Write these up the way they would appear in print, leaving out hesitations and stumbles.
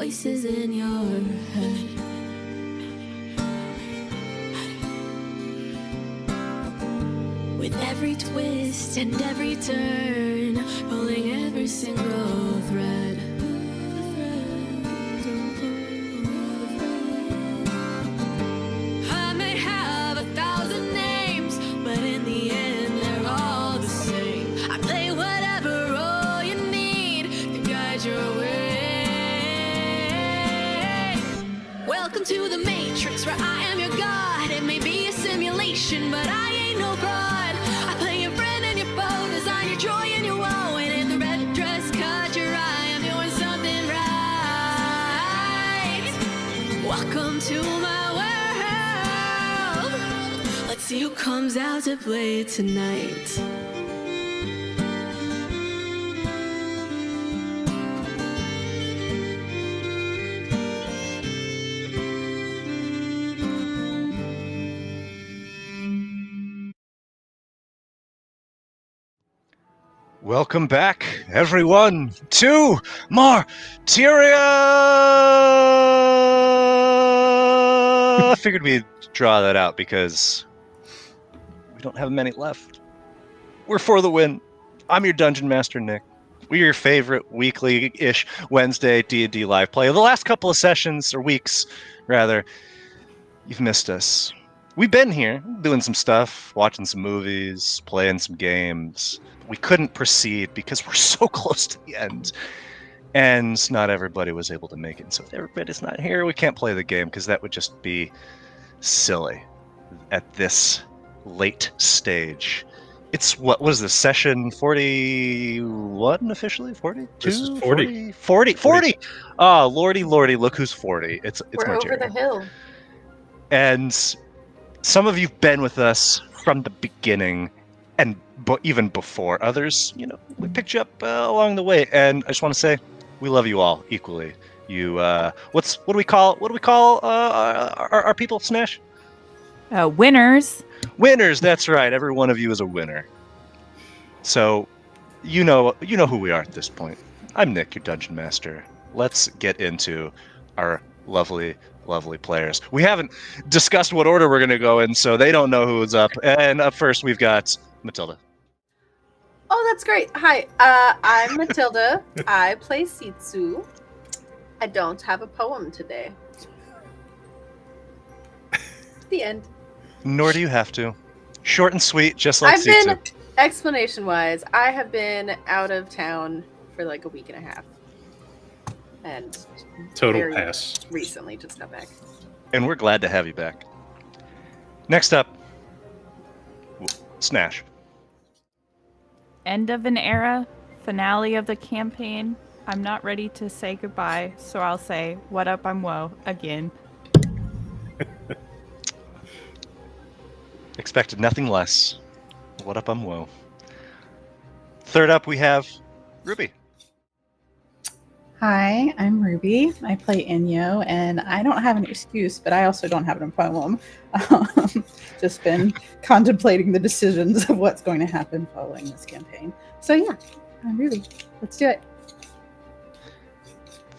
voices in your head. With every twist and every turn, pulling every single thread. I may have 1,000 names, but in the end they're all the same. I play whatever role you need to guide your way. Welcome to the Matrix, where I am your god. It may be a simulation, but I ain't no fraud. I play your friend and your foe, design your joy and your woe. And if the red dress caught your eye, I'm doing something right. Welcome to my world. Let's see who comes out to play tonight. Welcome back, everyone, to Martyria! I figured we'd draw that out because we don't have many left. We're for the win. I'm your Dungeon Master, Nick. We're your favorite weekly-ish Wednesday D&D live play. The last couple of sessions, or weeks, rather, you've missed us. We've been here, doing some stuff, watching some movies, playing some games. We couldn't proceed because we're so close to the end. And not everybody was able to make it. So if everybody's not here, we can't play the game because that would just be silly at this late stage. It's, what was this, session 41 officially? 42? This is 40. 40! Oh, lordy, look who's 40. It's We're Martyria. over the hill. And some of you've been with us from the beginning, and even before. Others, we picked you up along the way, and I just want to say we love you all equally. You, what do we call our people, Snash? Winners. Winners. That's right. Every one of you is a winner. So, you know who we are at this point. I'm Nick, your Dungeon Master. Let's get into our lovely players. We haven't discussed what order we're going to go in, so they don't know who's up. And up first, we've got Matilda. Oh, that's great. Hi, I'm Matilda. I play Sitsu. I don't have a poem today. The end. Nor do you have to. Short and sweet, just like Sitsu. Explanation-wise, I have been out of town for like a week and a half. And Total pass. Recently just got back. And we're glad to have you back. Next up, Snash. End of an era, finale of the campaign. I'm not ready to say goodbye, so I'll say, what up, I'm Woe, again. Expected nothing less. What up, I'm Woe. Third up, we have Ruby. Hi, I'm Ruby. I play Enyo, and I don't have an excuse, but I also don't have a poem. Just been contemplating the decisions of what's going to happen following this campaign. So yeah, I'm Ruby. Let's do it.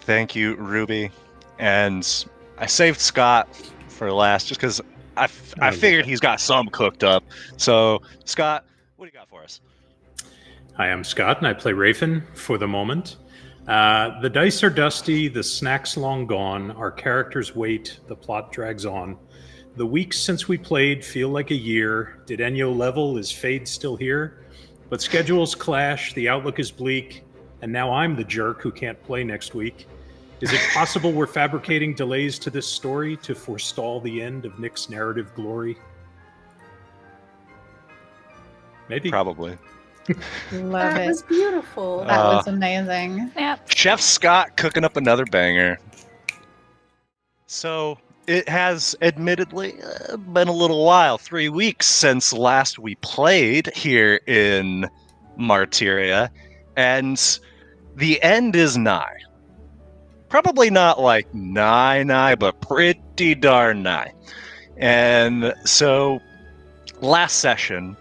Thank you, Ruby. And I saved Scott for last just because I figured he's got some cooked up. So, Scott, what do you got for us? Hi, I'm Scott, and I play Rafen for the moment. The dice are dusty, the snack's long gone, our characters wait, the plot drags on. The weeks since we played feel like a year. Did Enyo level? Is Fade still here? But schedules clash, the outlook is bleak, and now I'm the jerk who can't play next week. Is it possible we're fabricating delays to this story to forestall the end of Nick's narrative glory? Maybe. Probably. Love That it. was beautiful. That was amazing. Yep. Chef Scott cooking up another banger. So, it has admittedly been a little while, 3 weeks since last we played here in Martyria, and the end is nigh. Probably not like nigh, but pretty darn nigh. And so, last session,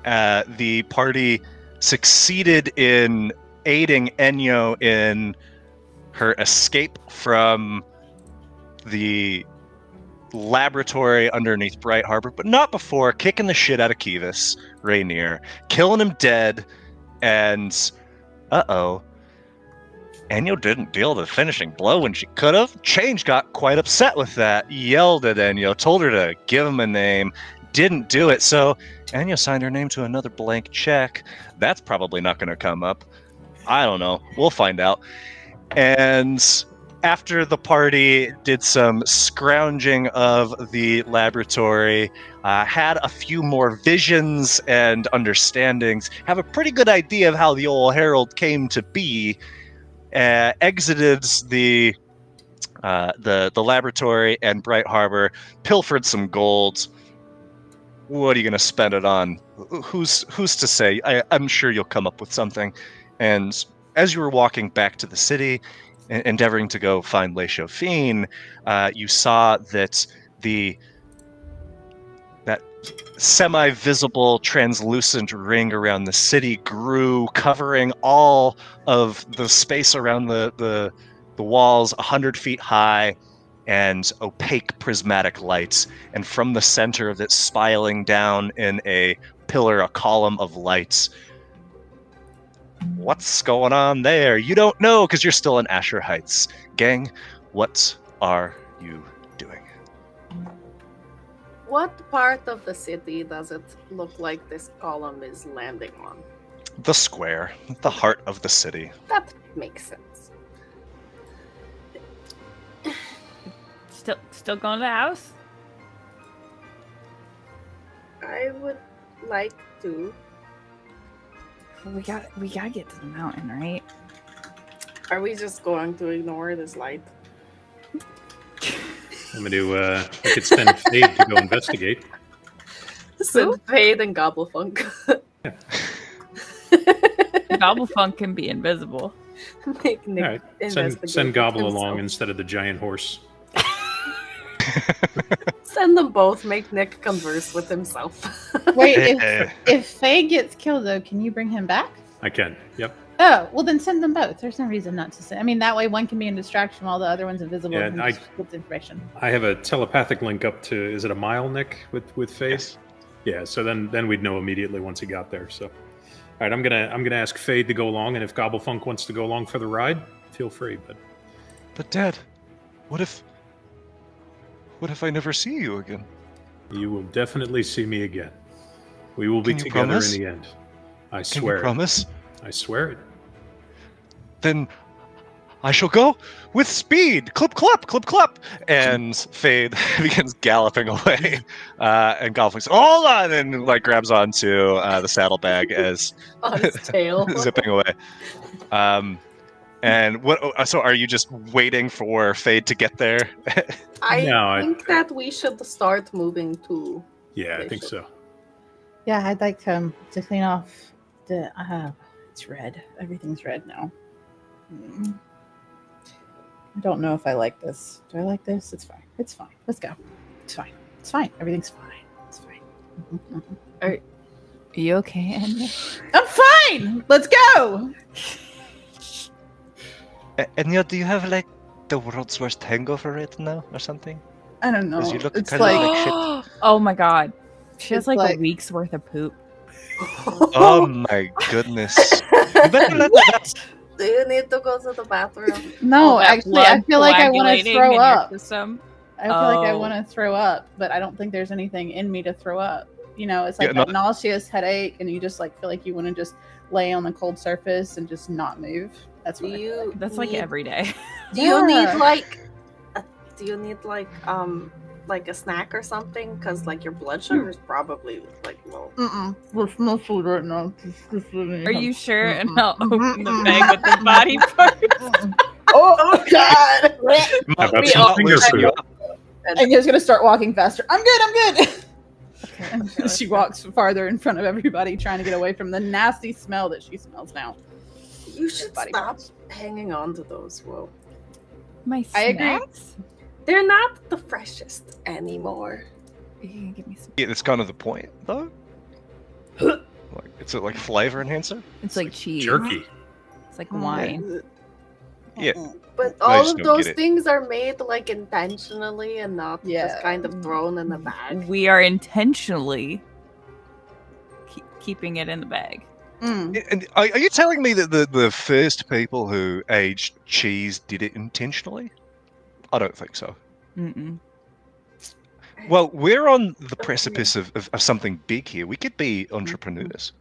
the party succeeded in aiding Enyo in her escape from the laboratory underneath Bright Harbor, but not before kicking the shit out of Kivas, Rainier, killing him dead, and Enyo didn't deal the finishing blow when she could have. Change got quite upset with that, yelled at Enyo, told her to give him a name, didn't do it, so Enyo signed her name to another blank check. That's probably not going to come up. I don't know. We'll find out. And after the party did some scrounging of the laboratory, had a few more visions and understandings, have a pretty good idea of how the old Herald came to be, exited the laboratory and Bright Harbor, pilfered some gold. What are you going to spend it on? Who's to say? I'm sure you'll come up with something. And as you were walking back to the city, endeavoring to go find Le Chauffin, you saw that that semi-visible, translucent ring around the city grew, covering all of the space around the walls, 100 feet high, and opaque prismatic lights. And from the center of it, spiraling down in a pillar, a column of lights. What's going on there? You don't know because you're still in Asher Heights. Gang, what are you doing? What part of the city does it look like this column is landing on? The square, the heart of the city. That makes sense. Still going to the house? I would like to. We gotta get to the mountain, right? Are we just going to ignore this light? I'm gonna we could send Fade to go investigate. Send Fade and Gobblefunk. Gobblefunk can be invisible. Make Nick All right, investigate send Gobble himself. along instead of the giant horse. Send them both. Make Nick converse with himself. Wait, if Faye gets killed, though, can you bring him back? I can. Yep. Oh, well, then send them both. There's no reason not to send. I mean, that way one can be in distraction while the other one's invisible Yeah, and I- just gets information. I have a telepathic link up to. Is it a mile, Nick, with Fade? Yes. Yeah. So then we'd know immediately once he got there. So, all right, I'm gonna ask Fade to go along, and if Gobblefunk wants to go along for the ride, feel free. But Dad, what if I never see you again? You will definitely see me again. We will be Can you together promise? in the end. I Can swear. you promise? I swear it. Then I shall go with speed. Clip, clop, clip, clop. And Fade begins galloping away. And Golfing says, "Hold on!" and like grabs onto the saddlebag as On his tail. zipping away. And what? So, are you just waiting for Fade to get there? I think that we should start moving too. Yeah, I think so. Yeah, I'd like to clean off the. It's red. Everything's red now. I don't know if I like this. Do I like this? It's fine. It's fine. Let's go. It's fine. It's fine. Everything's fine. It's fine. Are you okay, Enyo? I'm fine. Let's go. Enyo, do you have like the world's worst hangover right now or something? I don't know. 'Cause you look It's kinda like like shit. Oh my god. She has It's like like- a week's worth of poop. Oh my goodness. You better let that. Do you need to go to the bathroom? no. All that Actually, I blood feel like I want to coagulating throw in your up. system. I feel like I Oh. want to throw up, but I don't think there's anything in me to throw up. You know, it's like Yeah, that no- nauseous headache, and you just like feel like you want to just lay on the cold surface and just not move. That's Do what I feel like. you? That's like need, every day. Do you Yeah. need like? Do you need like a snack or something? Because like your blood sugar is probably like low. There's no food right now. Are you sure? And I'll open the bag with the body parts. Oh God! How about We some all finger listen food? up. I'm just gonna start walking faster. I'm good. I'm good. Okay. She walks farther in front of everybody, trying to get away from the nasty smell that she smells now. You should Body stop parts. hanging on to those. Whoa, My I agree. snacks? they're not the freshest anymore. You can give me some. Yeah, it's kind of the point, though. Like, it's like flavor enhancer. It's like cheese. Jerky. It's like Mm. wine. Yeah. But I all just of don't those get it. things are made like intentionally and not just kind of thrown in the bag. We are intentionally keeping it in the bag. And are you telling me that the first people who aged cheese did it intentionally? I don't think so. Mm-mm. Well, we're on the precipice of something big here. We could be entrepreneurs.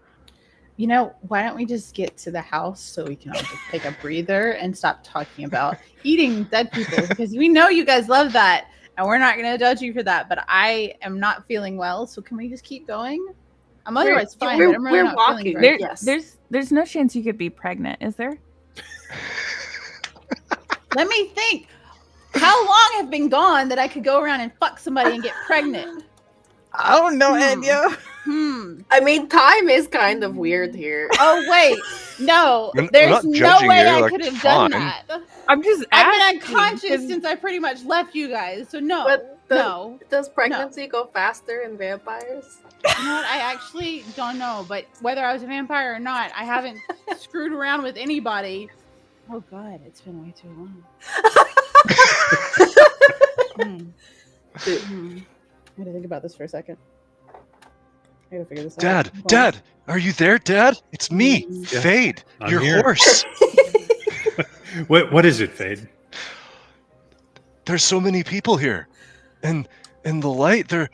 You know, why don't we just get to the house so we can all just take a breather and stop talking about eating dead people? Because we know you guys love that, and we're not going to judge you for that. But I am not feeling well, so can we just keep going? I'm otherwise fine, but I'm really not feeling very. There's no chance you could be pregnant, is there? Let me think. How long have been gone that I could go around and fuck somebody and get pregnant? I don't know, Enyo. I mean, time is kind of weird here. Oh wait, no, We're there's not no judging way you, I like, could have fine. done that. I'm just I've asking. been unconscious since I pretty much left you guys, so no, But no. Does pregnancy go faster in vampires? You know what? I actually don't know, but whether I was a vampire or not, I haven't screwed around with anybody. Oh god, it's been way too long. I had to think about this for a second. I gotta figure this out. Dad, are you there, Dad? It's me, Yeah. Fade, I'm your here. horse. What is it, Fade? There's so many people here, and in the light, they're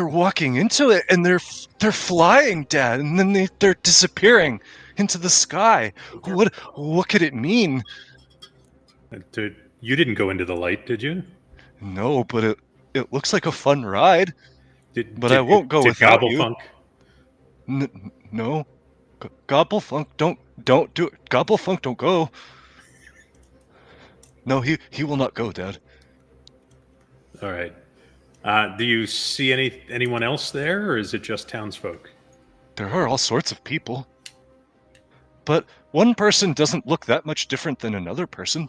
walking into it, and they're flying, Dad, and then they're disappearing into the sky. What could it mean? You didn't go into the light, did you? No, but it looks like a fun ride. But I won't go without you. Gobblefunk? No, Gobblefunk, don't do it. Gobblefunk, don't go. No, he will not go, Dad. All right. Do you see anyone else there, or is it just townsfolk? There are all sorts of people, but one person doesn't look that much different than another person.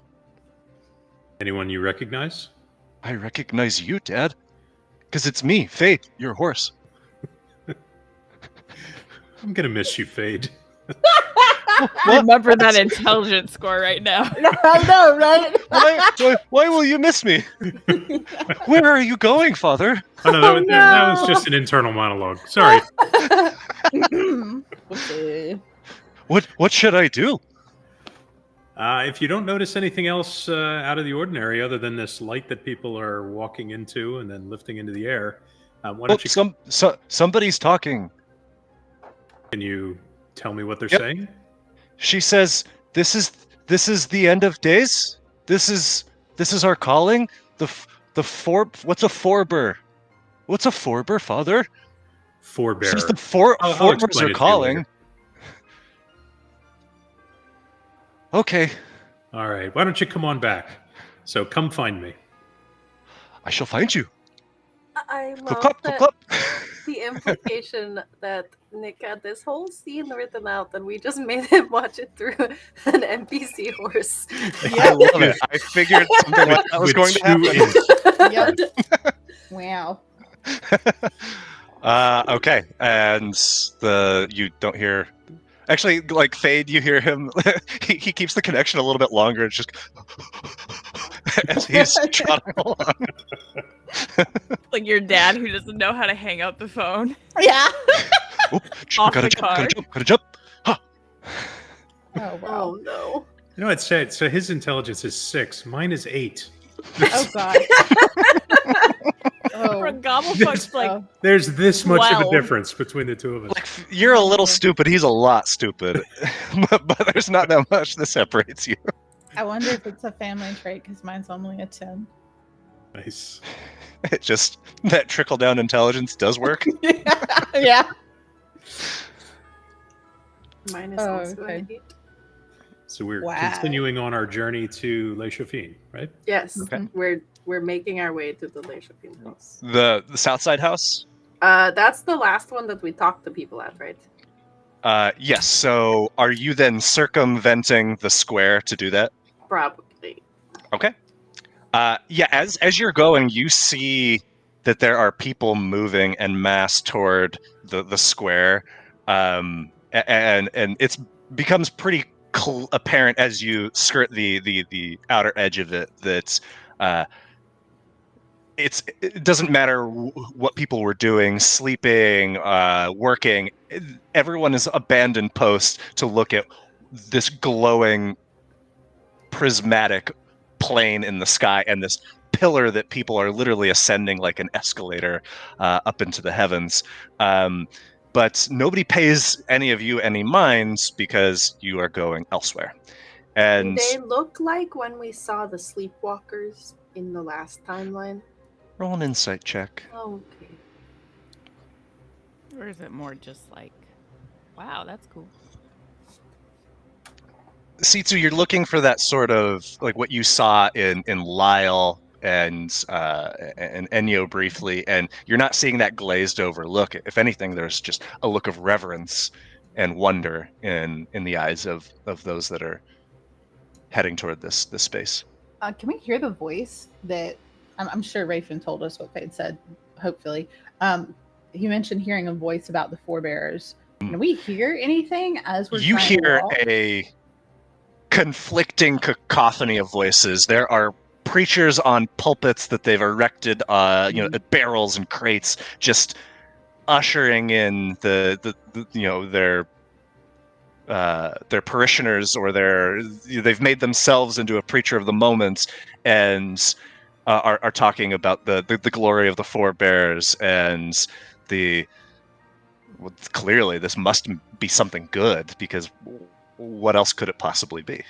Anyone you recognize? I recognize you, Dad, because it's me, Fade, your horse. I'm gonna miss you, Fade. Remember that intelligence score right now. I know, right? Why will you miss me? Where are you going, Father? Oh no, that was just an internal monologue. Sorry. What should I do? If you don't notice anything else out of the ordinary, other than this light that people are walking into and then lifting into the air, why don't you? Somebody's talking. Can you tell me what they're Yep. saying? She says, "This is the end of days. This is our calling. What's a forebur? What's a forebur, Father? Forebear. Says the I'll foreburs explain are it to you calling. later. Okay, All right. Why don't you come on back? So come find me. I shall find you. I Clip, love clop, that clip, clop. the implication that Nick had this whole scene written out and we just made him watch it through an NPC horse. I love it. I figured something like that was With going to two happen. Yep. Wow. Okay, and you don't hear. Actually, like Fade, you hear him. he keeps the connection a little bit longer. It's just as he's trotting along. Like your dad who doesn't know how to hang up the phone. Yeah. Oop, Off gotta the jump, gotta card. jump, gotta jump. Huh. Oh wow. Oh no. You know, it said so. His intelligence is 6. Mine is 8. Oh god. For a Oh. Gobblefuck's like Oh. There's this much of a 12. difference between the two of us. Like you're a little stupid. He's a lot stupid, but there's not that much that separates you. I wonder if it's a family trait because mine's only a 10. Nice. It just that trickle down intelligence does work. Yeah. Mine is Oh, also okay. an 8. So we're Wow. continuing on our journey to Les Chauffines, right? Yes. Okay. We're making our way to the Le Chopin house. The South Side house. That's the last one that we talked to people at, right? Yes. So, are you then circumventing the square to do that? Probably. Okay. Yeah. As you're going, you see that there are people moving en masse toward the square, and it becomes pretty apparent as you skirt the outer edge of it that it doesn't matter what people were doing, sleeping, working. Everyone has abandoned post to look at this glowing prismatic plane in the sky and this pillar that people are literally ascending like an escalator up into the heavens. But nobody pays any of you any minds because you are going elsewhere. And Do they look like when we saw the sleepwalkers in the last timeline? roll an insight check. Oh, okay. Or is it more just like, wow, that's cool? Sitsu, you're looking for that sort of like what you saw in Lyle and Enyo briefly, and you're not seeing that glazed over look. If anything, there's just a look of reverence and wonder in the eyes of those that are heading toward this space. Can we hear the voice that I'm sure Rafen told us what Fade said, hopefully. He mentioned hearing a voice about the forebearers. Can we hear anything as we're You trying to hear walk? a conflicting cacophony of voices. There are preachers on pulpits that they've erected, barrels and crates, just ushering in the their parishioners, or they've made themselves into a preacher of the moment, and are talking about the glory of the forebears, and clearly this must be something good, because what else could it possibly be?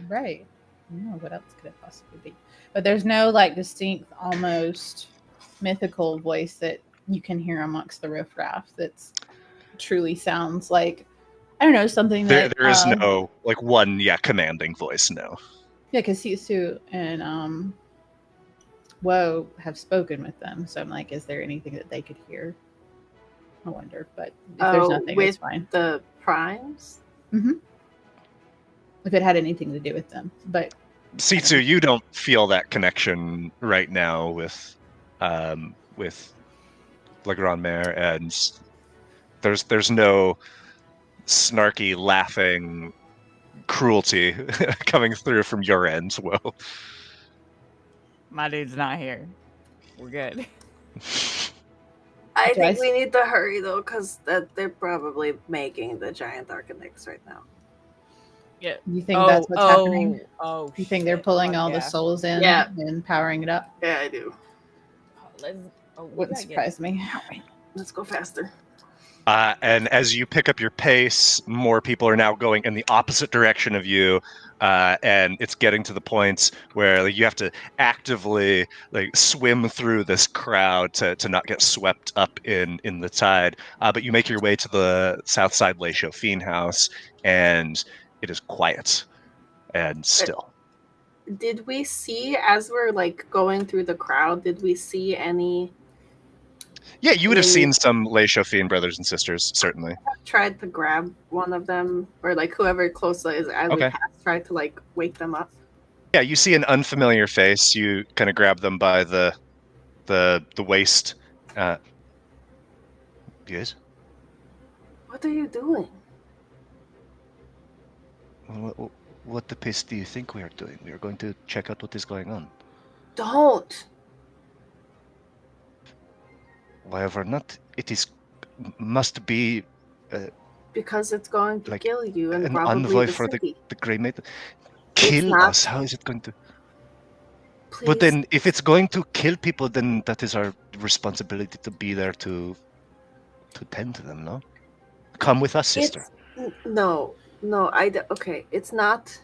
Right. No, what else could it possibly be? But there's no like distinct, almost mythical voice that you can hear amongst the riffraff that's truly sounds like, I don't know, something that There is no like one commanding voice. No. Yeah, because Sisu and Woe have spoken with them, so I'm like, is there anything that they could hear? I wonder, but if there's nothing, it's fine. The primes? Mm-hmm. If it had anything to do with them, but Sitsu, you don't feel that connection right now with La Grande Mère, and there's no snarky, laughing cruelty coming through from your end. Well, My dude's not here. We're good. I think we need to hurry though, because they're probably making the giant architects right now. Yeah. you think that's what's happening? Oh, You think they're pulling all the souls in and powering it up? Yeah, I do. Wouldn't surprise me. Let's go faster. And as you pick up your pace, more people are now going in the opposite direction of you, and it's getting to the point where you have to actively swim through this crowd to not get swept up in the tide. But you make your way to the south side Le Chauffin house, and it is quiet and still. Did we see, as we're going through the crowd, did we see any? Yeah, you would have seen some Le Chauffin brothers and sisters, certainly. I tried to grab one of them, or whoever close is as we passed, tried to wake them up. Yeah, you see an unfamiliar face. You kind of grab them by the waist. Yes? What are you doing? What the piss do you think we are doing? We are going to check out what is going on. Don't. Why ever not? It must be because it's going to kill you and an probably envoy the for city. the Grey Maiden. Kill us? How is it going to? Please. But then, if it's going to kill people, then that is our responsibility to be there to tend to them. No, come with us, sister. No. Okay, it's not.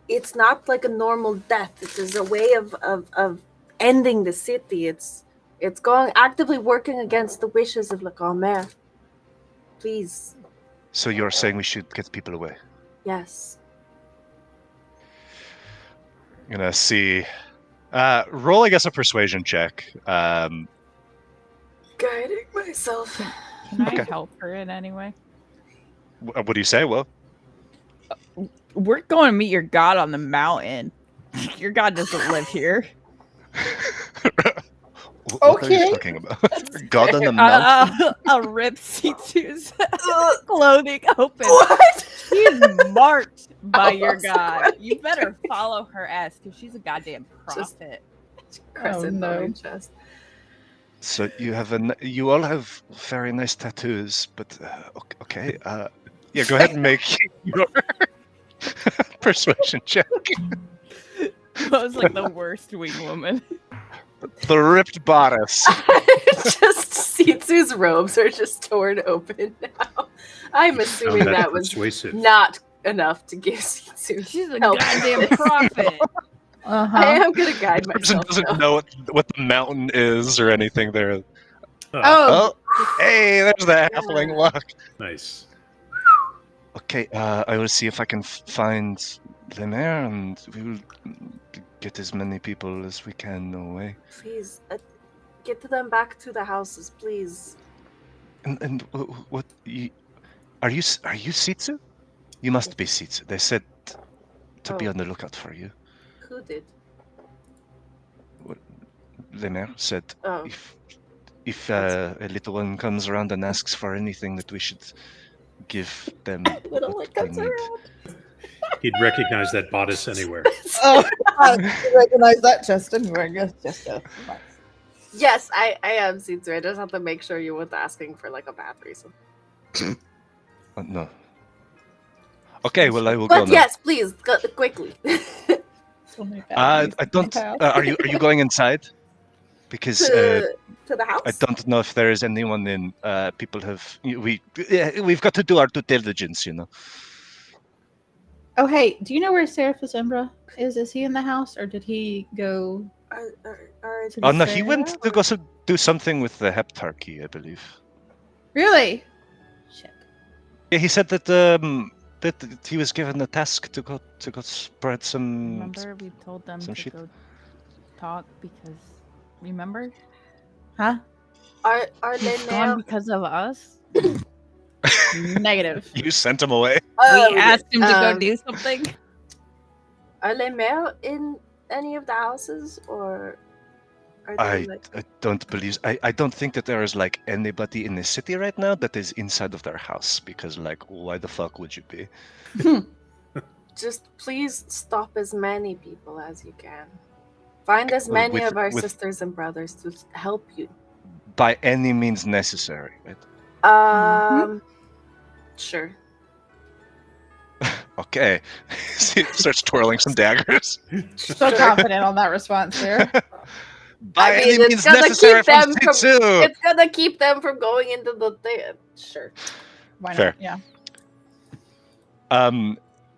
It's not like a normal death. It is a way of ending the city. It's going actively working against the wishes of La Grande Mère. Please. So you're saying we should get people away? Yes. I'm gonna see. Roll, I guess, a persuasion check. Guiding myself. Can I help her in any way? What do you say? Well, We're going to meet your god on the mountain. Your god doesn't live here. What are you Okay. talking about? God on the mountain? I'll rip Sitsu's clothing open. What? She's marked by Oh, your so god. funny. You better follow her ass because she's a goddamn Just- prophet. Crescent no. on your chest. So you all have very nice tattoos, but okay. Yeah, go ahead and make your persuasion check. That was like the worst wing woman. The ripped bodice. Just Sitsu's robes are just torn open now. I'm assuming Found that was persuasive. not enough to give Sitsu. She's a help. goddamn prophet. Uh-huh. I am gonna guide The person myself. doesn't though. know what the mountain is or anything there. Oh, Oh, hey, there's the halfling luck. Nice. Okay, I will see if I can find the mayor, and we will get as many people as we can away. Please, get them back to the houses, please. And what? Are you Sitsu? You must be Sitsu. They said to be Oh. on the lookout for you. Who did? The mayor said Oh, if a little one comes around and asks for anything, that we should give them Little what one they comes need. around. He'd recognize that bodice anywhere. Oh, I recognize that, Justin. I guess just yes, I am Sitsu. I just have to make sure you weren't asking for like a bad reason. No. Okay, well I will go But now. yes, please, go, quickly. I don't. Are you going inside? Because to the house. I don't know if there is anyone in. People have we've got to do our due diligence, you know. Oh, hey, do you know where Seraphis Umbra is? Is he in the house, or did he go? Are to Oh the no, he fair? went to go do something with the heptarchy, I believe. Really? Shit. Yeah, he said that he was given the task to go spread some. Remember, we told them some to shit. go talk because. Remember? Huh? are He's they gone now? because of us. Negative. You sent him away. We asked him to go do something. Are Les Mères in any of the houses, or are they I don't believe. I don't think that there is like anybody in the city right now that is inside of their house, because like why the fuck would you be? just please stop as many people as you can. Find as Well, many with- of our with- sisters and brothers to help you. By any means necessary, right? Sure. Okay. He starts twirling some daggers. So confident on that response there. By I mean, any it's means gonna necessary keep from them from- Sitsu. It's gonna keep them from going into the thing. Sure. Why not? Fair. Yeah.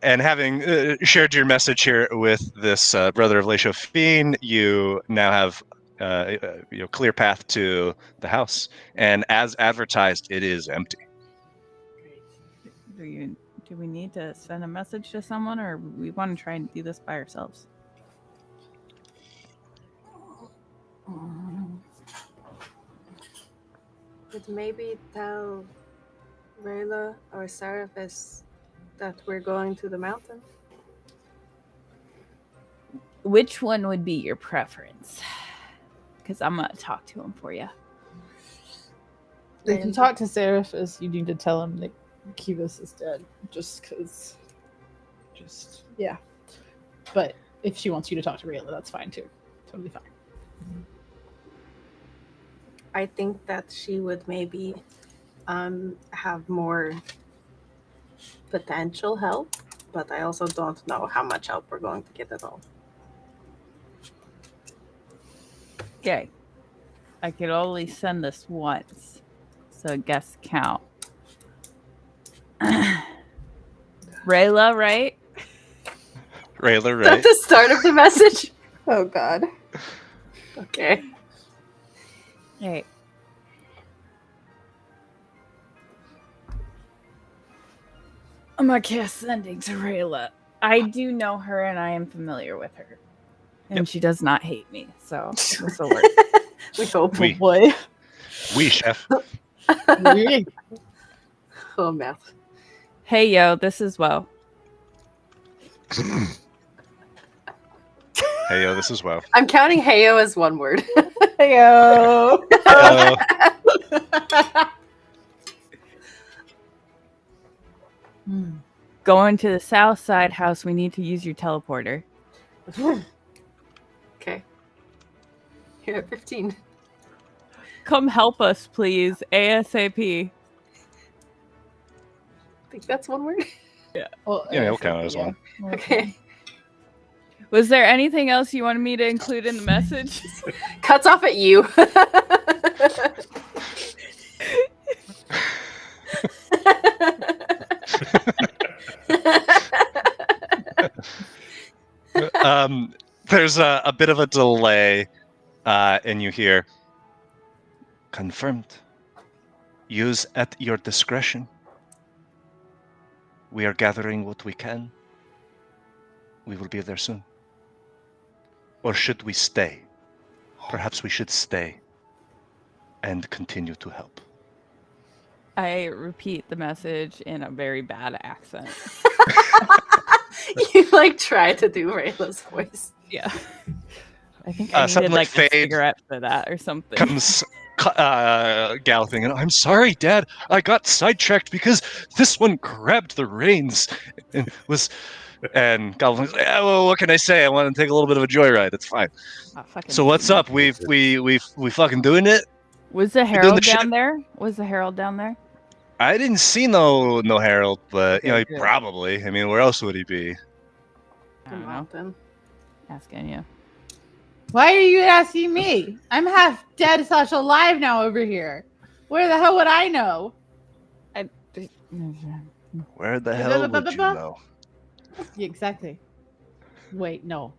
And having shared your message here with this brother of Laisho Fiend, you now have clear path to the house. And as advertised, it is empty. Do we need to send a message to someone, or we want to try and do this by ourselves? But maybe tell Rayla or Seraphis that we're going to the mountain. Which one would be your preference? Because I'm gonna talk to him for you. If you talk to Seraphis, you need to tell him that Kivas is dead. Just because. Yeah. But if she wants you to talk to Rayla, that's fine too. Totally fine. I think that she would maybe have more potential help, but I also don't know how much help we're going to get at all. Okay. I could only send this once, so I guess count. Rayla, right? Rayla, Is that right? the start of the message? Oh, God. Okay. Hey. I'm gonna cast sending to Rayla. I do know her and I am familiar with her. And Yep. she does not hate me, so this will work. We hope. We, Boy. chef. Oh, math. Hey yo, this is Wo. Hey, yo, this is WoW. I'm counting Heyo as one word. Heyo. Going to the south side house, we need to use your teleporter. Okay. You're at 15. Come help us, please, ASAP. I think that's one word. Well, Yeah, it'll count as one. Okay. Was there anything else you wanted me to include in the message? Cuts off at you. There's a bit of a delay, and you hear, confirmed. Use at your discretion. We are gathering what we can. We will be there soon. Or should we stay? Perhaps we should stay and continue to help. I repeat the message in a very bad accent. You like try to do Rayla's voice. Yeah. I think I needed suddenly like a Fade cigarette for that or something. Comes galloping, and I'm sorry, Dad. I got sidetracked because this one grabbed the reins and was. And Galloping's like, yeah, well, what can I say? I want to take a little bit of a joyride. It's fine. Oh, fucking So what's up? We fucking doing it? Was the doing Herald the down shit? there? Was the Herald down there? I didn't see no Herald, but you know, he Okay, good. probably. I mean, where else would he be? I don't know. Mountain. Asking you. Why are you asking me? I'm half dead / alive now over here. Where the hell would I know? Where the hell would you know? Yeah, exactly. Wait, no.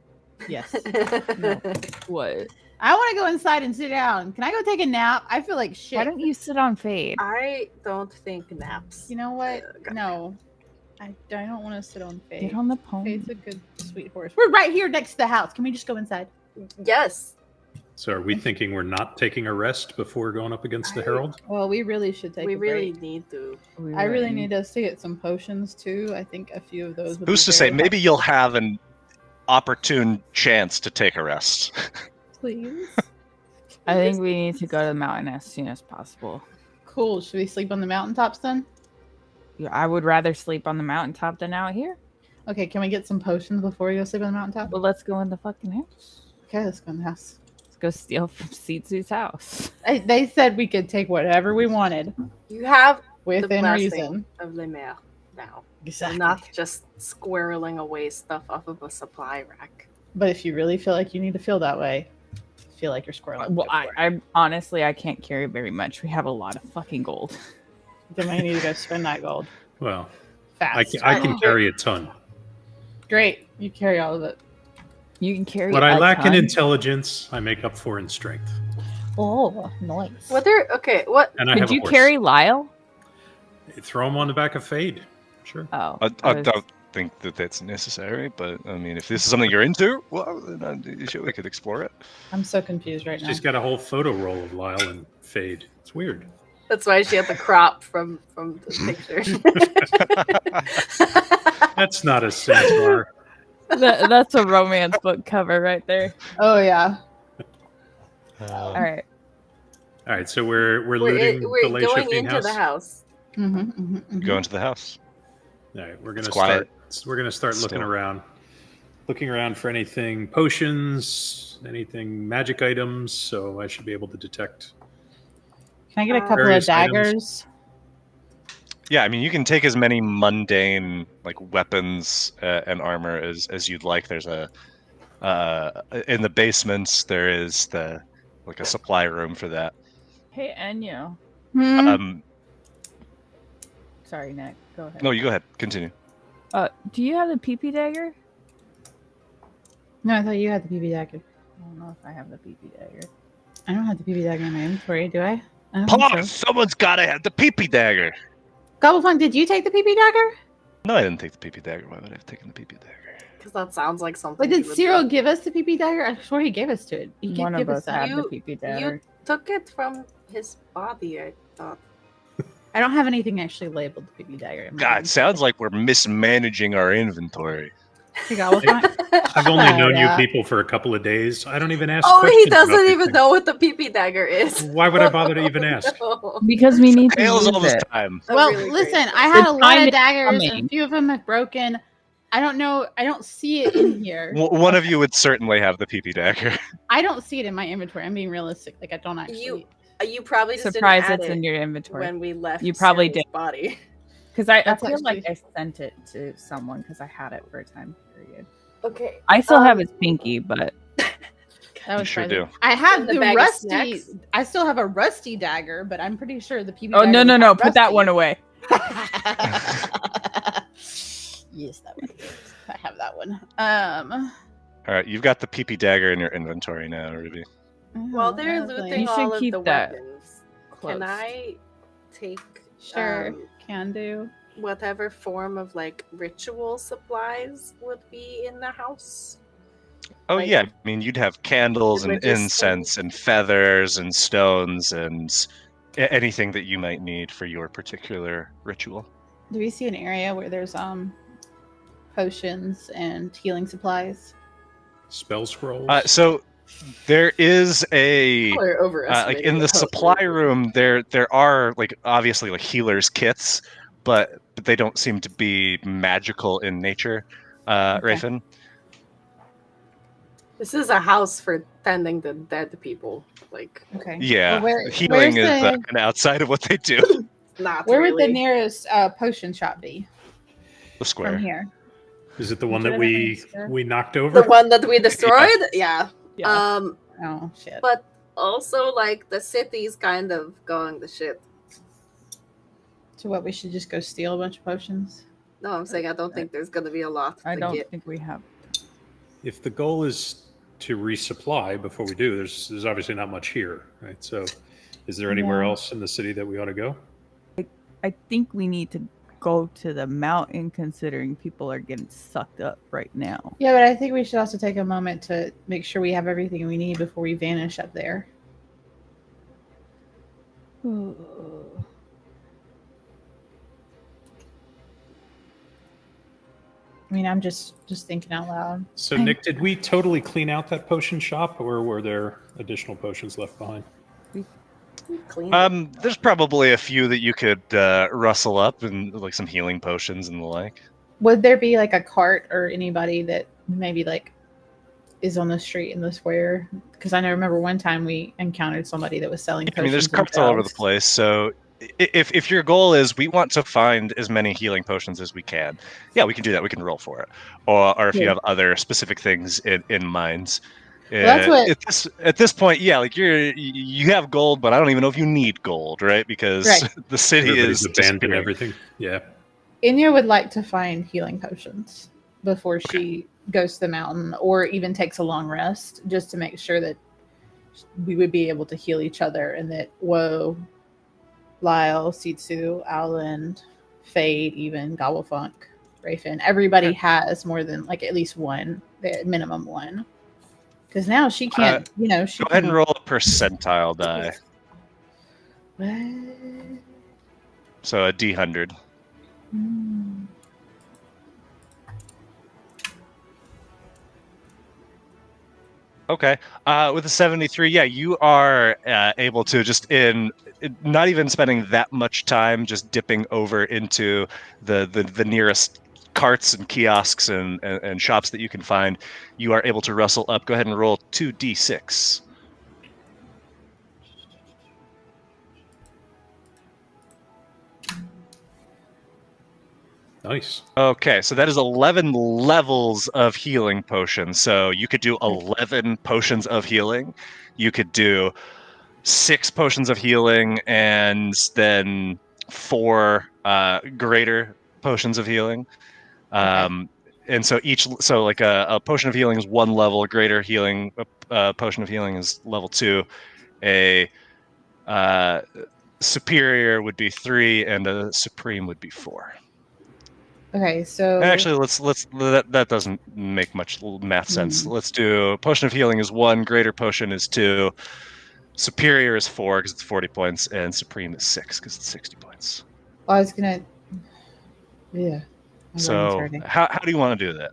Yes. What? I want to go inside and sit down. Can I go take a nap? I feel like shit. Why don't you sit on Fade? I don't think naps. You know what? Okay. No. I don't want to sit on Faye. Get on the pony. Faye's a good, sweet horse. We're right here next to the house. Can we just go inside? Yes. So are we thinking we're not taking a rest before going up against the Herald? Well, we really should take We a really break. need to. I really need us to get some potions too. I think a few of those would Who's be to say? very Maybe you'll have an opportune chance to take a rest. helpful. Please. I think we need to go to the mountain as soon as possible. Cool. Should we sleep on the mountaintops then? Yeah, I would rather sleep on the mountaintop than out here. Okay, can we get some potions before we go sleep on the mountaintop? Well, let's go in the fucking house. Okay, let's go in the house. Let's go steal from Seetsu's house. They said we could take whatever we wanted You have the within blessing reason. of Le Maire now. Exactly. Not just squirreling away stuff off of a supply rack. But if you really feel like you need to feel that way, feel like you're squirreling. Well, go for it. I honestly I can't carry very much. We have a lot of fucking gold. Then we need to go spend that gold Well, fast. I can carry a ton. Great. You carry all of it. You can carry. What I a lack in ton. intelligence, I make up for in strength. Oh, nice. What what And I have Could a you horse. carry Lyle? Throw him on the back of Fade. Sure. Oh, I don't think that that's necessary, but I mean, if this is something you're into, well, then sure, we could explore it. I'm so confused right now. She's got a whole photo roll of Lyle and Fade. It's weird. That's why she had the crop from the picture. That's not a centaur. that's a romance book cover right there. Oh yeah. All right. All right, so we're we're looting the going lay-shifting into house. the house. Go into the house. All right, we're gonna It's quiet. start looking Still. around, for anything potions, anything magic items. So I should be able to detect. Can I get a couple of Various items. daggers? Yeah, I mean, you can take as many mundane like weapons and armor as you'd like. There's a in the basements. There is a supply room for that. Hey, Enyo. Um, Sorry, Nick. Go ahead. no, you go ahead. Continue. Do you have the PP dagger? No, I thought you had the PB dagger. I don't know if I have the PP dagger. I don't have the PB dagger in my inventory, do I? I don't think Pause! so. Someone's gotta have the peepee dagger. Gobblefunk, did you take the PB dagger? No, I didn't take the peepee dagger. Why would I have taken the peepee dagger? Because that sounds like something. Wait, did you would Cyril do. give us the PB dagger? I swear he gave us to it. He One did of give us us that. had the You- PP dagger. You took it from his body, I thought. I don't have anything actually labeled the PB dagger. in my God, inventory. sounds like we're mismanaging our inventory. You got what? I've only known you Yeah. people for a couple of days. I don't even ask Oh, questions. he doesn't about these even things. know what the PP dagger is. Why would I bother to even ask? No. Because we need to Fails use all this it. time. I'm Well, really listen, grateful. I had The a lot time of is daggers, and a coming. few of them have broken. I don't know. I don't see it in here. One of you would certainly have the PP dagger. I don't see it in my inventory. I'm being realistic. Like, I don't actually. You probably just Surprised didn't add it's it in your inventory. when we left. You probably Cyril's did. body. Because I That's feel like actually- I sent it to someone because I had it for a time period. Okay. I still have his pinky, but That You was sure surprising. do. I have And the the bag of rusty. snacks? I still have a rusty dagger, but I'm pretty sure the PB. oh dagger no, was no, no! not Put that rusty. one away. Yes, that one. I have that one. All right, you've got the PP dagger in your inventory now, Ruby. While they're lovely. looting You should all of keep the that weapons, close. can I take Sure, can do. whatever form of like ritual supplies would be in the house? Oh Like, yeah, I mean you'd have candles and religious incense and feathers and stones and anything that you might need for your particular ritual. Do we see an area where there's potions and healing supplies? Spell scrolls. So there is a Or overestimating like in the what health supply would be. room there are like obviously like healers kits, but they don't seem to be magical in nature. Rafen. This is a house for tending to dead people. Like, Okay. Yeah, Well, where- healing where's is the- kind of outside of what they do. not Where really. would the nearest potion shop be The square. from here? Is it the one Did that I we make sure? we knocked over? The one that we destroyed? Yeah. Yeah. Oh shit. But also, like, the city's kind of going to shit. So what? We should just go steal a bunch of potions. No, I'm saying I don't think there's going to be a lot I to don't get. think we have. If the goal is to resupply before we do, there's obviously not much here, right? So, is there anywhere Yeah. else in the city that we ought to go? I think we need to go to the mountain, considering people are getting sucked up right now. Yeah, but I think we should also take a moment to make sure we have everything we need before we vanish up there. I mean, I'm just thinking out loud. So, Nick, did we totally clean out that potion shop, or were there additional potions left behind? Clean. There's probably a few that you could rustle up and like some healing potions and the like. Would there be like a cart or anybody that maybe like is on the street in the square? Because I know remember one time we encountered somebody that was selling potions. I mean, there's carts all over the themselves. place. So if your goal is we want to find as many healing potions as we can, yeah, we can do that. We can roll for it. Or if you Yeah. have other specific things in mind. Well, that's what- At this point, yeah, like you have gold, but I don't even know if you need gold, right? Because Right. the city Everybody's is abandoned disappearing. everything. Yeah. Enyo would like to find healing potions before she goes to the mountain or even takes a long rest, just to make sure that we would be able to heal each other and that Lyle, Sitsu, Owland, Fade, even Gobblefunk, Rafen, everybody has more than like at least one, the minimum one. Because now she can't, she Go ahead and can- roll a percentile die. What? So a D100. Hmm. Okay. With a 73, yeah, you are able to just not even spending that much time just dipping over into the nearest carts and kiosks and shops that you can find. You are able to rustle up. Go ahead and roll 2d6. Nice. Okay, so that is 11 levels of healing potions. So you could do 11 potions of healing. You could do 6 potions of healing and then 4 greater potions of healing. And so like a potion of healing is 1 level, a greater healing potion of healing is level 2. A superior would be 3, and a supreme would be 4. Okay, so Actually, that doesn't make much math sense. Let's do potion of healing is 1, greater potion is 2, superior is 4 because it's 40 points, and supreme is 6 because it's 60 points. I was gonna, yeah. My brain's So hurting. how do you want to do that?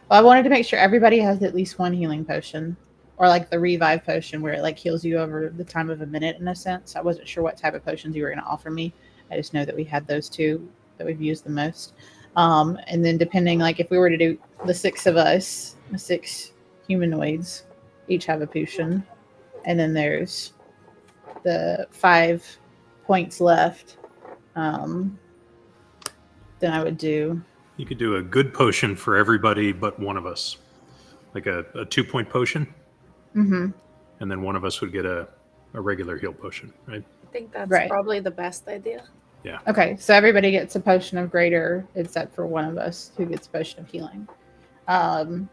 Well, I wanted to make sure everybody has at least one healing potion, or like the revive potion, where it like heals you over the time of a minute in a sense. I wasn't sure what type of potions you were going to offer me. I just know that we had those two that we've used the most. And then depending, like if we were to do the 6 of us, the 6 humanoids, each have a potion, and then there's the 5 points left. Then I would do. You could do a good potion for everybody but one of us, like a 2-point potion, Mm-hmm. and then one of us would get a regular heal potion, right? I think that's Right. probably the best idea. Okay, so everybody gets a potion of greater, except for one of us who gets a potion of healing. I'm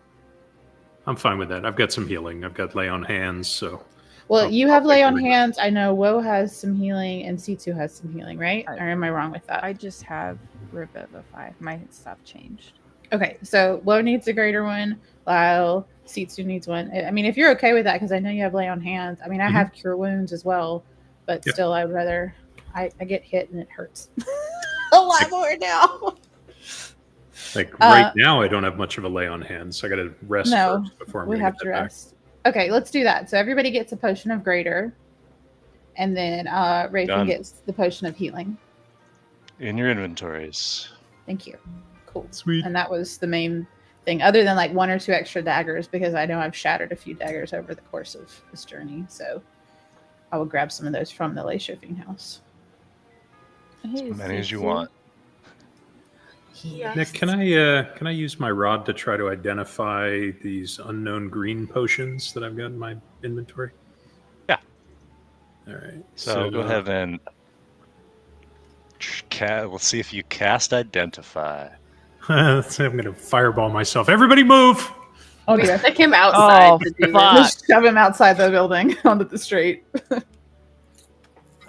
fine with that. I've got some healing. I've got lay on hands, so Well, you have I'll lay take on everything. hands. I know Woe has some healing, and C2 has some healing, right? Or am I wrong with that? I just have Revivify. My stuff changed. Okay, so Woe needs a greater one. Lyle, C2 needs one. I mean, if you're okay with that, because I know you have lay on hands. I mean, I have cure wounds as well, but Yeah. still, I'd rather. I get hit and it hurts a lot more now. like right now I don't have much of a lay on hands. I got to rest No, first before I'm we gonna have get to that back. rest. Okay, let's do that. So everybody gets a potion of greater, and then Raven Done. gets the potion of healing. In your inventories. Thank you. Cool. Sweet. And that was the main thing, other than like 1 or 2 extra daggers, because I know I've shattered a few daggers over the course of this journey. So I will grab some of those from the Lay Shipping House. Hey, As many as you C2. want. Yes. Nick, can I use my rod to try to identify these unknown green potions that I've got in my inventory? Yeah. All right. So go ahead and we'll see if you cast Identify. I'm going to fireball myself. Everybody move! Oh dear. Take him outside Oh, to do fuck. this. Just shove him outside the building onto the street. All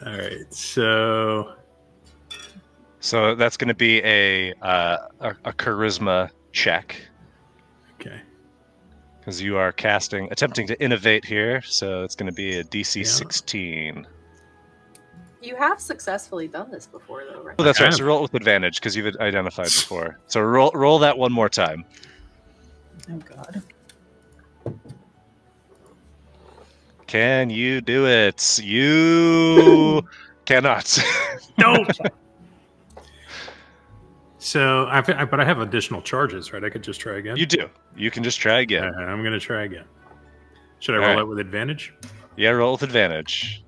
right. So So that's going to be a charisma check okay. because you are attempting to innovate here. So it's going to be a DC Yeah. 16. You have successfully done this before, though, right? Oh, that's right. Okay. So roll it with advantage because you've identified before. So roll that one more time. Oh god. Can you do it? You cannot. No. So, but I have additional charges, right? I could just try again. You do. You can just try again. I'm going to try again. Should I All roll right. it with advantage? Yeah, roll with advantage.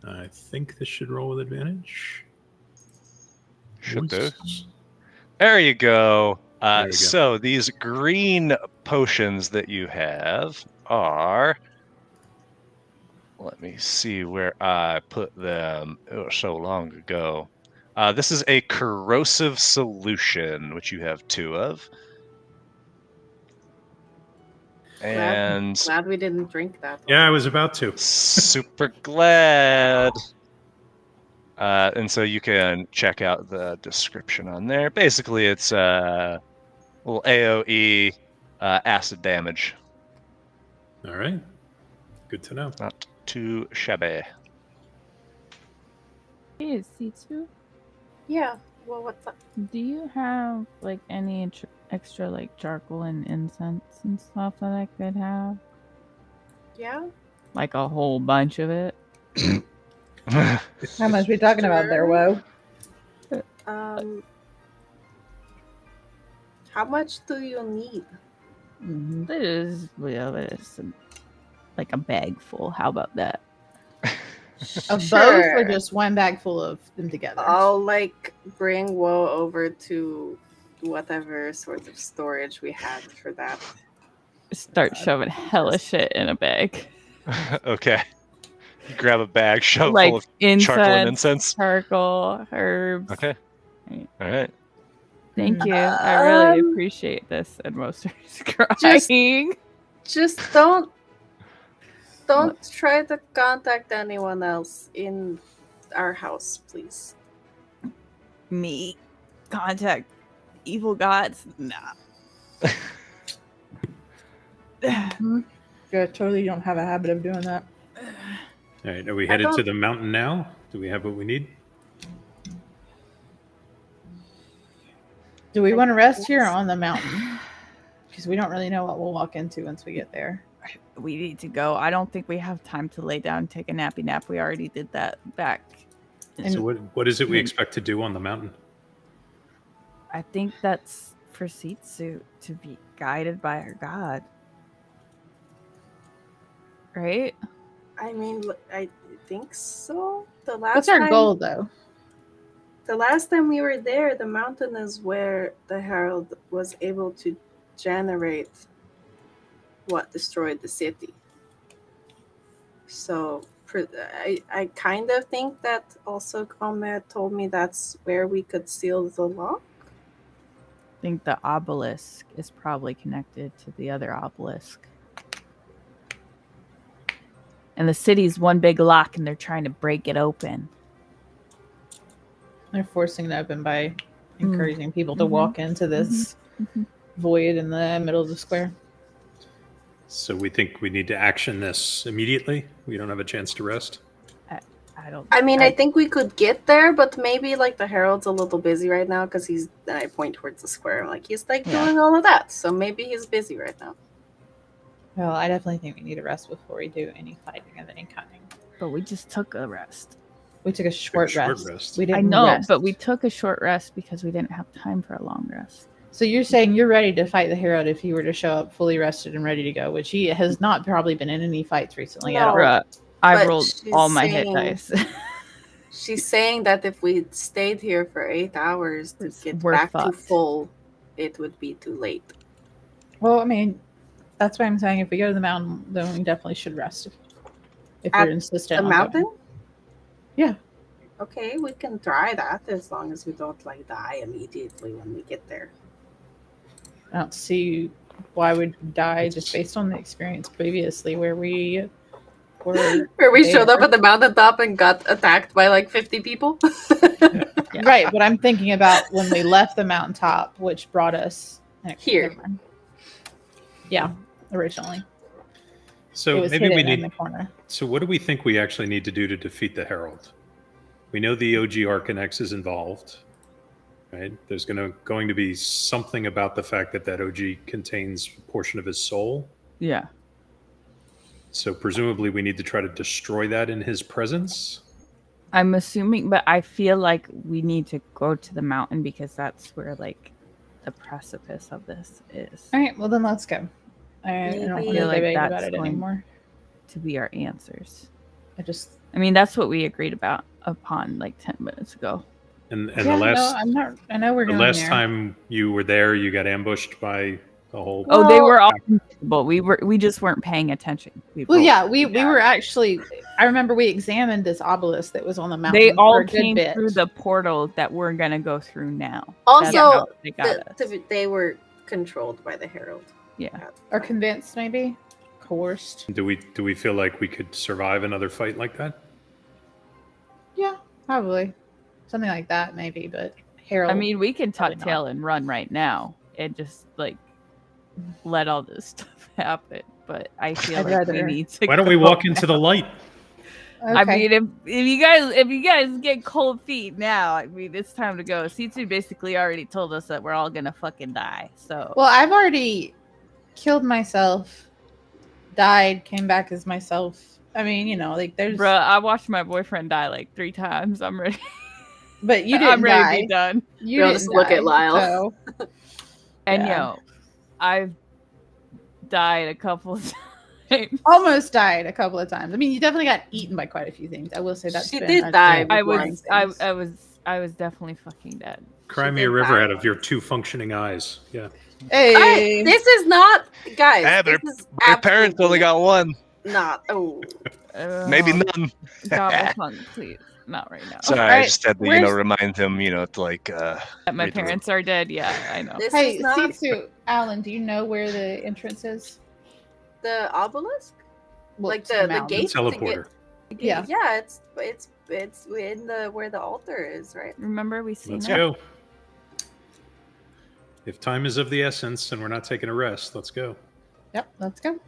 I think this should roll with advantage. Should do. Oops. There you go. There we go. So these green potions that you have are. Let me see where I put them. It was so long ago. This is a corrosive solution, which you have 2 of. And Glad we didn't drink that. Yeah, I was about to. super glad. And so you can check out the description on there. Basically, it's a little AoE acid damage. All right. Good to know. Not too shabby. Hey, C2. Yeah. Well, what's up? Do you have like any extra like charcoal and incense and stuff that I could have? Yeah. Like a whole bunch of it? How much we talking about there, Woe? How much do you need? Mm-hmm. It's like a bag full. How about that? Of both, or just one bag full of them together? I'll like bring Woe over to whatever sort of storage we had for that. Start shoving hella shit in a bag. Okay. You grab a bag, shove Like full of incense, charcoal and incense. charcoal, herbs. Okay. All right. Thank you. I really Um, appreciate this. And most are crying. Just don't try to contact anyone else in our house, please. Me contact evil gods? Nah. Yeah, totally don't have a habit of doing that. All right. Are we headed to the mountain now? Do we have what we need? Do we want to rest here or on the mountain? because we don't really know what we'll walk into once we get there. We need to go. I don't think we have time to lay down and take a nappy nap. We already did that back. So what is it we expect to do on the mountain? I think that's for Sitsu to be guided by our god. Right? I mean, I think so. What's our goal, though? The last time we were there, the mountain is where the Herald was able to generate what destroyed the city. So I kind of think that also Combat told me that's where we could seal the lock. I think the obelisk is probably connected to the other obelisk. And the city's one big lock, and they're trying to break it open. They're forcing it open by encouraging people to walk into this void in the middle of the square. So we think we need to action this immediately? We don't have a chance to rest? I think we could get there, but maybe like the Herald's a little busy right now because then I point towards the square. I'm like, he's like doing all of that. So maybe he's busy right now. Well, I definitely think we need a rest before we do any fighting of any kind. But we just took a rest. We took a short rest. We didn't I know, rest. but we took a short rest because we didn't have time for a long rest. So you're saying you're ready to fight the Herald if he were to show up fully rested and ready to go, which he has not probably been in any fights recently at all. Bruh, I But rolled she's all my hit saying- dice. She's saying that if we stayed here for 8 hours to get We're back to fucked. full, it would be too late. Well, I mean, that's why I'm saying if we go to the mountain, then we definitely should rest. If At you're insistent The on mountain? going. Yeah. Okay, we can try that as long as we don't like die immediately when we get there. I don't see why we'd die just based on the experience previously where we were Where we showed up there. at the mountaintop and got attacked by like 50 people. Yeah. Right, but I'm thinking about when we left the mountaintop, which brought us Here. never mind. Yeah, originally. It So was maybe hidden we in need. the corner. So what do we think we actually need to do to defeat the Herald? We know the OG Arcanex is involved, right? There's going to be something about the fact that OG contains a portion of his soul. Yeah. So presumably we need to try to destroy that in his presence. I'm assuming, but I feel like we need to go to the mountain because that's where like the precipice of this is. All right, well then let's go. I don't want Maybe- to feel like debate about that's it going- anymore. To be our answers. I mean, that's what we agreed about upon like 10 minutes ago. And yeah, the last no, I'm not. I know we're the going last there. time you were there, you got ambushed by the whole. Oh, they Well- were all invisible. We just weren't paying attention. Well, yeah, we were actually. I remember we examined this obelisk that was on the mountain. They for all a good came bit. through the portal that we're gonna go through now. That's Also, how they got us. they were controlled by the Herald. Yeah. Or convinced, maybe coerced. Do we feel like we could survive another fight like that? Yeah, probably something like that, maybe. But Herald. I mean, we can tuck Probably tail and run right now and just like let all this stuff happen. But I feel I'd like we rather- need to. Why don't we go walk into the light? I okay. mean, if you guys get cold feet now, I mean, it's time to go. C2 basically already told us that we're all gonna fucking die. So Well, I've already killed myself, died, came back as myself. I mean, you know, like there's. bruh, I watched my boyfriend die like 3 times. I'm ready. But you didn't I'm ready die. to be done. You Bro, didn't just look die, at Lyle. so- And Yeah. I've died a couple of times. Almost died a couple of times. I mean, you definitely got eaten by quite a few things. I will say that. She did die I before was things. I was definitely fucking dead. Cry me a did river die. out of your 2 functioning eyes. Yeah. Hey, This is not, guys. Yeah, this is Their parents only absolutely got one, not. Oh, maybe none. God, fun, please, not right now. Sorry, I Alright, just had to, where's- remind him, to like. That my read the room. parents are dead. Yeah, I know. this hey, is not Sitsu, Alan, do you know where the entrance is? the obelisk. Well, Like to the mountain. gate? to get- Teleporter. Yeah. Yeah, it's in the where the altar is, right? Remember we seen Let's it? go. If time is of the essence and we're not taking a rest, let's go. Yep, let's go.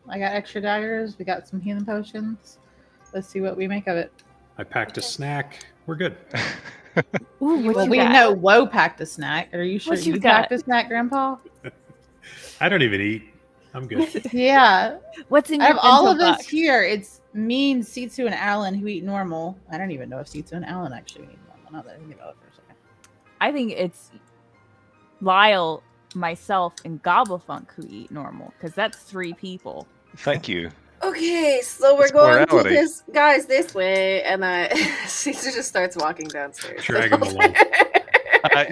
I got extra daggers. We got some healing potions. Let's see what we make of it. I packed a snack. We're good. Ooh, what Well, you we got? know Woe packed a snack. Are you sure What you you got? packed a snack, Grandpa? I don't even eat. I'm good. Yeah. What's in Out your of all bento of this box? here, it's me and Sitsu and Alan who eat normal. I don't even know if Sitsu and Alan actually eat normal. Now that I think about it for a second. I think it's Lyle, myself, and Gobblefunk who eat normal, because that's 3 people. Thank you. Okay, so we're It's going to morality. this guys this way, and Caesar just starts walking downstairs. Drag him along.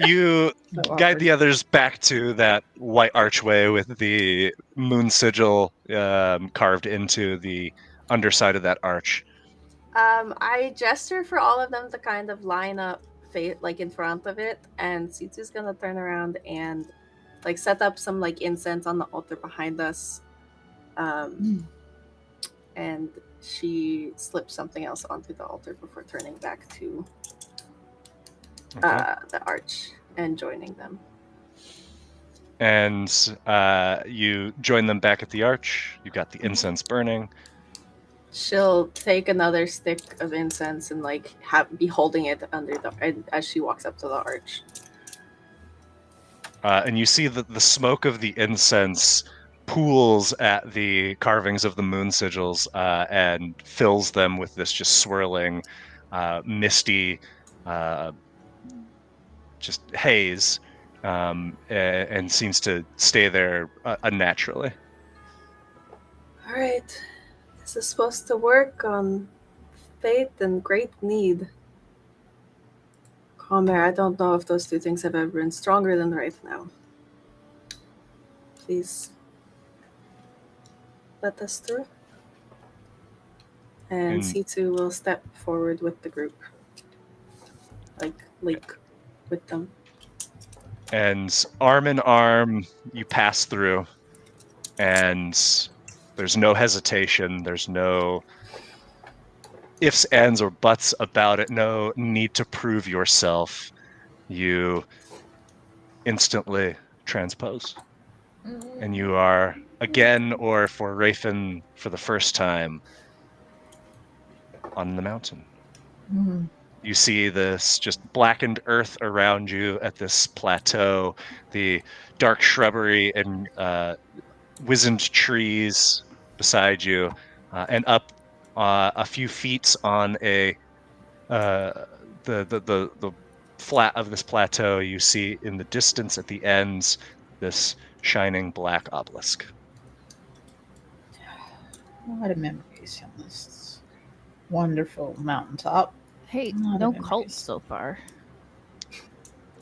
You So guide awkward. the others back to that white archway with the moon sigil carved into the underside of that arch. I gesture for all of them to kind of line up, like in front of it, and Sitsu's gonna turn around and like set up some like incense on the altar behind us, and she slips something else onto the altar before turning back to Okay. the arch and joining them. And you join them back at the arch. You've got the incense burning. She'll take another stick of incense and like be holding it under as she walks up to the arch. And you see that the smoke of the incense pools at the carvings of the moon sigils and fills them with this just swirling, misty, just haze, and seems to stay there unnaturally. All right, this is supposed to work on faith and great need. Comer, I don't know if those 2 things have ever been stronger than right now. Please let us through. And C2 will step forward with the group. Like with them. And arm in arm, you pass through, and there's no hesitation. There's no ifs, ands, or buts about it. No need to prove yourself. You instantly transpose. And you are again, or for Rafen for the first time, on the mountain. Mm-hmm. You see this just blackened earth around you at this plateau, the dark shrubbery and wizened trees beside you, and up a few feet on the flat of this plateau, you see in the distance at the ends this shining black obelisk. A lot of memories on this wonderful mountaintop. Hey, Lot no of cults memories. so far.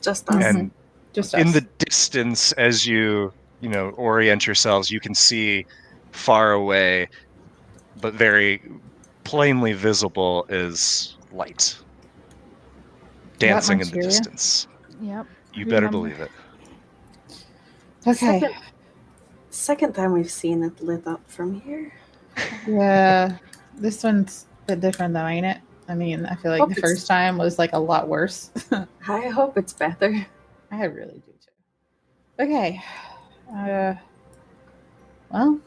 Just us. And Just in us. the distance, as you orient yourselves, you can see far away, but very plainly visible, is light dancing in the Martyria? distance. Yep. You better Remember. believe it. Okay. Second time we've seen it lit up from here. Yeah. This one's a bit different though, ain't it? I mean, I feel like Hope the it's- first time was like a lot worse. I hope it's better. I really do too. Okay. Well,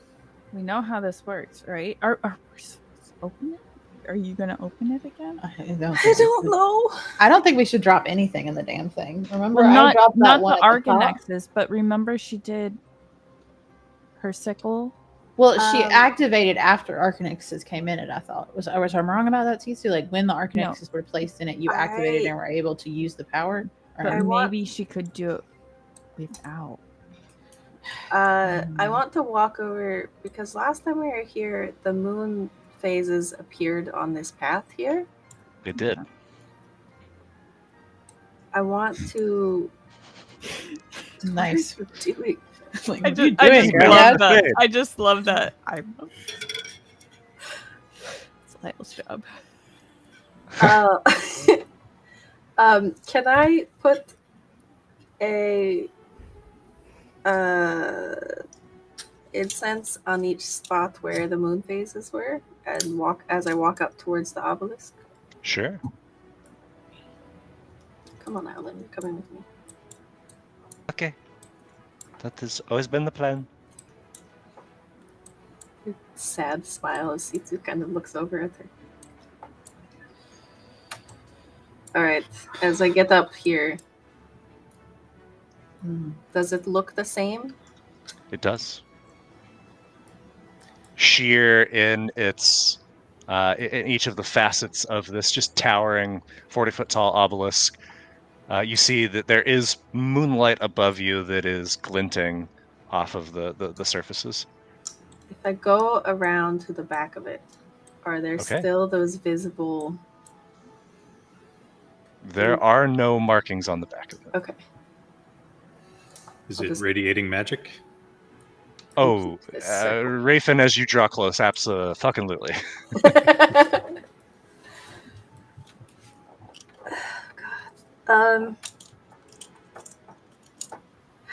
We know how this works, right? Are we supposed to open it? Are you gonna open it again? I I don't know. I don't think we should drop anything in the damn thing. Remember, Well, I dropped that not one the at the top? Argonexes, but remember she did her sickle. Well, she Um, activated after Arcanexes came in it, I thought. Was I wrong about that, Tisu? Like when the Arcanexes were placed in it, you activated and were able to use the power? Or But I want- maybe she could do it without. I want to walk over because last time we were here, the moon phases appeared on this path here. It did. I want to. Nice. What are you doing? Like, I what are you just, I doing just here, love Dad? that. I just love that. It's Lyle's job. Can I put a incense on each spot where the moon phases were, and walk as I walk up towards the obelisk? Sure. Come on, Alan, you're coming with me. Okay. That has always been the plan. Sad smile as Sitsu kind of looks over at her. All right, as I get up here, Mm. does it look the same? It does. Sheer in its in each of the facets of this just towering 40-foot tall obelisk, you see that there is moonlight above you that is glinting off of the surfaces. If I go around to the back of it, are there Okay. still those visible? There are no markings on the back of it. Okay. Is I'll it just- radiating magic? Oh, This circle. Rafin, as you draw close, absolutely. God.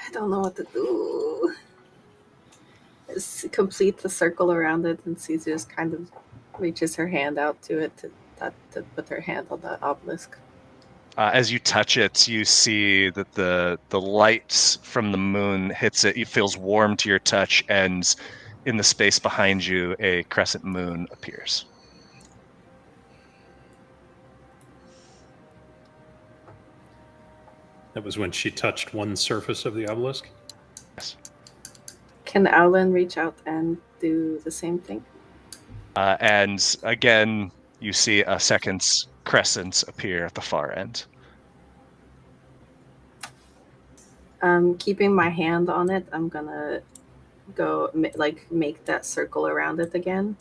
I don't know what to do. Just complete the circle around it, and Caesar just kind of reaches her hand out to it to put her hand on the obelisk. As you touch it, you see that the light from the moon hits it. It feels warm to your touch, and in the space behind you, a crescent moon appears. That was when she touched one surface of the obelisk? Yes. Can Alan reach out and do the same thing? And again, you see a second crescent appear at the far end. Keeping my hand on it, I'm gonna go make that circle around it again.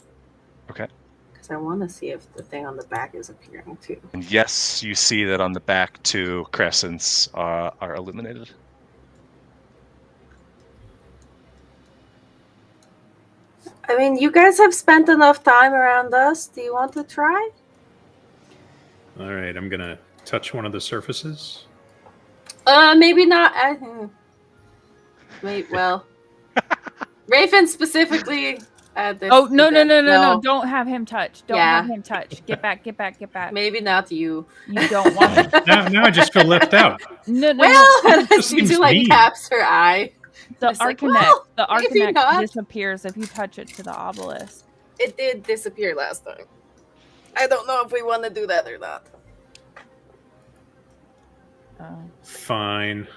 Okay. Because I want to see if the thing on the back is appearing too. And yes, you see that on the back, 2 crescents are illuminated. I mean, you guys have spent enough time around us. Do you want to try? All right, I'm going to touch one of the surfaces. Maybe not. Wait, well, Raven specifically. Oh, no. Don't have him touch. Don't Yeah. have him touch. Get back. Maybe not you. You don't want him. Now I just feel left out. No. Well, and This Caesar seems like mean. taps her eye. The It's like, Arcanect, well, the maybe Arcanect not. disappears if you touch it to the obelisk. It did disappear last time. I don't know if we want to do that or not. Fine.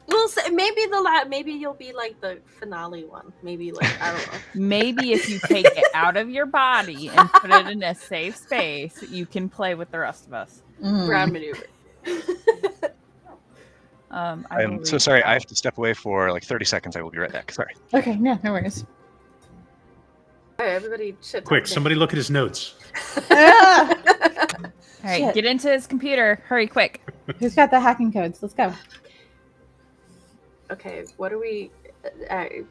We'll say maybe maybe you'll be like the finale one. Maybe like I don't know. Maybe if you take it out of your body and put it in a safe space, you can play with the rest of us. Ground maneuver. I'm so sorry. I have to step away for like 30 seconds. I will be right back. Sorry. Okay, no worries. All right, everybody, shit. Quick, somebody look at his notes. Ah! All right, Shit. get into his computer. Hurry, quick. Who's got the hacking codes? Let's go. Okay, what are we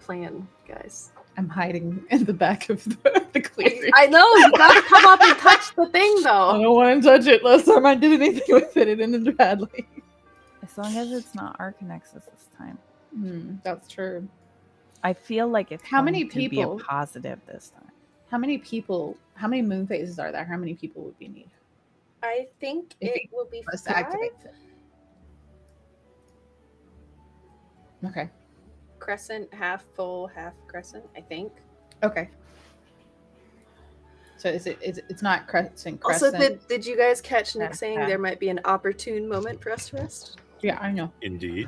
playing, guys? I'm hiding in the back of the clearing. I know you gotta come up and touch the thing I though. don't want to touch it. Last time I did anything with it, it ended badly. As long as it's not Arcanexus this time. That's true. I feel like it's How many going to be people? a positive this time. How many moon phases are there? How many people would we need? I think If it will be For us to 5. activate it. Okay. Crescent, half full, half crescent. I think. Okay. So it's not crescent. Also, did you guys catch Nick Yeah. saying there might be an opportune moment for us to rest? Yeah, I know. Indeed.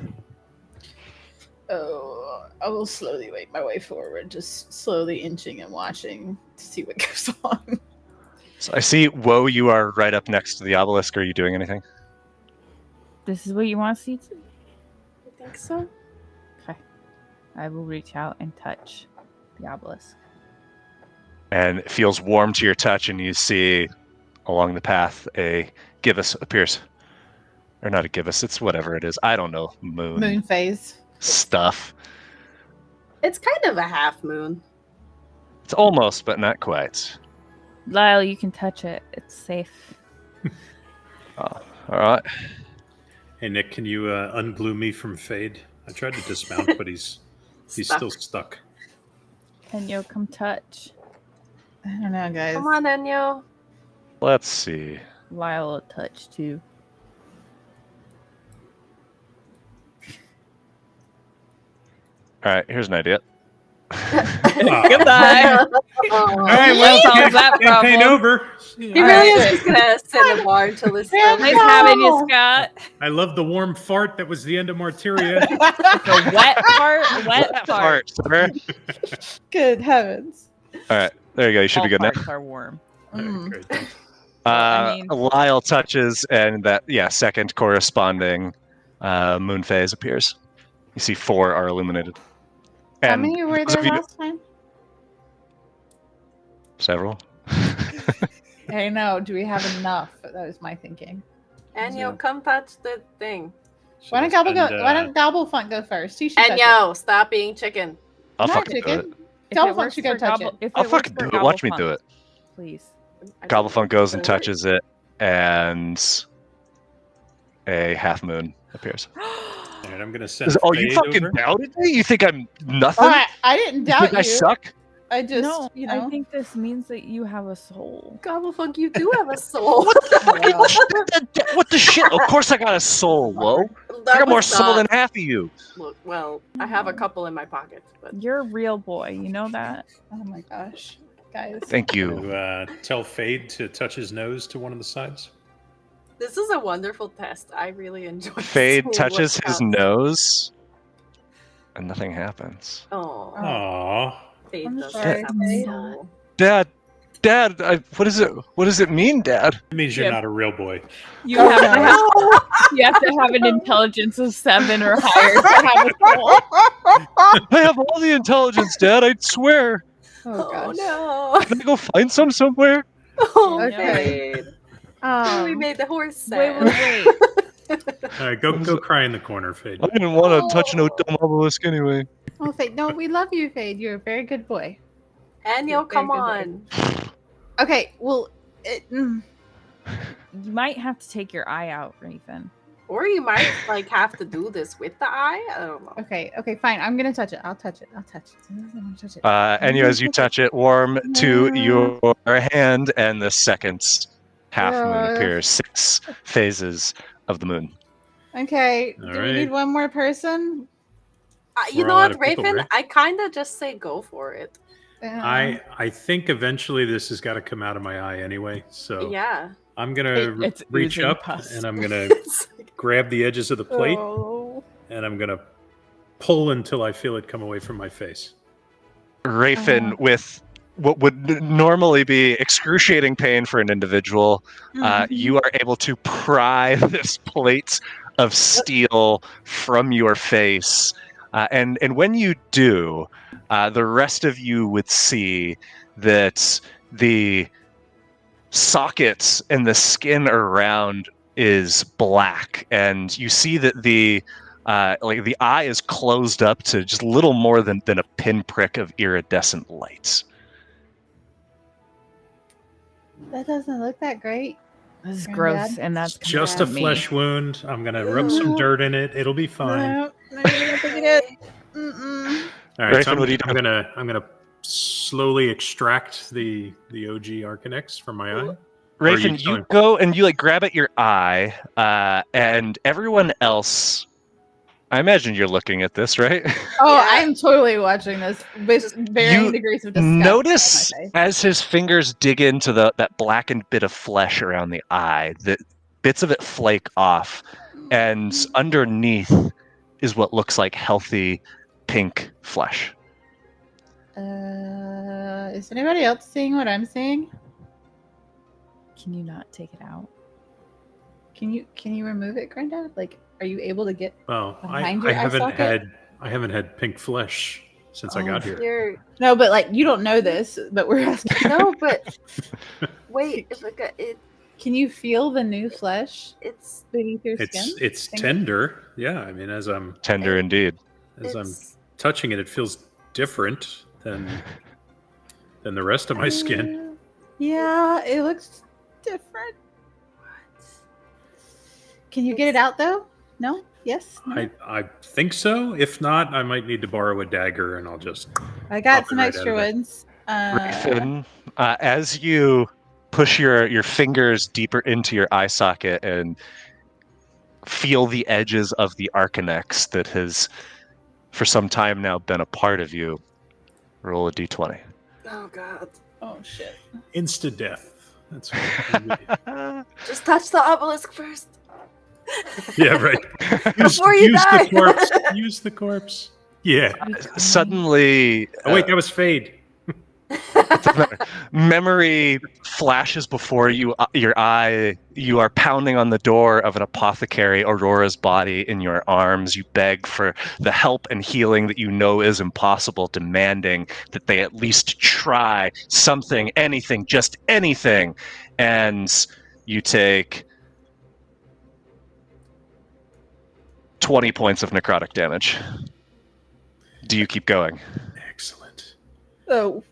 Oh, I will slowly make my way forward, just slowly inching and watching to see what goes on. So I see, Woe, you are right up next to the obelisk. Are you doing anything? This is what you want to see? I think so. Okay. I will reach out and touch the obelisk. And it feels warm to your touch, and you see along the path a Kivas appears. Or not a Kivas, it's whatever it is. I don't know. Moon phase. Stuff. It's kind of a half moon. It's almost, but not quite. Lyle, you can touch it. It's safe. All right. Hey, Nick, can you unglue me from Fade? I tried to dismount, but he's still stuck. Enyo, come touch. I don't know, guys. Come on, Enyo. Let's see. Lyle will touch too. All right, here's an idea. Goodbye. All right, well, Solves that campaign problem. over. He really is just gonna sit in a bar until this Grandpa! Nice having you, Scott. I love the warm fart that was the end of Martyria. The wet part. Wet part. sir. Good heavens. All right, there you go. You should All be good now. parts are warm. Great, thanks. I mean- Lyle touches, and that second corresponding moon phase appears. You see 4 are illuminated. How And many were those there of you- last time? Several. I know. Do we have enough? That was my thinking. Enyo, come touch the thing. Why don't Gobblefunk go first? He should touch it. Enyo, stop being chicken. I'll Not fucking do it. chicken. If Gobblefunk it works should go for touch Gobble- it. if I'll it fucking works do for it. Watch me Gobblefunk, do it. Please. Gobblefunk goes and touches it, and a half moon appears. All right, I'm gonna send. Oh, you Fade fucking over. doubted me? You think I'm nothing? I didn't You doubt think you. I suck? I just, No, you know. I think this means that you have a soul. Gobblefunk, you do have a soul. What the shit? Of course I got a soul, Lo. I got more soul than half of you. Look, well, I have a couple in my pocket, but You're a real boy. You know that. Oh my gosh, guys. Thank you. To, tell Fade to touch his nose to one of the sides. this is a wonderful test. I really enjoy. Fade seeing touches what his happens. nose, and nothing happens. Oh, Aww. Fade I'm doesn't sorry, have a Fade. soul. Dad, what is it? What does it mean, Dad? It means you're Yeah. not a real boy. You have to have. You have to have an intelligence of 7 or higher to have a soul. I have all the intelligence, Dad. I swear. Oh Oh gosh. no! Can I go find some somewhere? Oh, Okay. Fade. We Um, made the horse Wait, sad. wait. All right, go cry in the corner, Fade. I didn't want to touch no dumb obelisk anyway. oh, Fade. No, we love you, Fade. You're a very good boy. Enyo, come Very on. Okay, well, You might have to take your eye out, Raven. Or you might like have to do this with the eye. I don't know. okay, fine. I'm gonna touch it. I'll touch it. I'm gonna touch it. Enyo, as you touch it, warm to your hand, and the second half moon appears. 6 phases of the moon. Okay, All do we right. need one more person? You We're know all out what, of people, Raven? right? I kind of just say go for it. I think eventually this has got to come out of my eye anyway. So Yeah. I'm gonna It's reach oozing up pus. and I'm gonna grab the edges of the plate Oh. and I'm gonna pull until I feel it come away from my face. Rafen, with what would normally be excruciating pain for an individual, you are able to pry this plate of steel from your face. And when you do, the rest of you would see that the sockets and the skin around is black, and you see that the eye is closed up to just little more than a pinprick of iridescent light. That doesn't look that great. This is Granddad? gross, and that's Just a me. flesh wound. I'm gonna rub some dirt in it. It'll be fine. No, I don't think it is. Mm-mm. All right, so Rafen, what are you I'm gonna slowly extract the OG Arcanex from my eye. Or are Rafen, you telling- go and you grab at your eye, and everyone else. I imagine you're looking at this, right? Oh, Yeah. I'm totally watching this with varying You degrees of disgust. Notice on my face. as his fingers dig into that blackened bit of flesh around the eye, that bits of it flake off, and underneath is what looks like healthy pink flesh. Is anybody else seeing what I'm seeing? Can you not take it out? Can you remove it, Granddad? Are you able to get? Well, Behind I your eye haven't socket? had pink flesh since I Oh, got here. You're No, but you don't know this, but we're asking. no, but wait. Can you feel the new flesh It's beneath your skin? It's Finger? tender. Yeah, I mean as I'm Tender indeed. touching it, it feels different than the rest of my skin. Yeah, it looks different. Can you get it out though? No? Yes? No? I think so. If not, I might need to borrow a dagger, and I'll just. I got Pop it some right out extra of there. ones. Rafen, as you push your fingers deeper into your eye socket and feel the edges of the Arcanex that has, for some time now, been a part of you, Roll a d20. Oh god. Oh shit. Insta death. That's what we do. Just touch the obelisk first. Yeah, right. Before you die. the corpse. Use the corpse. Yeah. Suddenly, Oh, wait, that was Fade. memory flashes before you. Your eye. You are pounding on the door of an apothecary. Aurora's body in your arms. You beg for the help and healing that you know is impossible, demanding that they at least try something, anything, just anything. And you take 20 points of necrotic damage. Do you keep going? Excellent. Oh.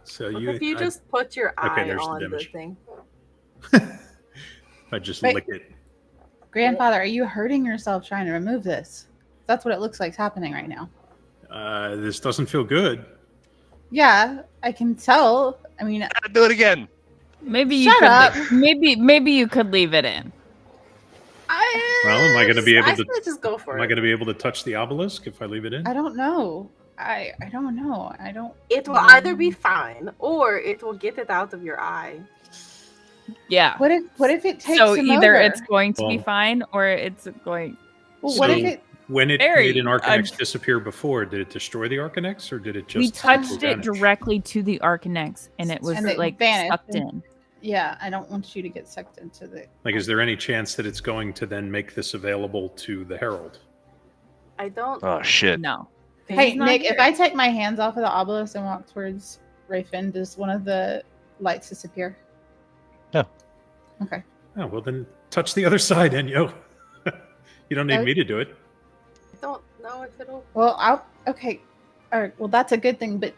So What you. if you just put your Okay, eye there's the on the damage. thing? I just Wait. lick it. Grandfather, are you hurting yourself trying to remove this? That's what it looks like is happening right now. This doesn't feel good. Yeah, I can tell. I mean, Do it again. Maybe you Shut could. up. Maybe you could leave it in. Well, am I going to be able I to? say just go for Am I it. going to be able to touch the obelisk if I leave it in? I don't know. I don't know. I don't. It will either be fine or it will get it out of your eye. Yeah. What if it takes So him either over? it's going to be Well- fine or it's going. Well, what So- if it? When it Very made an Arcanex disappear before, did it destroy the Arcanex or did it just? We touched simply it vanish? directly to the Arcanex, and it was And it like vanished. sucked in. Yeah, I don't want you to get sucked into the. Like, is there any chance that it's going to then make this available to the Herald? I don't Oh shit! No. Hey, He's not Nick, here. if I take my hands off of the obelisk and walk towards Rayfin, does one of the lights disappear? No. Okay. Oh well, then touch the other side, Enyo. You don't need me to do it. I don't know if it'll Well, okay. All right. Well, that's a good thing, but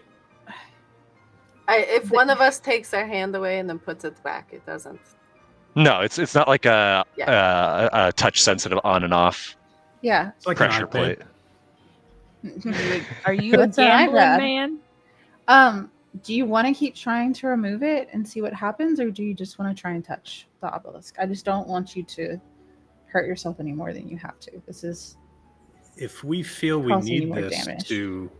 if one of us takes our hand away and then puts it back, it doesn't. No, it's not like a touch sensitive on and off yeah. It's like pressure an iPad. plate. Are you a What's an gambling iPad? man? Do you want to keep trying to remove it and see what happens, or do you just want to try and touch the obelisk? I just don't want you to hurt yourself any more than you have to. This is If we feel we Causing you need more this damage. to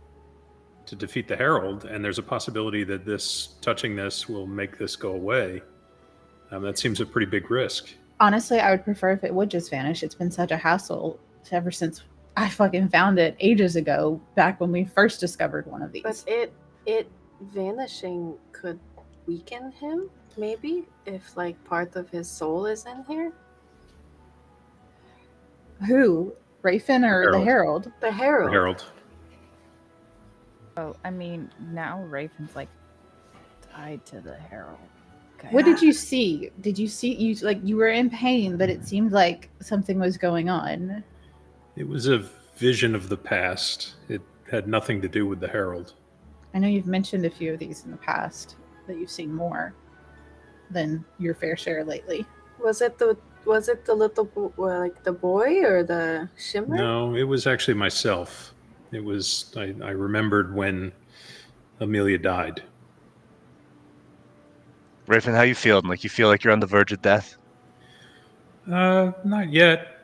defeat the Herald, and there's a possibility that this touching this will make this go away, that seems a pretty big risk. honestly, I would prefer if it would just vanish. It's been such a hassle ever since I fucking found it ages ago, back when we first discovered one of these. But it vanishing could weaken him, maybe, if like part of his soul is in here. Who? Rayfin or the Herald? The Herald. Herald. Oh, I mean, now Raven's like tied to the Herald. Okay. What did you see? Did you see you were in pain, but it seemed like something was going on? It was a vision of the past. It had nothing to do with the Herald. I know you've mentioned a few of these in the past, that you've seen more than your fair share lately. Was it the little like the boy or the shimmer? No, it was actually myself. It was I remembered when Amelia died. Raven, how you feeling? Like you feel like you're on the verge of death? Not yet.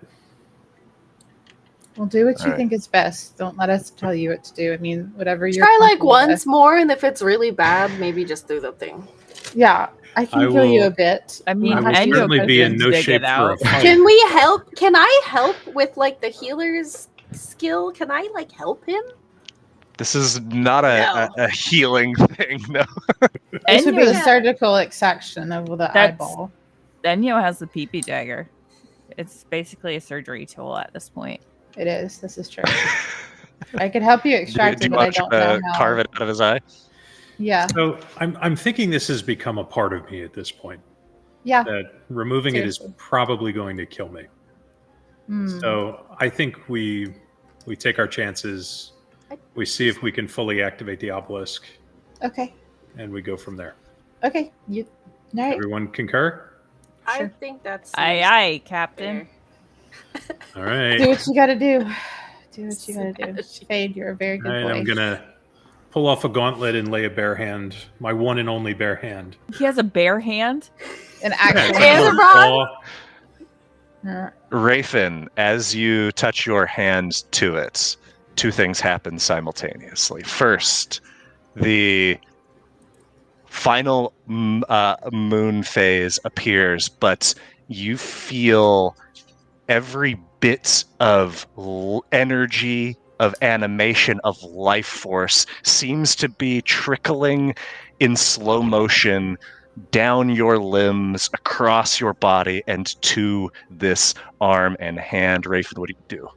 Well, do what you Alright. think is best. Don't let us tell you what to do. I mean, whatever you're Try like comfortable once with. more, and if it's really bad, maybe just do the thing. Yeah, I can I heal you will- a bit. I mean, I will Enyo certainly could be in just no dig shape it for a out. fight. Can we help? Can I help with like the healer's skill? Can I like help him? This is not a healing thing, no. This would be the Enyo, surgical extraction of the That's- eyeball. Enyo has the pee dagger. It's basically a surgery tool at this point. It is. This is true. I could help you extract Do it, you but I want don't to know how. carve it out of his eye? Yeah, So I'm thinking this has become a part of me at this point. yeah. That removing it is Seriously. probably going to kill me. Hmm. So I think we take our chances. We see if we can fully activate the obelisk, Okay. and we go from there. Okay. You. All right. Everyone concur? I Sure. think that's Aye, aye, Captain. fair. All right. Do what you got to do. Do what you got to do. Smash. Fade, you're a very All good right, boy. I'm gonna pull off a gauntlet and lay a bare hand, my one and only bare hand. He has a bare hand. An Yeah, actual. it's And like a a rod? claw. Rayfin, as you touch your hand to it, two things happen simultaneously. First, the final moon phase appears, but you feel every bit of energy, of animation, of life force seems to be trickling in slow motion down your limbs, across your body, and to this arm and hand. Rafen, what do you do?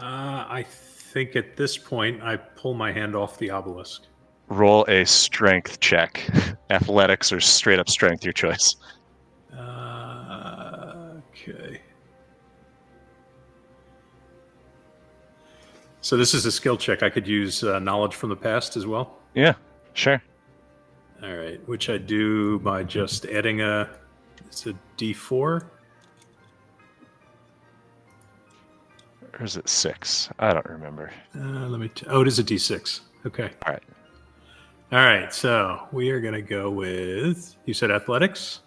I think at this point I pull my hand off the obelisk. Roll a strength check. Athletics or straight up strength, your choice. Okay. So this is a skill check. I could use knowledge from the past as well. Yeah, sure. All right, which I do by just adding it's a D4. Or is it 6? I don't remember. It is a D6. Okay. All right. All right, so we are going to go with, you said athletics?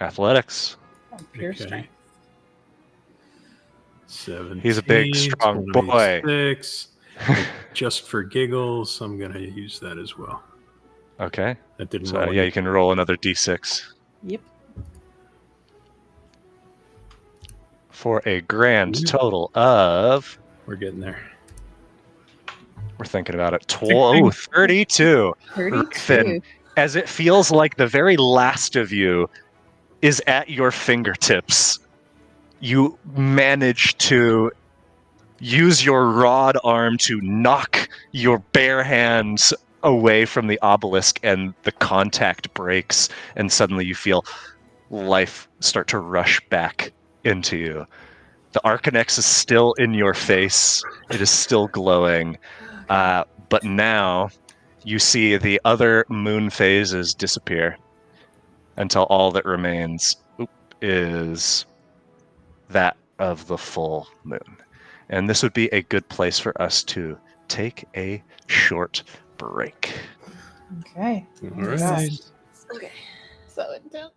Athletics. Pure strength. 17, He's a big, strong boy. 26. Just for giggles, I'm going to use that as well. Okay. That didn't So roll. yeah, you can roll another d6. Yep. For a grand total of... We're getting there. We're thinking about it. 32. 32. As it feels like the very last of you is at your fingertips, you manage to use your rod arm to knock your bare hands away from the obelisk, and the contact breaks, and suddenly you feel life start to rush back into you. The Arcanex is still in your face. It is still glowing. But now you see the other moon phases disappear until all that remains is that of the full moon. And this would be a good place for us to take a short break. Okay. All right. Okay. So intense.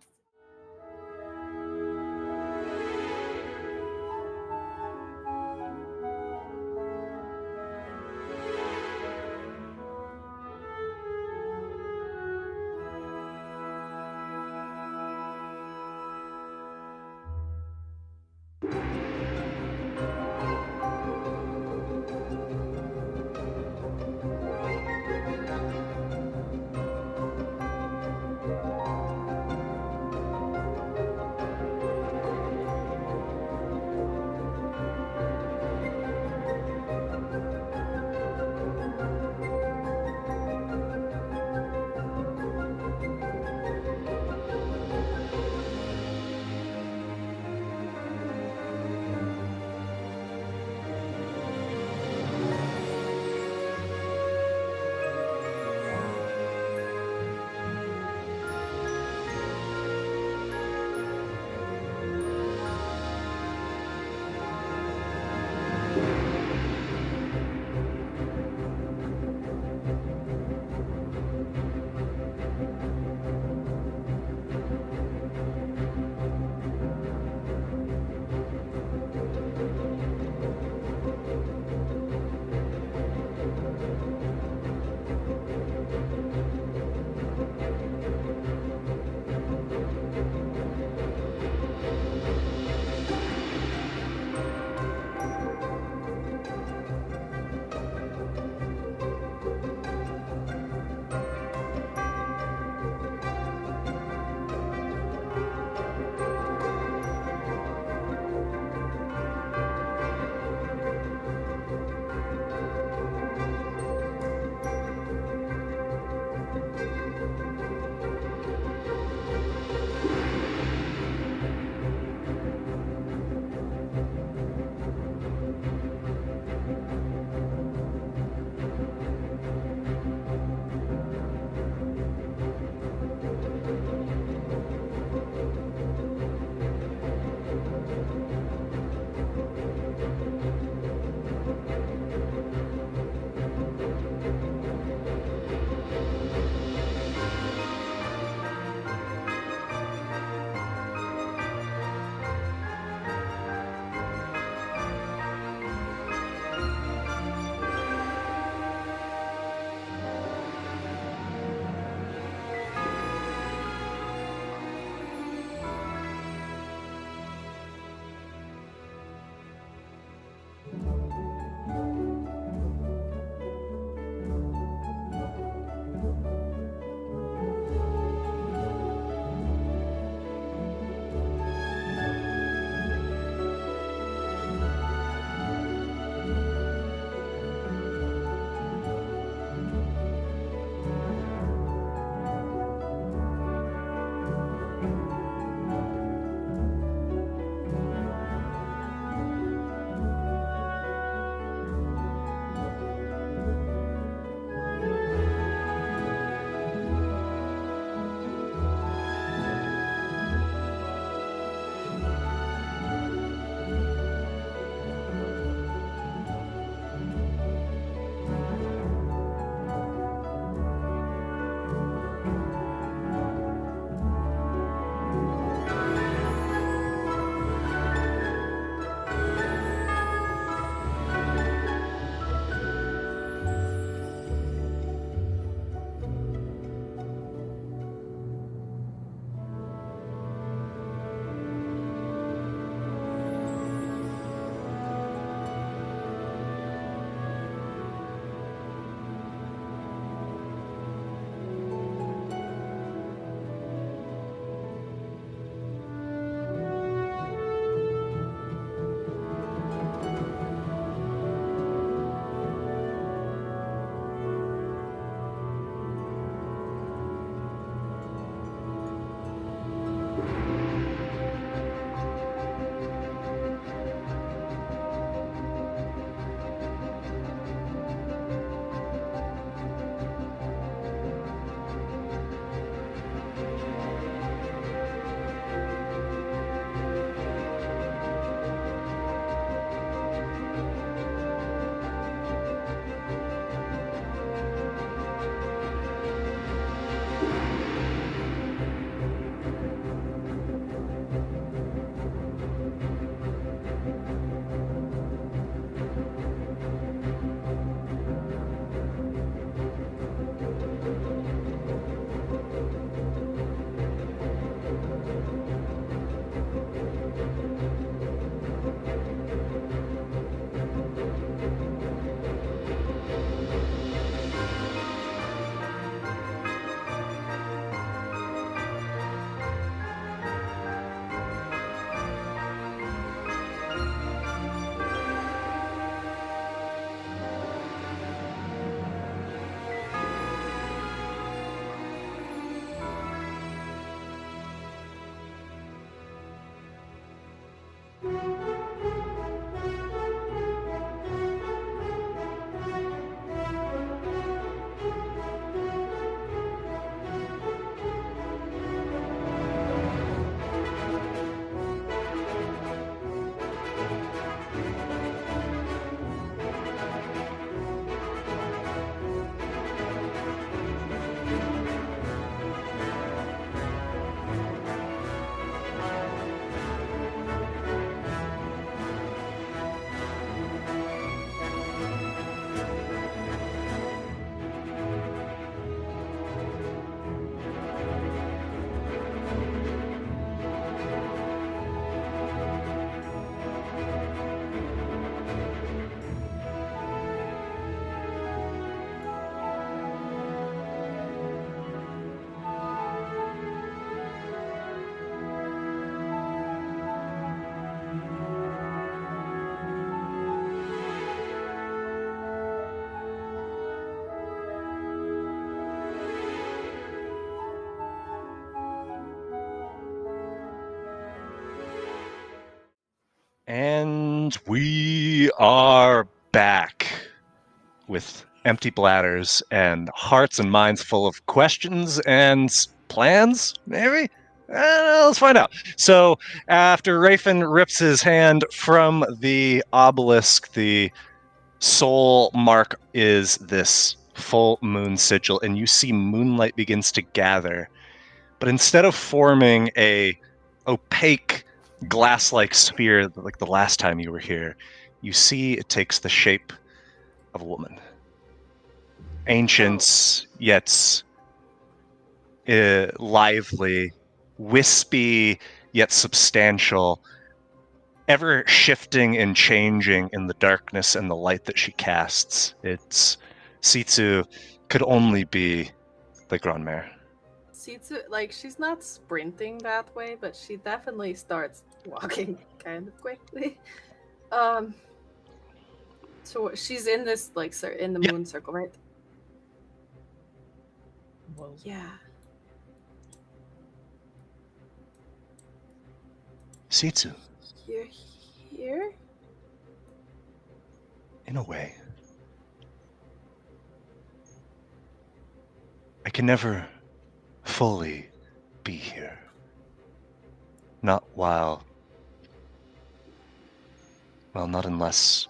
And we are back with empty bladders and hearts and minds full of questions and plans, maybe? Let's find out. So, after Rafin rips his hand from the obelisk, the soul mark is this full moon sigil, and you see moonlight begins to gather. But instead of forming a opaque glass-like sphere like the last time you were here, you see it takes the shape of a woman. Ancient, yet lively, wispy, yet substantial, ever shifting and changing in the darkness and the light that she casts. It's Sitsu could only be the Grandmère. Sitsu, like, she's not sprinting that way, but she definitely starts walking kind of quickly. So she's in this, like, in the moon circle, right? Whoa. Yeah. Sitsu, You're here? in a way. I can never fully be here. Not while... Well, not unless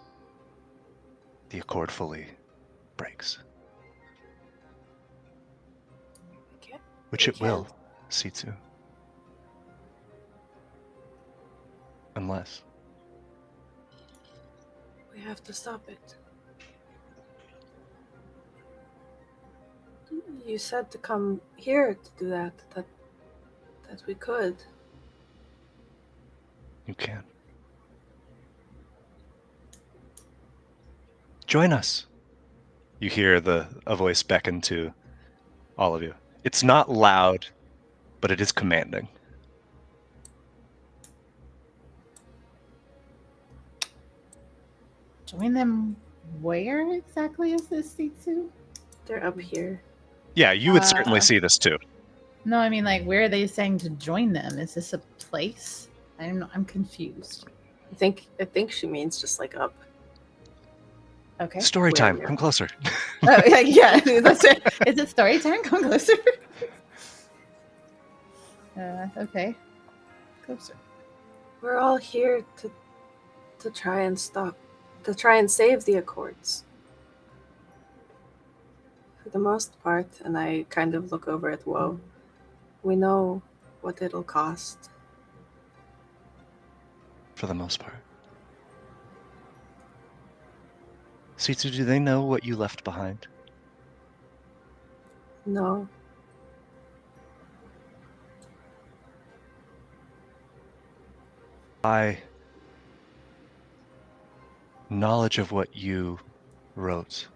the accord fully breaks. Okay. Which You it will, Sitsu. Unless... We have to stop it. You said to come here to do that we could. You can. Join us. You hear a voice beckon to all of you. It's not loud, but it is commanding. Join them where exactly is this Sitsu? They're up here. Yeah, you would certainly see this too. No, I mean, like, where are they saying to join them? Is this a place? I'm confused. I think she means just like up. Okay. Story Where time. we are. Come closer. Oh, yeah, that's it. Is it story time? Come closer. Okay. Closer. We're all here to try and save the Accords. For the most part, and I kind of look over at Woe, we know what it'll cost. For the most part. Sitsu, do they know what you left behind? No. By knowledge of what you wrote,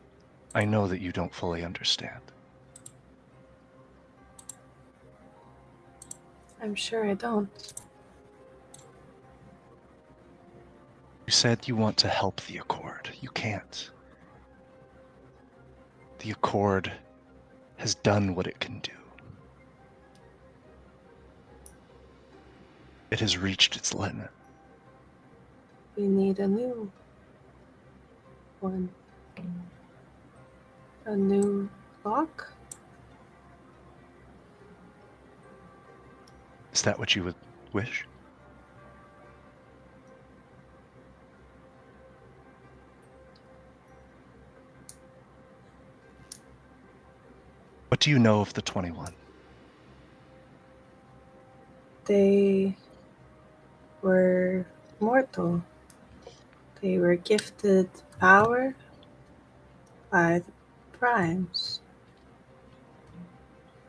I know that you don't fully understand. I'm sure I don't. You said you want to help the Accord. You can't. The Accord has done what it can do. It has reached its limit. We need a new one. A new lock? Is that what you would wish? What do you know of the 21? They were mortal. They were gifted power by the primes.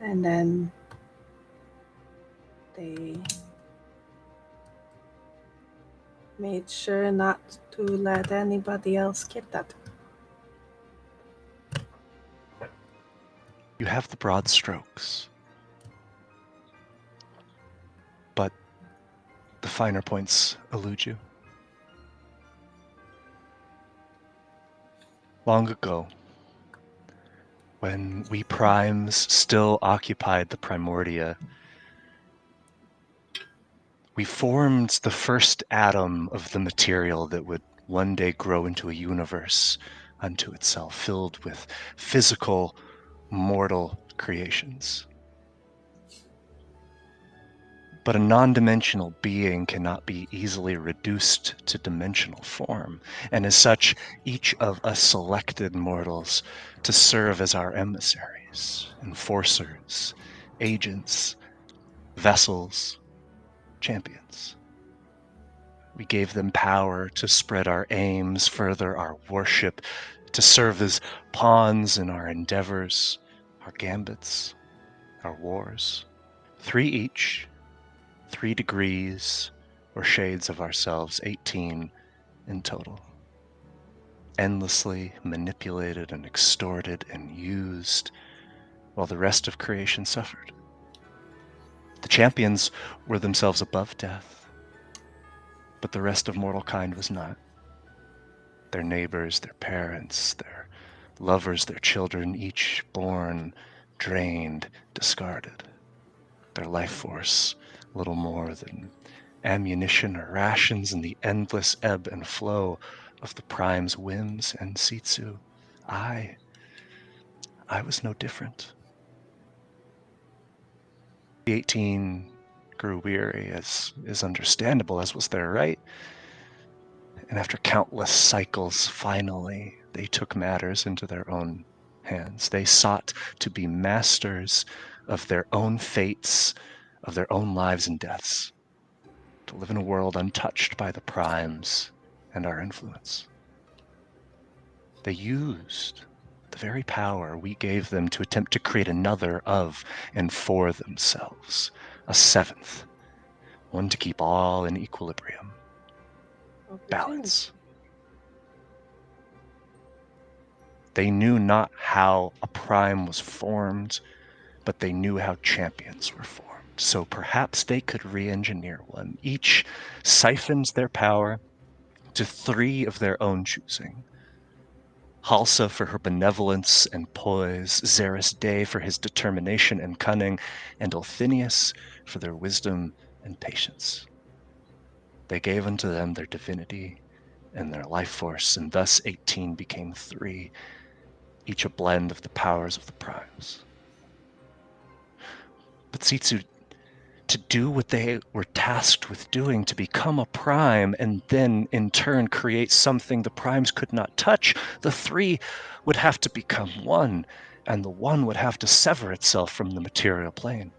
And then they made sure not to let anybody else get that. You have the broad strokes, but the finer points elude you. Long ago, when we primes still occupied the Primordia, We formed the first atom of the material that would one day grow into a universe unto itself, filled with physical, mortal creations. But a non-dimensional being cannot be easily reduced to dimensional form, and as such, each of us selected mortals to serve as our emissaries, enforcers, agents, vessels, champions. We gave them power to spread our aims, further our worship, to serve as pawns in our endeavors, our gambits, our wars. 3 each, 3 degrees or shades of ourselves, 18 in total. Endlessly manipulated and extorted and used, while the rest of creation suffered. The champions were themselves above death, but the rest of mortal kind was not. Their neighbors, their parents, their lovers, their children, each born, drained, discarded. Their life force, little more than ammunition or rations in the endless ebb and flow of the Prime's whims and Sitsu. I was no different. The 18 grew weary, as is understandable, as was their right. And after countless cycles, finally, they took matters into their own hands. They sought to be masters of their own fates, of their own lives and deaths, to live in a world untouched by the primes and our influence. They used the very power we gave them to attempt to create another of and for themselves, a 7th, one to keep all in equilibrium. Balance. They knew not how a prime was formed, but they knew how champions were formed. So perhaps they could re-engineer one. Each siphoned their power to 3 of their own choosing. Halsa for her benevolence and poise, Xeris Day for his determination and cunning, and Ulthinius for their wisdom and patience. They gave unto them their divinity and their life force, and thus 18 became 3, each a blend of the powers of the primes. But Sitsu, to do what they were tasked with doing, to become a prime, and then in turn create something the primes could not touch, the 3 would have to become 1, and the 1 would have to sever itself from the material plane.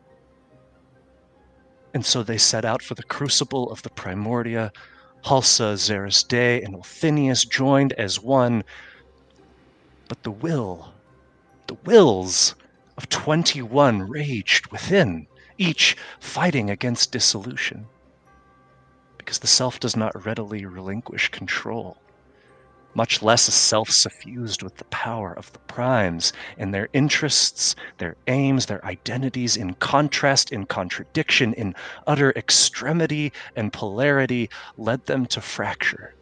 And so they set out for the crucible of the Primordia. Halsa, Xeris Day, and Ulthinius joined as one, but the wills of 21 raged within, each fighting against dissolution, because the self does not readily relinquish control, much less a self suffused with the power of the primes, and their interests, their aims, their identities in contrast, in contradiction, in utter extremity and polarity led them to fracture.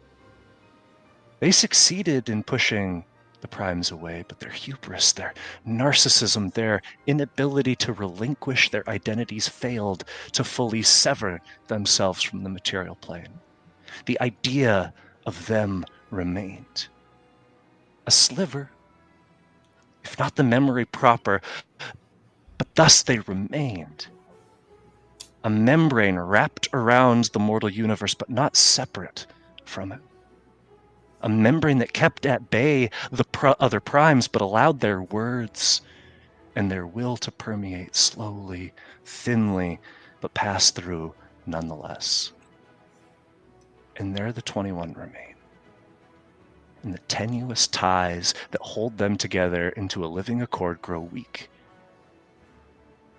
They succeeded in pushing the primes away, but their hubris, their narcissism, their inability to relinquish their identities failed to fully sever themselves from the material plane. The idea of them remained. A sliver, if not the memory proper, but thus they remained. A membrane wrapped around the mortal universe, but not separate from it. A membrane that kept at bay the other primes, but allowed their words and their will to permeate slowly, thinly, but pass through nonetheless. And there the 21 remain. And the tenuous ties that hold them together into a living accord grow weak.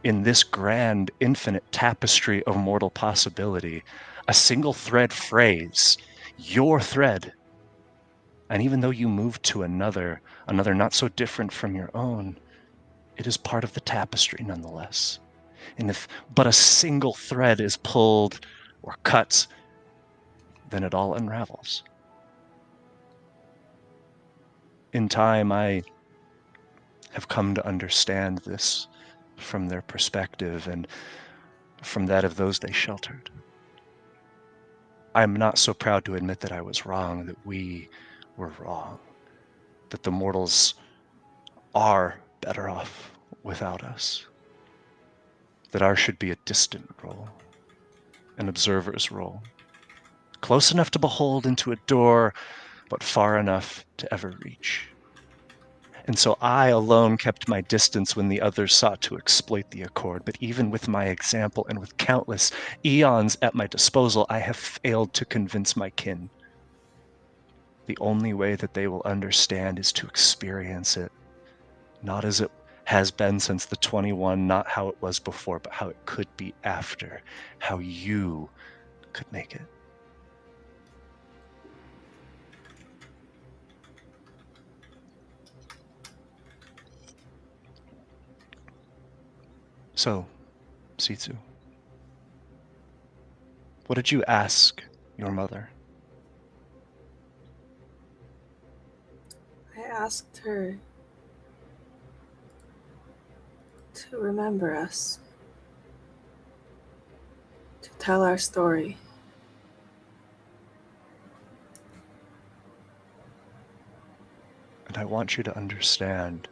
In this grand, infinite tapestry of mortal possibility, a single thread frays, your thread. And even though you move to another not so different from your own, it is part of the tapestry nonetheless. And if but a single thread is pulled or cut, then it all unravels. In time, I have come to understand this from their perspective and from that of those they sheltered. I'm not so proud to admit that I was wrong, that we were wrong, that the mortals are better off without us, that ours should be a distant role, an observer's role, close enough to behold into a door, but far enough to ever reach. And so I alone kept my distance when the others sought to exploit the Accord. But even with my example and with countless eons at my disposal, I have failed to convince my kin. The only way that they will understand is to experience it, not as it has been since the 21, not how it was before, but how it could be after, how you could make it. So, Sitsu, what did you ask your mother? I asked her to remember us, to tell our story. And I want you to understand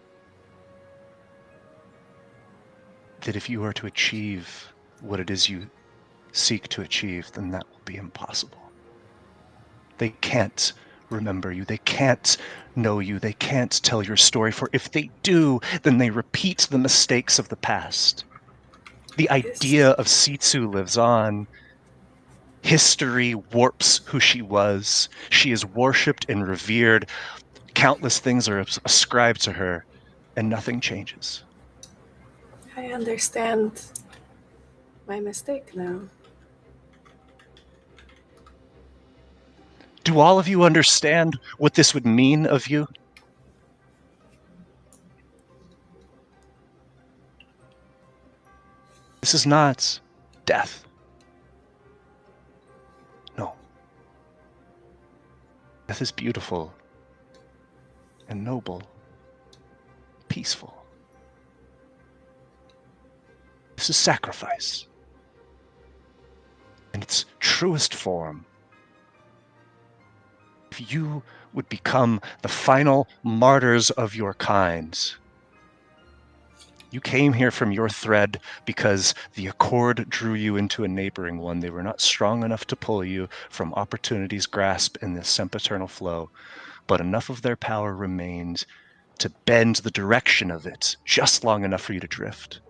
that if you are to achieve what it is you seek to achieve, then that will be impossible. They can't remember you. They can't know you. They can't tell your story. For if they do, then they repeat the mistakes of the past. The idea of Sitsu lives on. History warps who she was. She is worshipped and revered. Countless things are ascribed to her, and nothing changes. I understand my mistake now. Do all of you understand what this would mean of you? This is not death. No. Death is beautiful and noble, peaceful. This is sacrifice in its truest form. If you would become the final martyrs of your kind, you came here from your thread because the Accord drew you into a neighboring one. They were not strong enough to pull you from opportunity's grasp in this sempiternal flow, but enough of their power remained to bend the direction of it just long enough for you to drift.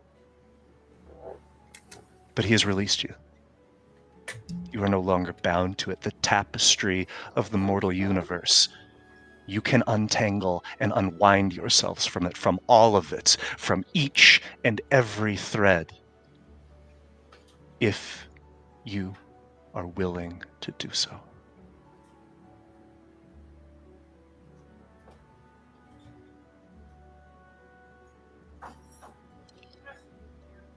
But he has released you. You are no longer bound to it. The tapestry of the mortal universe. You can untangle and unwind yourselves from it, from all of it, from each and every thread, if you are willing to do so.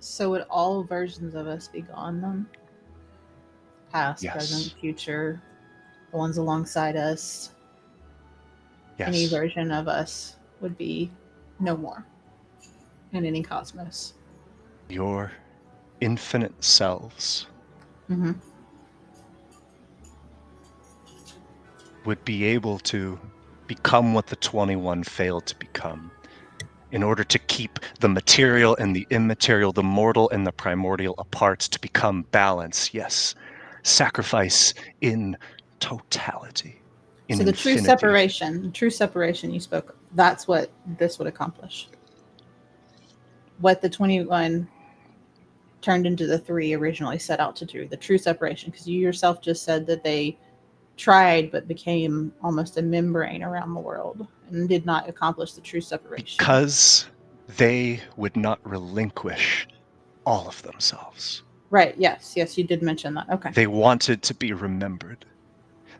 So would all versions of us be gone then? Past, Yes. present, future, the ones alongside us. Yes. Any version of us would be no more in any cosmos. Your infinite selves Mm-hmm. would be able to become what the 21 failed to become, in order to keep the material and the immaterial, the mortal and the primordial apart, to become balance. Yes, sacrifice in totality. In So the true separation you spoke of, that's what this would accomplish. What the 21 turned into the 3 originally set out to do, the true separation, because you yourself just said that they tried but became almost a membrane around the world and did not accomplish the true separation. Because they would not relinquish all of themselves. Right, yes, you did mention that. Okay. They wanted to be remembered.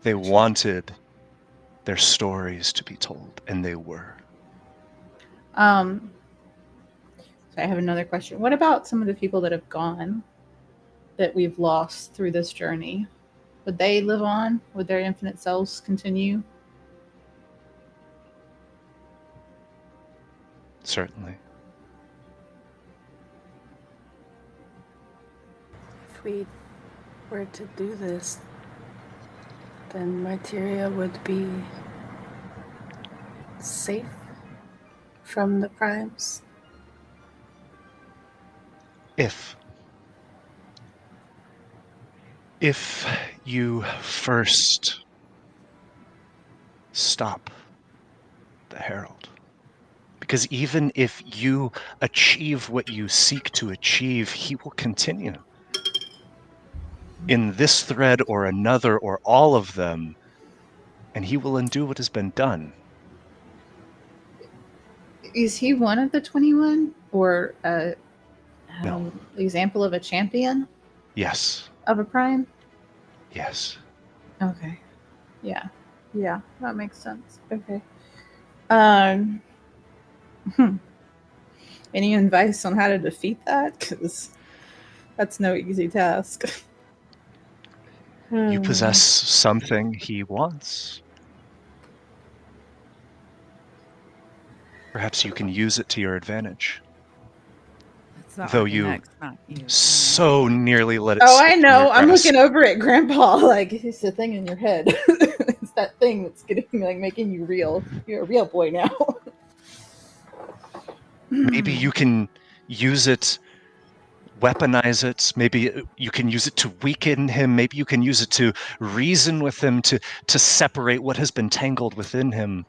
They wanted their stories to be told, and they were. So I have another question. What about some of the people that have gone that we've lost through this journey? Would they live on? Would their infinite selves continue? Certainly. If we were to do this, Then Martyria would be safe from the primes. If you first stop the Herald. Because even if you achieve what you seek to achieve, he will continue. In this thread or another or all of them, and he will undo what has been done. Is he one of the 21? Or No. example of a champion Yes. of a prime? Yes. Okay. Yeah. Yeah, that makes sense. Okay. Any advice on how to defeat that? Because that's no easy task. You possess something he wants. Perhaps you can use it to your advantage. It's not Though working, you next, not you. so nearly let it Oh, slip I from know. your I'm grasp. looking over at Grandpa like it's the thing in your head. It's that thing that's getting like making you real. You're a real boy now. Maybe you can use it, weaponize it. Maybe you can use it to weaken him. Maybe you can use it to reason with him, to separate what has been tangled within him.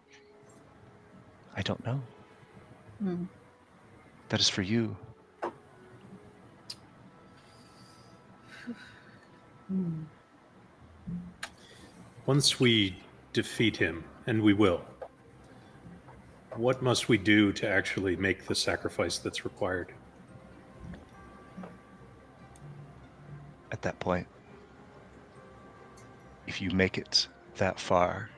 I don't know. That is for you. Once we defeat him, and we will, what must we do to actually make the sacrifice that's required? At that point, if you make it that far,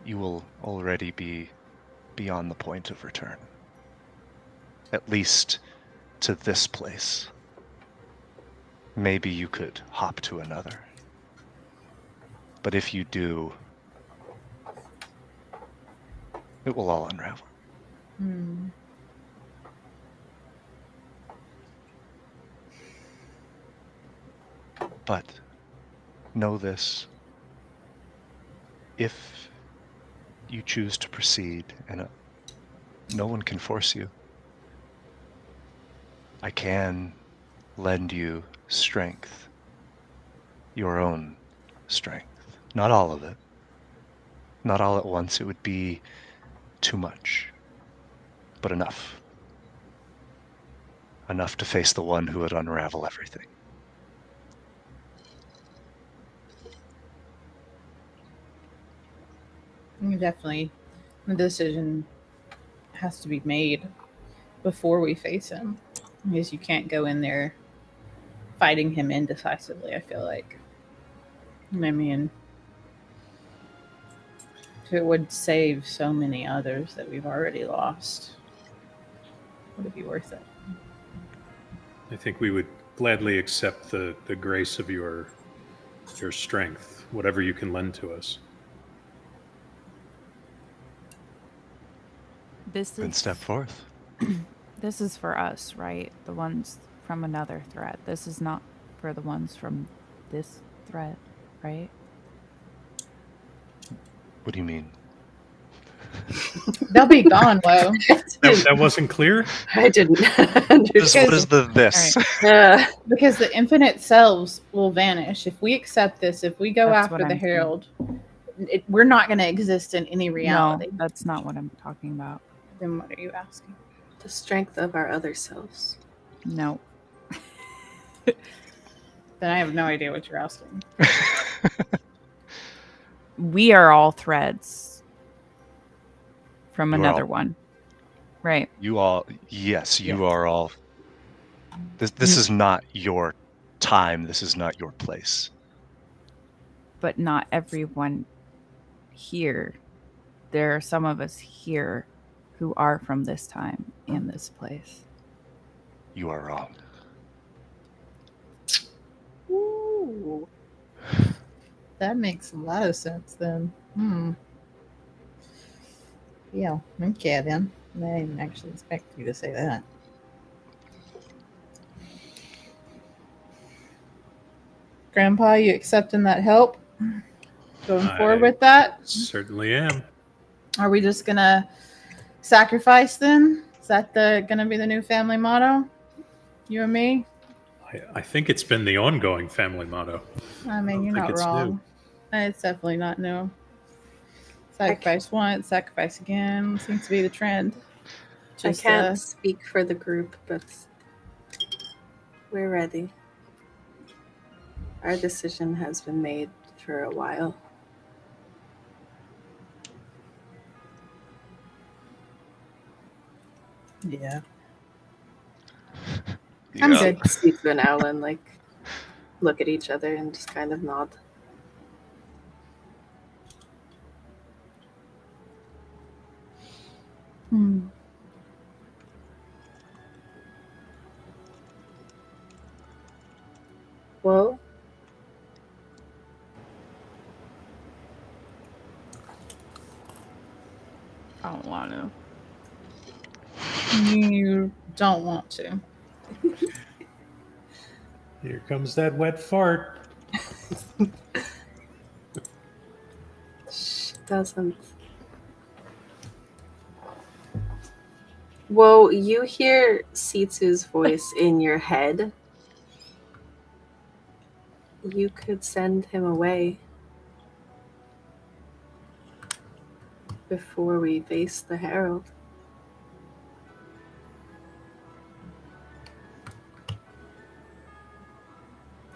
you will already be beyond the point of return. At least to this place. Maybe you could hop to another. But if you do, it will all unravel. But know this. If you choose to proceed, and no one can force you, I can lend you strength. Your own strength. Not all of it. Not all at once. It would be too much. But enough. Enough to face the one who would unravel everything. Definitely, the decision has to be made before we face him, because you can't go in there fighting him indecisively. I feel like, I mean, it would save so many others that we've already lost. Would it be worth it? I think we would gladly accept the grace of your strength, whatever you can lend to us. Then step forth. This is for us, right? The ones from another thread. This is not for the ones from this thread, right? What do you mean? They'll be gone, Lo. That wasn't clear? I didn't What understand. is the this? Because the infinite selves will vanish. If we accept this, if we go That's after what the I'm saying. Herald, we're not going to exist in any reality. No, that's not what I'm talking about. Then what are you asking? The strength of our other selves. No. Then I have no idea what you're asking. We are all threads from You are another all- one. Right. You all, yes, you Yes. are all. This is not your time. This is not your place. But not everyone here. There are some of us here who are from this time and this place. You are wrong. Ooh. That makes a lot of sense then. Yeah, okay then. I didn't actually expect you to say that. Grandpa, you accepting that help? Going I- forward with that? Certainly am. Are we just gonna sacrifice then? Is that gonna be the new family motto? You and me? I think it's been the ongoing family motto. I mean, you're think not it's wrong. It's definitely not new. Sacrifice once, sacrifice again seems to be the trend. I can't speak for the group, but we're ready. Our decision has been made for a while. Yeah. Yeah. I'm good. Sifu and Alan look at each other and just kind of nod. Hmm. Well, I don't want to. You don't want to. Here comes that wet fart. she doesn't. Well, you hear Sitsu's voice in your head. You could send him away before we face the Herald.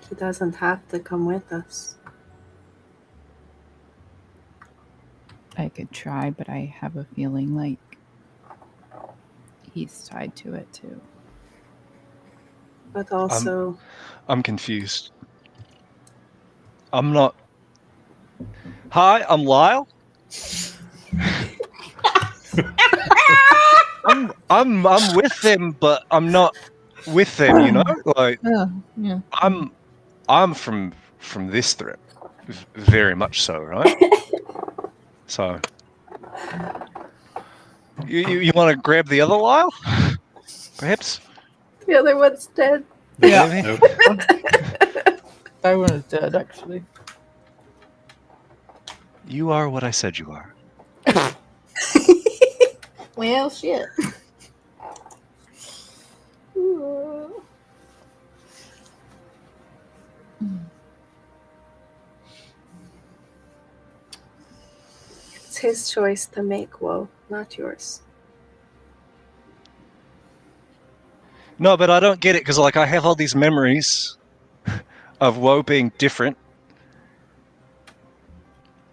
He doesn't have to come with us. I could try, but I have a feeling like he's tied to it too. But also, I'm confused. I'm not. Hi, I'm Lyle. I'm with them, but I'm not with them. You know, like Yeah. I'm from this threat, very much so, right? So, you want to grab the other Lyle, perhaps? the other one's dead. Yeah. Maybe? Nope. I was dead, actually. You are what I said you are. Well, shit. It's his choice to make, Woe, not yours. No, but I don't get it because, like, I have all these memories of Woe being different.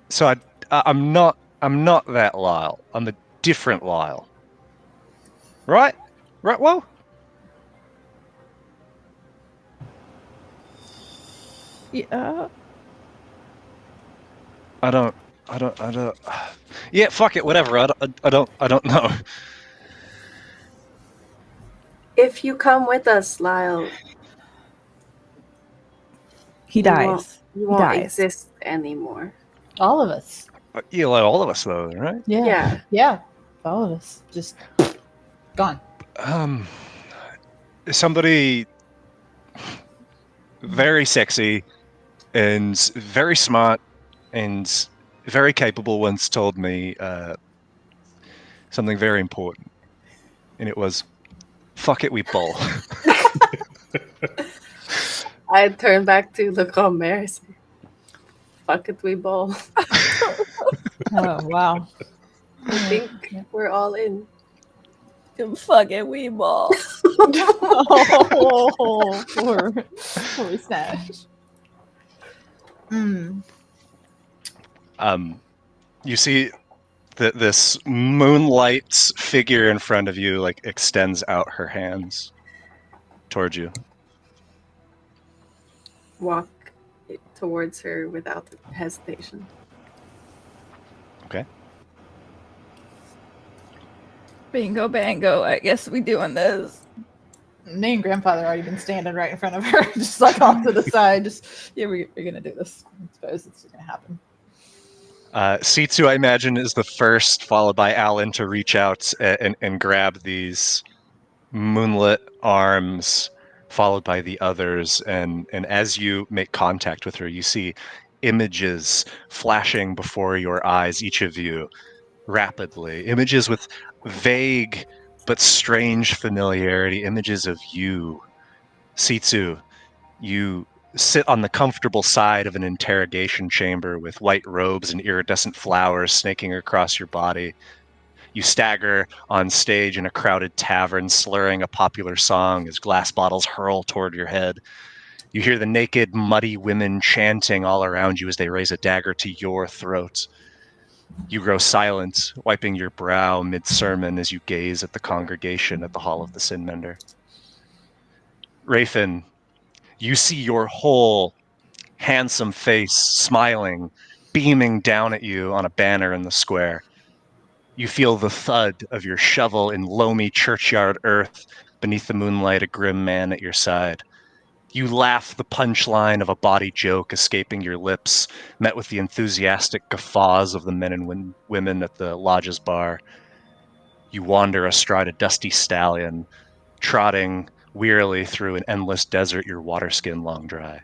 So I'm not that Lyle. I'm a different Lyle. Right? Right, Woe? Yeah. I don't. Yeah, fuck it. Whatever. I don't know. If you come with us, Lyle, He You dies. you won't dies. exist anymore. All of us. You let all of us though, right? Yeah. Yeah. All of us. Just gone. Somebody very sexy and very smart and very capable once told me something very important, and it was, "Fuck it, we bowl." I turn back to the commerce. Fuck it, we bowl. Oh, wow. I think we're all in. Fuck it, we ball. Oh, poor Snatch. You see that this moonlight figure in front of you like extends out her hands towards you. Walk towards her without hesitation. Okay. Bingo bango. I guess we doing this. Me and grandfather already been standing right in front of her, just like off to the side. We're gonna do this. I suppose it's gonna happen. Sitsu, I imagine, is the first, followed by Alan, to reach out and grab these moonlit arms, followed by the others. And as you make contact with her, you see images flashing before your eyes, each of you, rapidly. Images with vague but strange familiarity. Images of you. Sitsu, you sit on the comfortable side of an interrogation chamber with white robes and iridescent flowers snaking across your body. You stagger on stage in a crowded tavern, slurring a popular song as glass bottles hurl toward your head. You hear the naked, muddy women chanting all around you as they raise a dagger to your throat. You grow silent, wiping your brow mid-sermon as you gaze at the congregation at the Hall of the Sin Mender. Rafin, you see your whole handsome face smiling, beaming down at you on a banner in the square. You feel the thud of your shovel in loamy churchyard earth beneath the moonlight, a grim man at your side. You laugh the punchline of a bawdy joke escaping your lips, met with the enthusiastic guffaws of the men and women at the lodge's bar. You wander astride a dusty stallion, trotting wearily through an endless desert, your water skin long dry.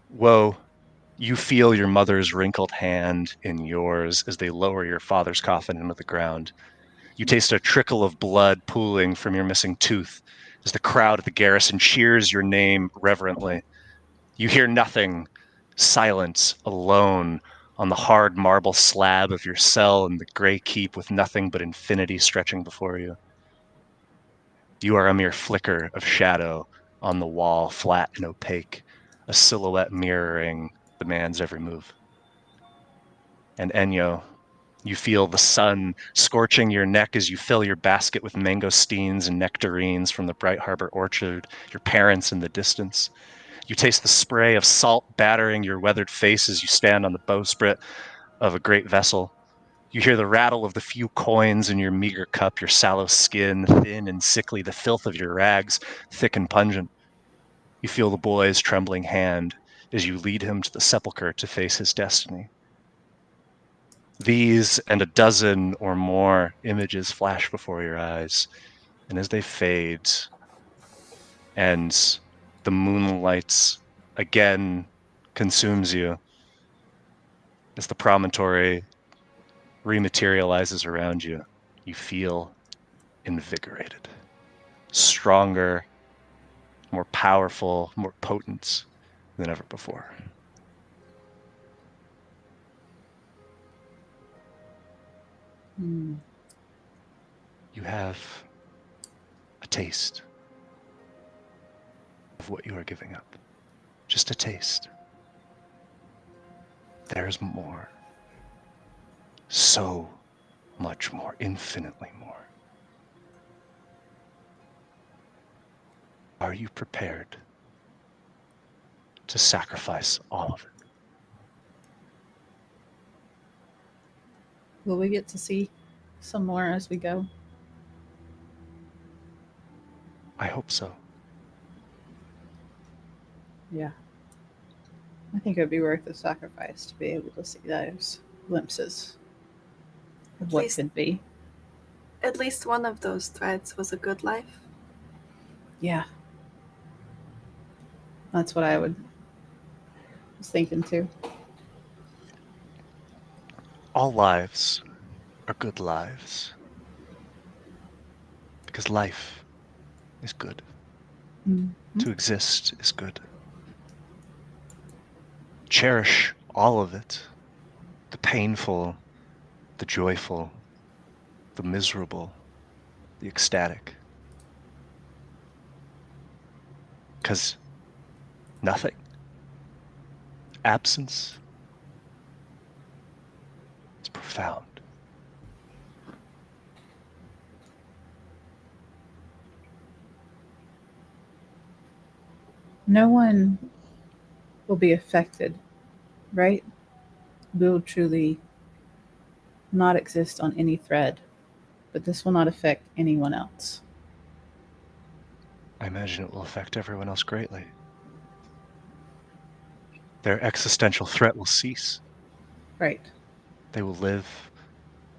Woe, you feel your mother's wrinkled hand in yours as they lower your father's coffin into the ground. You taste a trickle of blood pooling from your missing tooth as the crowd at the garrison cheers your name reverently. You hear nothing, silence, alone, on the hard marble slab of your cell in the gray keep with nothing but infinity stretching before you. You are a mere flicker of shadow on the wall, flat and opaque, a silhouette mirroring the man's every move. And Enyo, you feel the sun scorching your neck as you fill your basket with mangosteens and nectarines from the Bright Harbor orchard, your parents in the distance. You taste the spray of salt battering your weathered face as you stand on the bowsprit of a great vessel. You hear the rattle of the few coins in your meager cup, your sallow skin, thin and sickly, the filth of your rags, thick and pungent. You feel the boy's trembling hand as you lead him to the sepulchre to face his destiny. These and a dozen or more images flash before your eyes, and as they fade, and the moonlight again consumes you, as the promontory rematerializes around you, you feel invigorated, stronger, more powerful, more potent than ever before. You have a taste of what you are giving up. Just a taste. There's more. So much more, infinitely more. Are you prepared to sacrifice all of it? Will we get to see some more as we go? I hope so. Yeah. I think it would be worth the sacrifice to be able to see those glimpses of what Please. could be. At least one of those threads was a good life. Yeah. That's what I was thinking too. All lives are good lives. Because life is good. To exist is good. Cherish all of it. The painful, the joyful, the miserable, the ecstatic. Because nothing, absence, is profound. No one will be affected, right? Will truly not exist on any thread, but this will not affect anyone else. I imagine it will affect everyone else greatly. Their existential threat will cease. Right. They will live.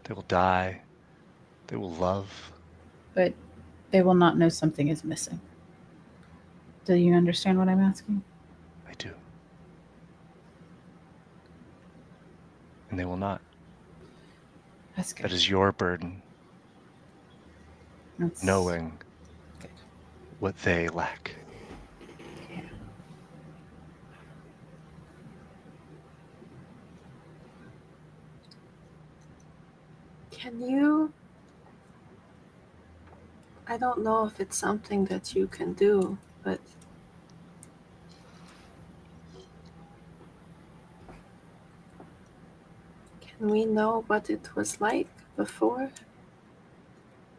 They will die. They will love. But they will not know something is missing. Do you understand what I'm asking? I do. and they will not. That's good. That is your burden, That's knowing good. what they lack. Yeah. Can you? I don't know if it's something that you can do, but can we know what it was like before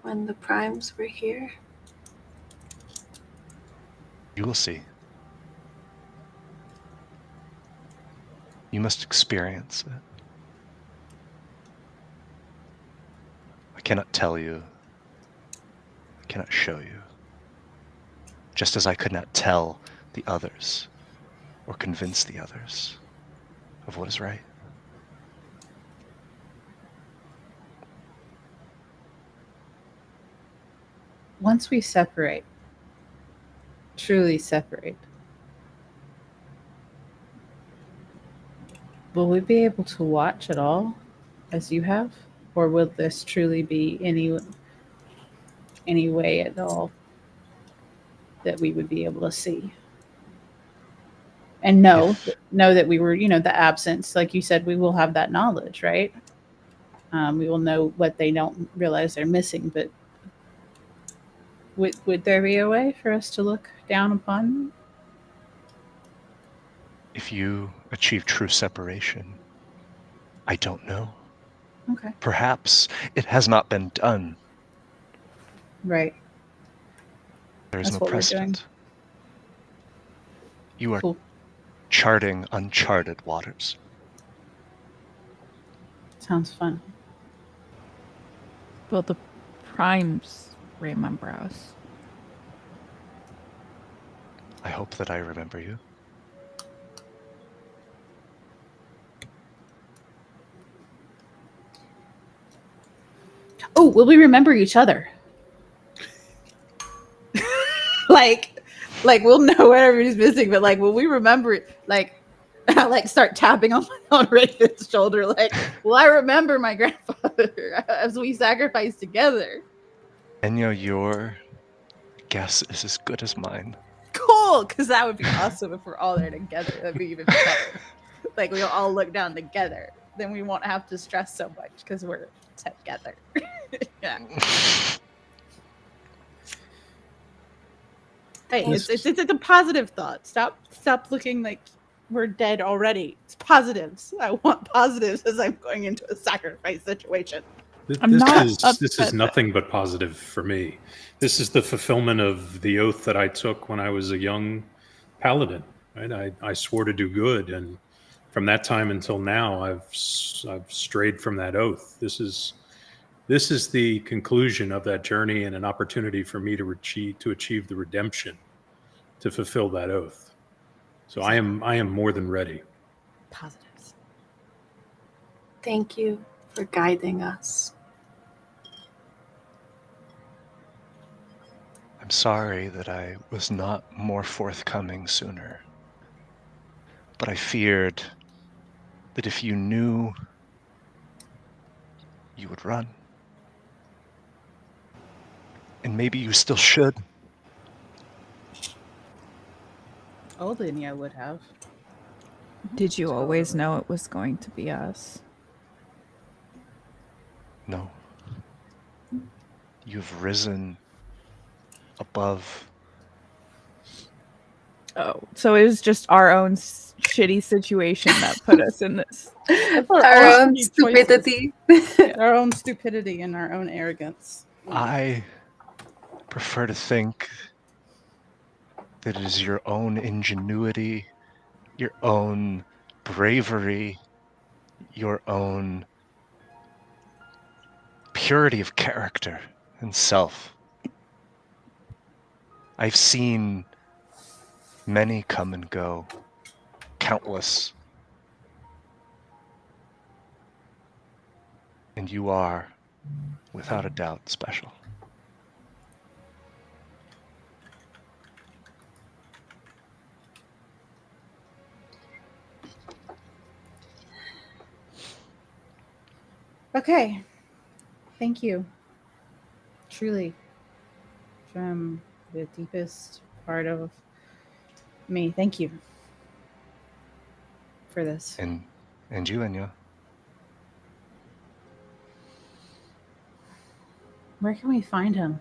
when the primes were here? You will see. You must experience it. I cannot tell you. I cannot show you. Just as I could not tell the others or convince the others of what is right. Once we separate, truly separate, will we be able to watch at all as you have? Or will this truly be any way at all that we would be able to see? And know that we were, the absence, like you said, we will have that knowledge, right? We will know what they don't realize they're missing, but would there be a way for us to look down upon? If you achieve true separation, I don't know. Okay. Perhaps it has not been done. Right. There is That's no what we're doing. precedent. You are Cool. charting uncharted waters. Sounds fun. Will the primes remember us? I hope that I remember you. Oh, will we remember each other? like we'll know what everybody's missing, but will we remember it? I start tapping on Raven's shoulder, will I remember my grandfather as we sacrificed together? Enyo, your guess is as good as mine. Cool, because that would be awesome if we're all there together. That'd be even better. We'll all look down together. Then we won't have to stress so much because we're together. Yeah. Hey, it's a positive thought. Stop looking like we're dead already. It's positives. I want positives as I'm going into a sacrifice situation. This is nothing but positive for me. This is the fulfillment of the oath that I took when I was a young paladin. Right? I swore to do good, and from that time until now, I've strayed from that oath. This is the conclusion of that journey and an opportunity for me to achieve the redemption, to fulfill that oath. So I am more than ready. Positives. Thank you for guiding us. I'm sorry that I was not more forthcoming sooner. But I feared that if you knew, you would run. And maybe you still should. Oh, then I would have. Did you always know it was going to be us? No. You've risen above. Oh, so it was just our own shitty situation that put us in this. Our own stupidity. Our own stupidity and our own arrogance. I prefer to think that it is your own ingenuity, your own bravery, your own purity of character and self. I've seen many come and go, countless. And you are, without a doubt, special. Okay. Thank you. Truly. From the deepest part of me. Thank you for this. And you, Enyo. Where can we find him?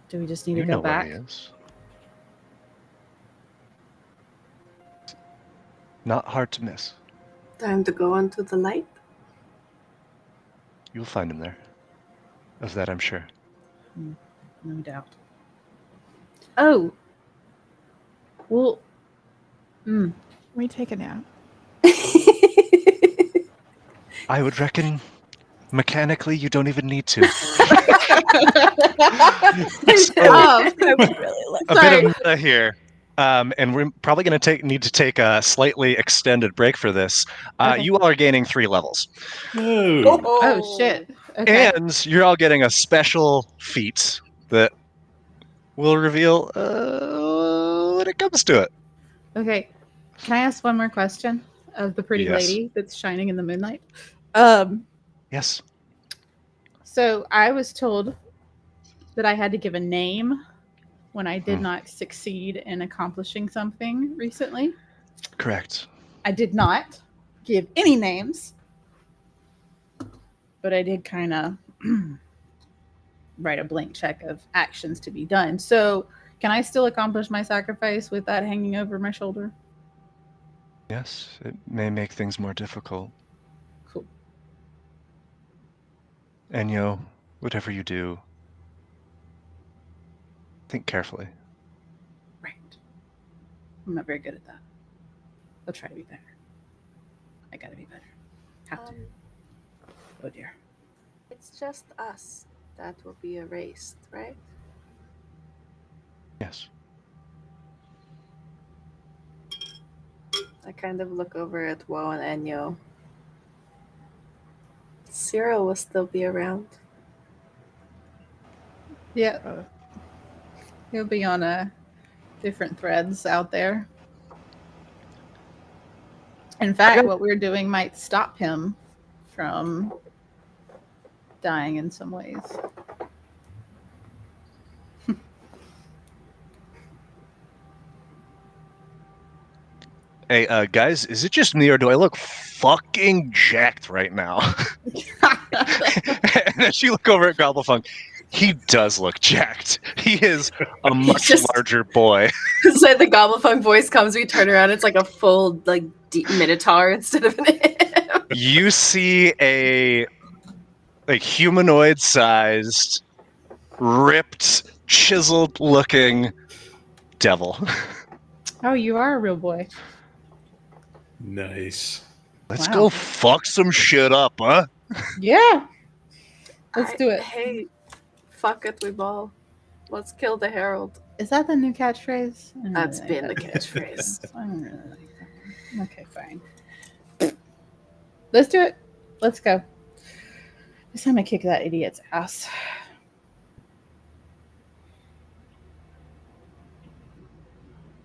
Do we just need You to go know where back? he is. Not hard to miss. Time to go onto the light. You'll find him there. Of that, I'm sure. No doubt. Oh. Well. Can we take a nap? I would reckon mechanically you don't even need to. So, I would really like. a bit of meta here. And we're probably going to need to take a slightly extended break for this. Okay. You all are gaining 3 levels. Oh. Oh shit. Okay. And you're all getting a special feat that will reveal when it comes to it. Okay. Can I ask one more question of the pretty Yes. lady that's shining in the moonlight? Yes. So I was told that I had to give a name when I did not succeed in accomplishing something recently. Correct. I did not give any names, but I did kind of write a blank check of actions to be done. So can I still accomplish my sacrifice with that hanging over my shoulder? Yes, it may make things more difficult. Cool. Enyo, whatever you do, think carefully. Right. I'm not very good at that. I'll try to be better. I gotta be better. Have to. Oh dear. It's just us that will be erased, right? Yes. I kind of look over at Woe and Enyo. Cyril will still be around. Yeah. He'll be on different threads out there. In fact, what we're doing might stop him from dying in some ways. Hey, guys, is it just me or do I look fucking jacked right now? And as you look over at Gobblefunk, he does look jacked. He is a much just- larger boy. So the Gobblefunk voice comes, we turn around, it's like a full like deep minotaur instead of an imp. You see a humanoid-sized, ripped, chiseled-looking devil. Oh, you are a real boy. Nice. Let's Wow. go fuck some shit up, huh? Yeah. Let's do it. Hey, fuck it, we ball. Let's kill the Herald. Is that the new catchphrase? I don't That's really been the like that. catchphrase. I don't really like that one. Okay, fine. Let's do it. Let's go. This time I kick that idiot's ass.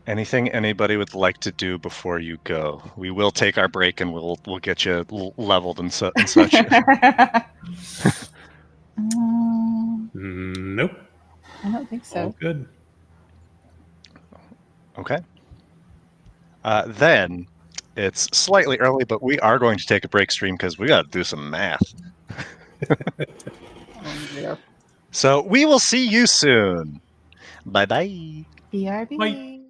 Anything anybody would like to do before you go? We will take our break and we'll get you leveled and such. Nope. I don't think so. All good. Okay. Then it's slightly early, but we are going to take a break stream because we got to do some math. Yeah. So we will see you soon. Bye bye. BRB. Bye.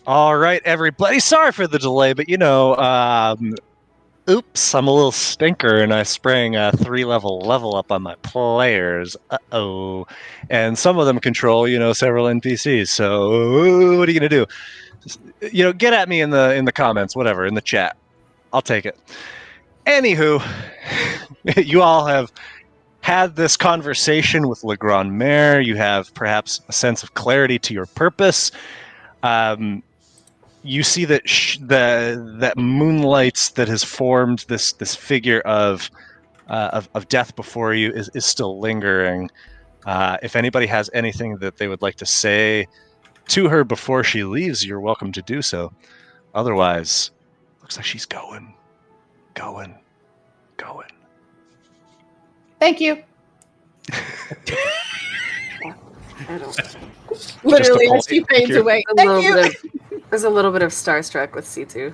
All right, everybody. Sorry for the delay, but oops, I'm a little stinker, and I sprang a 3-level up on my players. Uh-oh. And some of them control, several NPCs. So what are you gonna do? Just, get at me in the comments, whatever, in the chat. I'll take it. Anywho, you all have had this conversation with Le Grand Maire. You have perhaps a sense of clarity to your purpose. You see that that moonlight that has formed this figure of death before you is still lingering. If anybody has anything that they would like to say to her before she leaves, you're welcome to do so. Otherwise, looks like she's going. Thank you. I don't. Literally, polite as she thank fades you. away. A Thank little you. bit of, there's a little bit of starstruck with C2.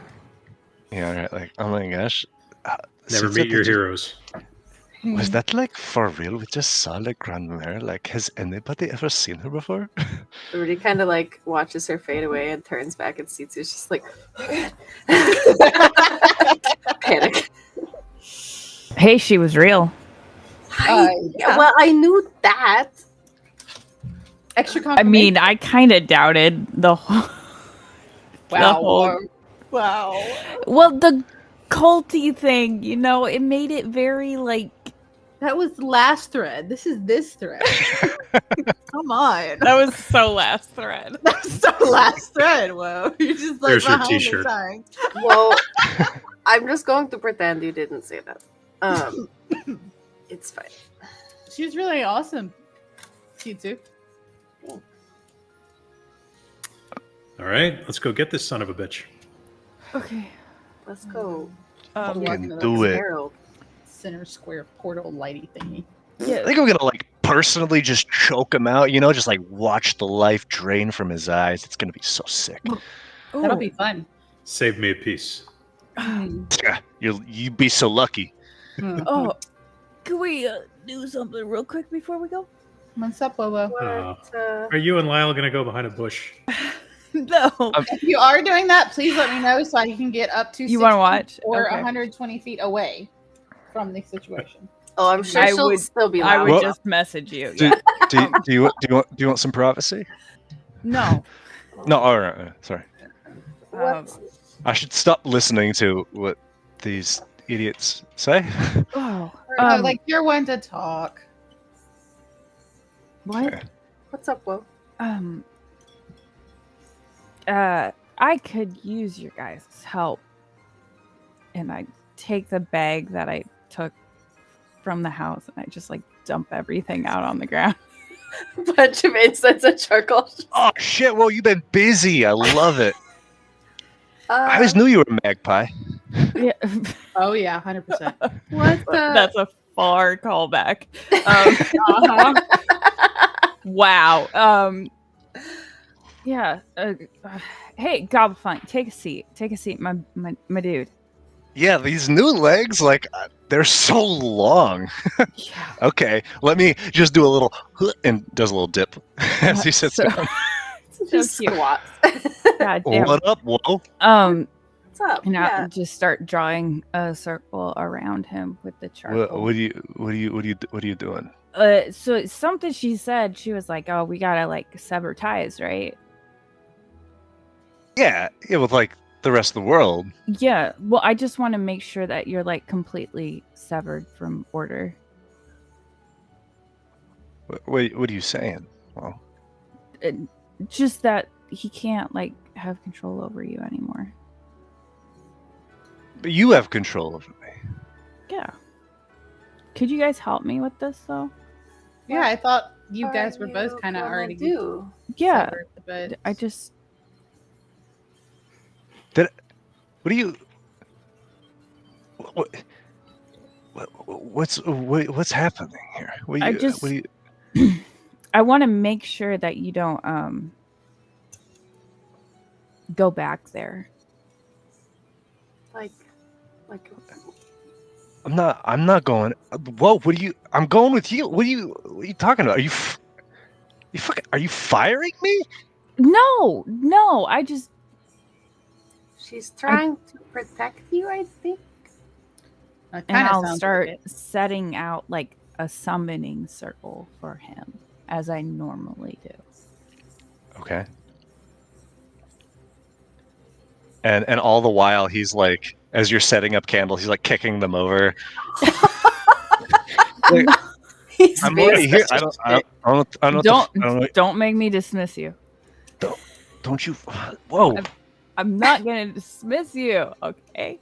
Yeah, right. Like, oh my gosh. Never Since meet your did you- heroes. Was that like for real? We just saw Le Grand Maire. Like, has anybody ever seen her before? Rudy kind of like watches her fade away and turns back and C2 is just like panic. Hey, she was real. Yeah. Well, I knew that. Extra I confirmation. mean, I kind of doubted the whole. wow. whole- Wow. Well, the culty thing, it made it very like. That was last thread. This is this thread. Come on. That was so last thread. That's the last thread. Whoa. You're just like There's your behind the t-shirt. signs. Well, I'm just going to pretend you didn't say that. It's fine. She was really awesome. You too. All right, let's go get this son of a bitch. Okay. Let's go. Fucking Walking to the do it. Herald. Center square portal lighty thingy. I Yeah. think I'm gonna like personally just choke him out, just like watch the life drain from his eyes. It's gonna be so sick. That'll be fun. Save me a piece. Yeah, you'd be so lucky. Oh, can we do something real quick before we go? What's up, Wowo? What? Are you and Lyle gonna go behind a bush? No. If you are doing that, please let me know so I can get up to You wanna 60 watch? or Okay. 120 feet away from the situation. Oh, I'm sure I she'll would- still be I loud. would Well- just message you. Do, Yeah. do you want some prophecy? No. No, all right. Sorry, What? I should stop listening to what these idiots say. Oh. Like you're one to talk. What? What's up, Will? I could use your guys' help. And I take the bag that I took from the house and I just like dump everything out on the ground. Bunch of incense and charcoal. Oh shit! Well, you've been busy. I love it. I always knew you were a magpie. Yeah. Oh yeah, 100%. What the? That's a far callback. Uh-huh. Wow. Yeah. Hey, Gobblefunk, take a seat. Take a seat, my dude. Yeah, these new legs, like they're so long. Yeah. Okay, let me just do a little and does a little dip as he sits So- down. Just cute. squats. God damn. What up, whoa? What's up? And Yeah. I just start drawing a circle around him with the charcoal. What are you doing? So it's something she said. She was like, "Oh, we gotta like sever ties, right?" Yeah, with like the rest of the world. Yeah. Well, I just want to make sure that you're like completely severed from order. What are you saying? Well, Just that he can't like have control over you anymore. but you have control over me. Yeah. Could you guys help me with this though? Yeah, I thought you What guys are were both you kind of gonna already do. Yeah. severed, but I just What do you? What's happening here? What I do you, just- what do you, I want to make sure that you don't go back there. Like, I'm not going. Whoa! What are you? I'm going with you. What are you talking about? Are you firing me? No, I just She's trying to protect you, I think. That And kinda I'll sounds start like it. setting out like a summoning circle for him, as I normally do. Okay. And all the while he's like, as you're setting up candles, he's like kicking them over. Like, He's I'm being already here. such I a don't know. Don't make me dismiss you. Don't you? Whoa. I'm not gonna dismiss you, okay?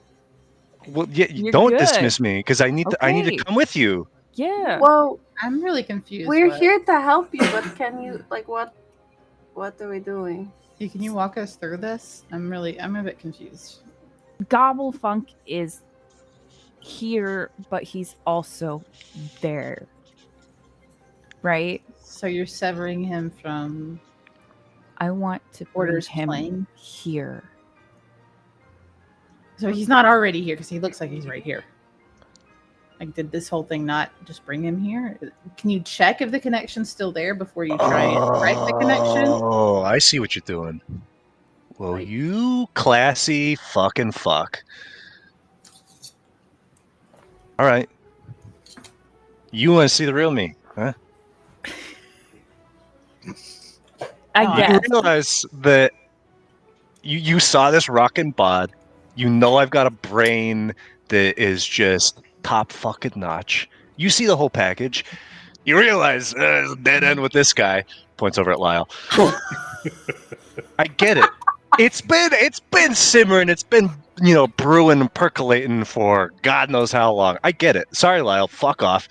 Well, yeah. You're Don't good. dismiss me because I need to Okay. come with you. Yeah. Well, I'm really confused. we're what- here to help you, but can you like what are we doing? Can you walk us through this? I'm a bit confused. Gobblefunk is here, but he's also there. Right? So you're severing him from I want to bring Order's him plane? here. So he's not already here because he looks like he's right here. Like, did this whole thing not just bring him here? Can you check if the connection's still there before you try and break the connection? Oh, I see what you're doing. Well, Right. you classy fucking fuck. All right. You want to see the real me, huh? I Oh, guess. You realize that you saw this rockin' bod. You know I've got a brain that is just top fucking notch. You see the whole package. You realize there's a dead end with this guy. Points over at Lyle. I get it. It's been simmering. It's been brewing and percolating for God knows how long. I get it. Sorry, Lyle. Fuck off.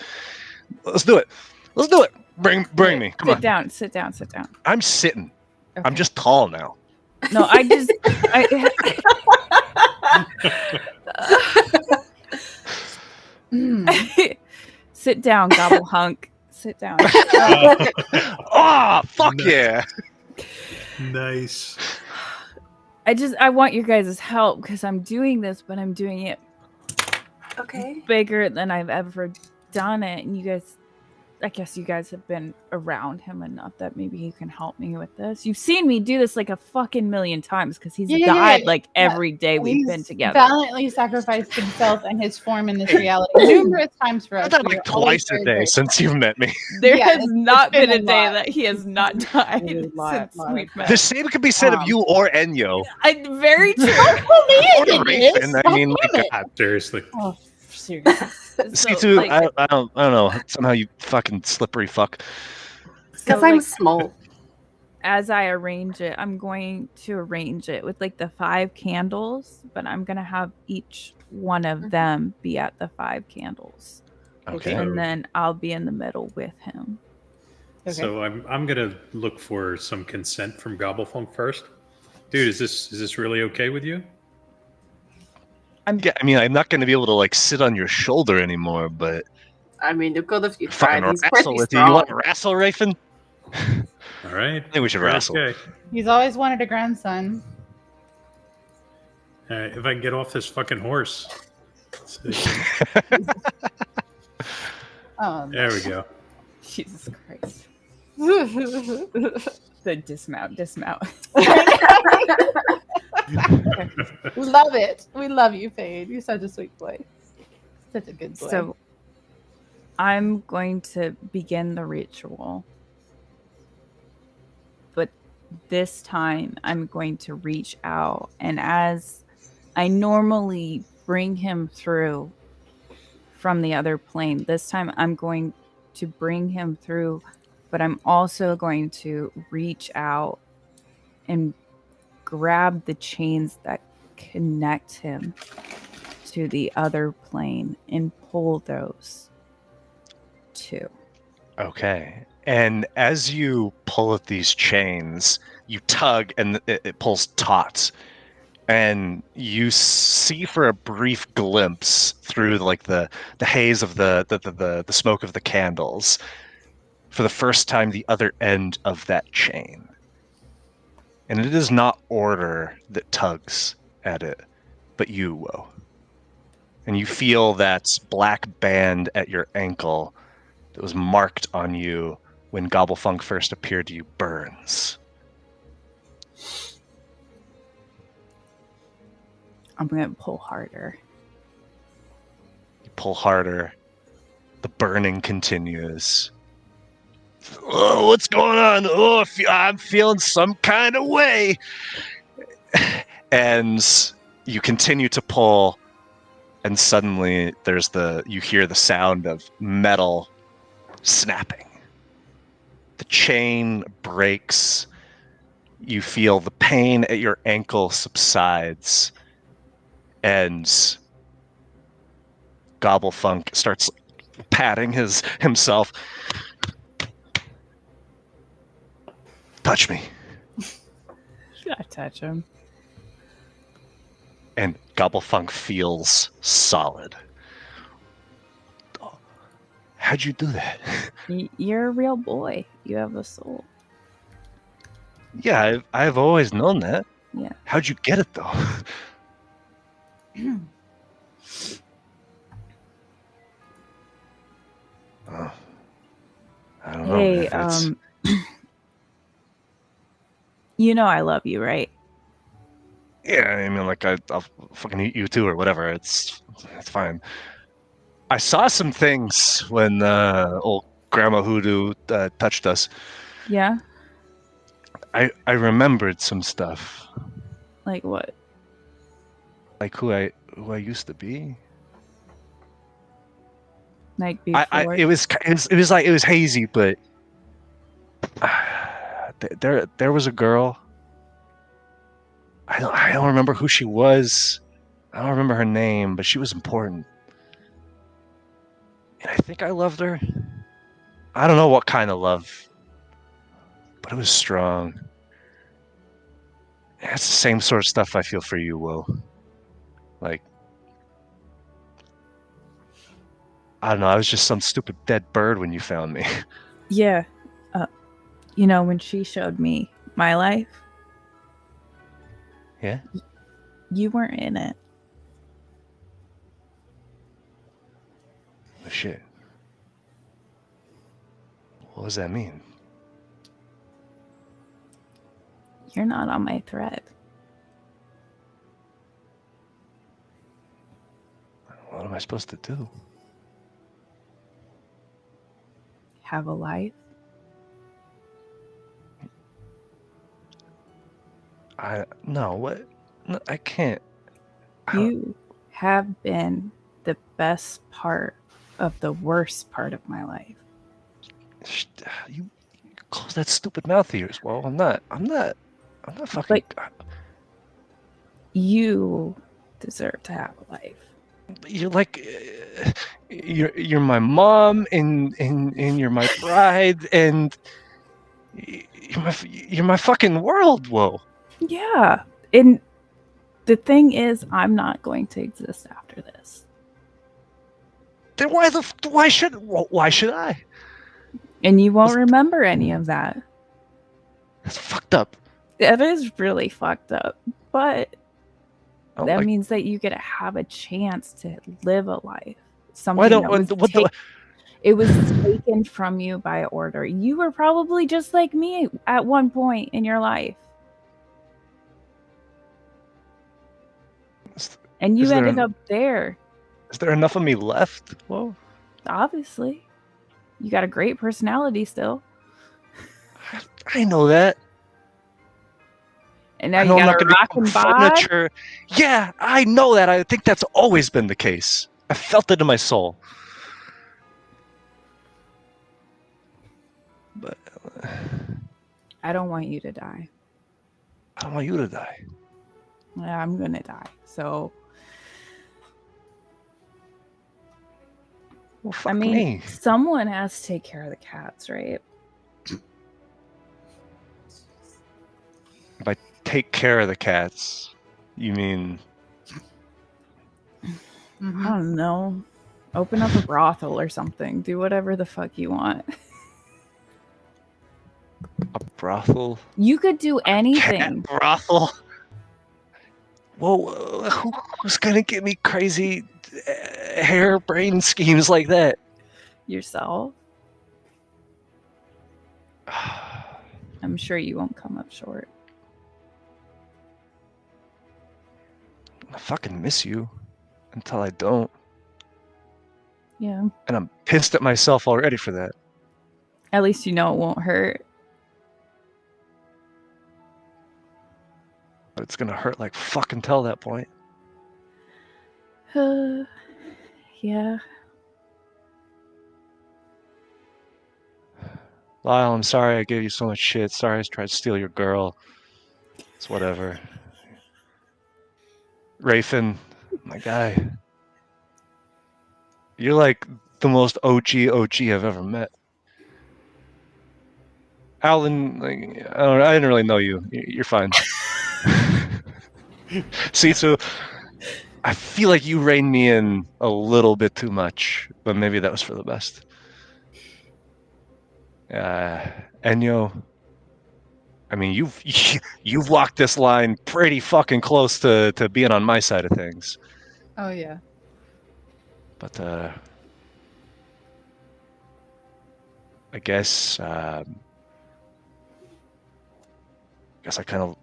Let's do it. Let's do it. Bring me. Come on. Sit down. I'm sitting. I'm Okay. just tall now. No, sit down, gobble hunk. Sit down. Oh, fuck yeah. Nice. I want your guys' help because I'm doing this, but I'm doing it Okay. bigger than I've ever done it. And I guess you guys have been around him enough that maybe you can help me with this. You've seen me do this like a fucking million times because he's died like every day we've been together. Valiantly sacrificed himself and his form in this reality numerous times for us. I've done We like are always twice a very day grateful. since you've met me. There Yeah, has it's not been been a a day lot. that he has not died It is a lot since of we've met. The same could be said of you or Enyo. Very true. Or Raven. I mean, my God. Seriously. Oh, seriously. C2, like, I don't know. Somehow you fucking slippery fuck. Because So, I'm like, small. as I arrange it, I'm going to arrange it with like the 5 candles, but I'm going to have each one of them be at the 5 candles. Okay. And then I'll be in the middle with him. Okay. So I'm gonna look for some consent from Gobblefunk first. Dude, is this really okay with you? Yeah, I mean, I'm not going to be able to like sit on your shoulder anymore, but I mean, you could if you fucking tried. He's wrestle pretty with you. strong. You want to wrestle, Raven? All right. I think we should wrestle. Okay. He's always wanted a grandson. If I can get off this fucking horse. Let's see. There we go. Jesus Christ. The dismount. Love it. We love you, Fade. You're such a sweet boy. Such a good boy. So I'm going to begin the ritual. But this time I'm going to reach out. And as I normally bring him through from the other plane, this time I'm going to bring him through, but I'm also going to reach out and grab the chains that connect him to the other plane and pull those too. Okay. And as you pull at these chains, you tug and it pulls taut. And you see for a brief glimpse through like the haze of the smoke of the candles, for the first time, the other end of that chain. And it is not order that tugs at it, but you, Woe. And you feel that black band at your ankle that was marked on you when Gobblefunk first appeared to you burns. I'm going to pull harder. You pull harder. The burning continues. Oh, what's going on? Oh, I'm feeling some kind of way. And you continue to pull, and suddenly you hear the sound of metal snapping. The chain breaks. You feel the pain at your ankle subsides, and Gobblefunk starts patting himself. Touch me. Should I touch him? And Gobblefunk feels solid. How'd you do that? You're a real boy. You have a soul. Yeah, I've always known that. Yeah. How'd you get it, though? Oh, I don't know. Hey, It's... you know I love you, right? Yeah, I mean, like, I'll fucking eat you too, or whatever. It's fine. I saw some things when old Grandma Hoodoo touched us. Yeah? I remembered some stuff, Like what? like who I used to be. Like before? It was hazy, but there was a girl. I don't remember who she was. I don't remember her name, but she was important. And I think I loved her. I don't know what kind of love, but it was strong. It's the same sort of stuff I feel for you, Will. Like, I don't know, I was just some stupid dead bird when you found me. Yeah. You know, when she showed me my life, Yeah? you weren't in it. Oh, shit. What does that mean? You're not on my thread. What am I supposed to do? Have a life. No, what? No, I can't. You have been the best part of the worst part of my life. You close that stupid mouth of yours. Well, I'm not fucking. You deserve to have a life. You're like, you're my mom, and you're my bride, and you're my fucking world. Whoa. Yeah. And the thing is, I'm not going to exist after this. Then why should I? And you won't remember any of that. That's fucked up. It is really fucked up. But Oh, that means that you get to have a chance to live a life. Something why don't that it was taken from you by order. You were probably just like me at one point in your life. And you ended up there. Is there enough of me left? Whoa. Obviously. You got a great personality still. I know that. And now you got a rockin' bod. Furniture. Yeah, I know that. I think that's always been the case. I felt it in my soul. But I don't want you to die. I don't want you to die. Yeah, I'm gonna die. So Well, fuck I mean, me. someone has to take care of the cats, right? By take care of the cats, you mean I don't know. Open up a brothel or something. Do whatever the fuck you want. a brothel? You could do anything. Cat brothel? Whoa, who's gonna give me crazy harebrained schemes like that? Yourself. I'm sure you won't come up short. I fucking miss you until I don't. Yeah. And I'm pissed at myself already for that. At least you know it won't hurt. But it's gonna hurt like fuck until that point. Yeah. Lyle, I'm sorry I gave you so much shit. Sorry I tried to steal your girl. It's whatever. Rafin, my guy. You're like the most OG I've ever met. Alan, like, I didn't really know you. You're fine. See, so I feel like you reined me in a little bit too much, but maybe that was for the best. Enyo, I mean, you've walked this line pretty fucking close to being on my side of things. Oh yeah. But I guess I kind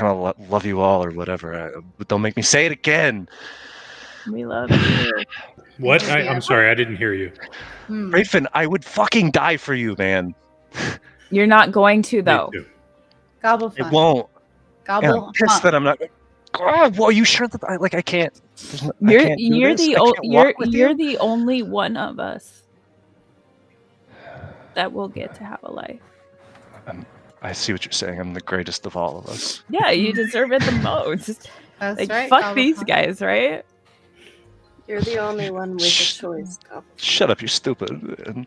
of love you all or whatever. But don't make me say it again. We love you. What? I'm sorry, I didn't hear you. Rafin, I would fucking die for you, man. You're not going to, though. Me too. Gobble It fun. won't. And Gobble. I'm pissed that I'm not. Oh, well, are you sure that I can't? You're you're the only one of us that will get to have a life. I see what you're saying. I'm the greatest of all of us. Yeah, you deserve it the most. That's Like, right. fuck Gobble these fun. guys, right? You're the only one with a choice. Shut up, you're stupid. And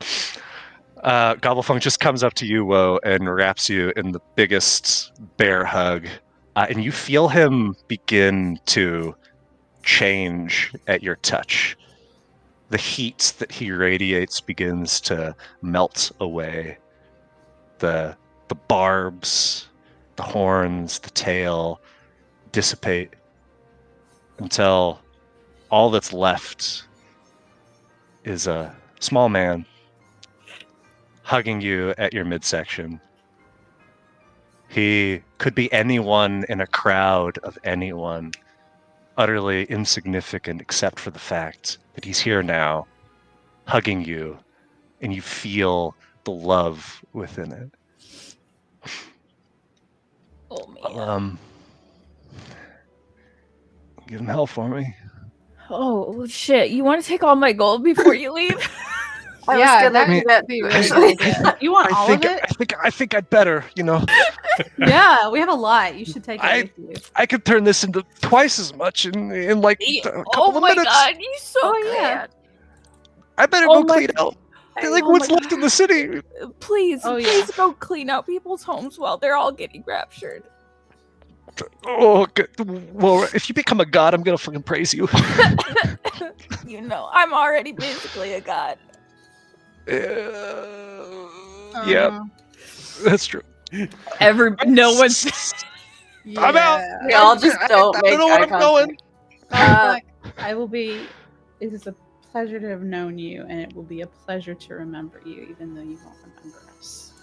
Gobblefunk just comes up to you, Woe, and wraps you in the biggest bear hug. And you feel him begin to change at your touch. The heat that he radiates begins to melt away. The barbs, the horns, the tail dissipate until all that's left is a small man hugging you at your midsection. He could be anyone in a crowd of anyone, utterly insignificant except for the fact that he's here now, hugging you, and you feel the love within it. Oh, man. Give him hell for me. Oh, shit. You want to take all my gold before you leave? I was gonna do that. be really good idea. You want all of it? I think I'd better, you know. Yeah, we have a lot. You should take it with you. I could turn this into twice as much in like a couple Oh of my minutes. god, you so yeah. good. I better Oh go my clean out. Like oh what's my left in the city. Please, Oh, yeah. please go clean out people's homes while they're all getting raptured. Oh, good. Well, if you become a god, I'm gonna fucking praise you. You know, I'm already basically a god. Yeah, that's true. No one's. I'm out. We all just don't I make don't know where eye I'm going. I will be. It is a pleasure to have known you, and it will be a pleasure to remember you, even though you won't remember us.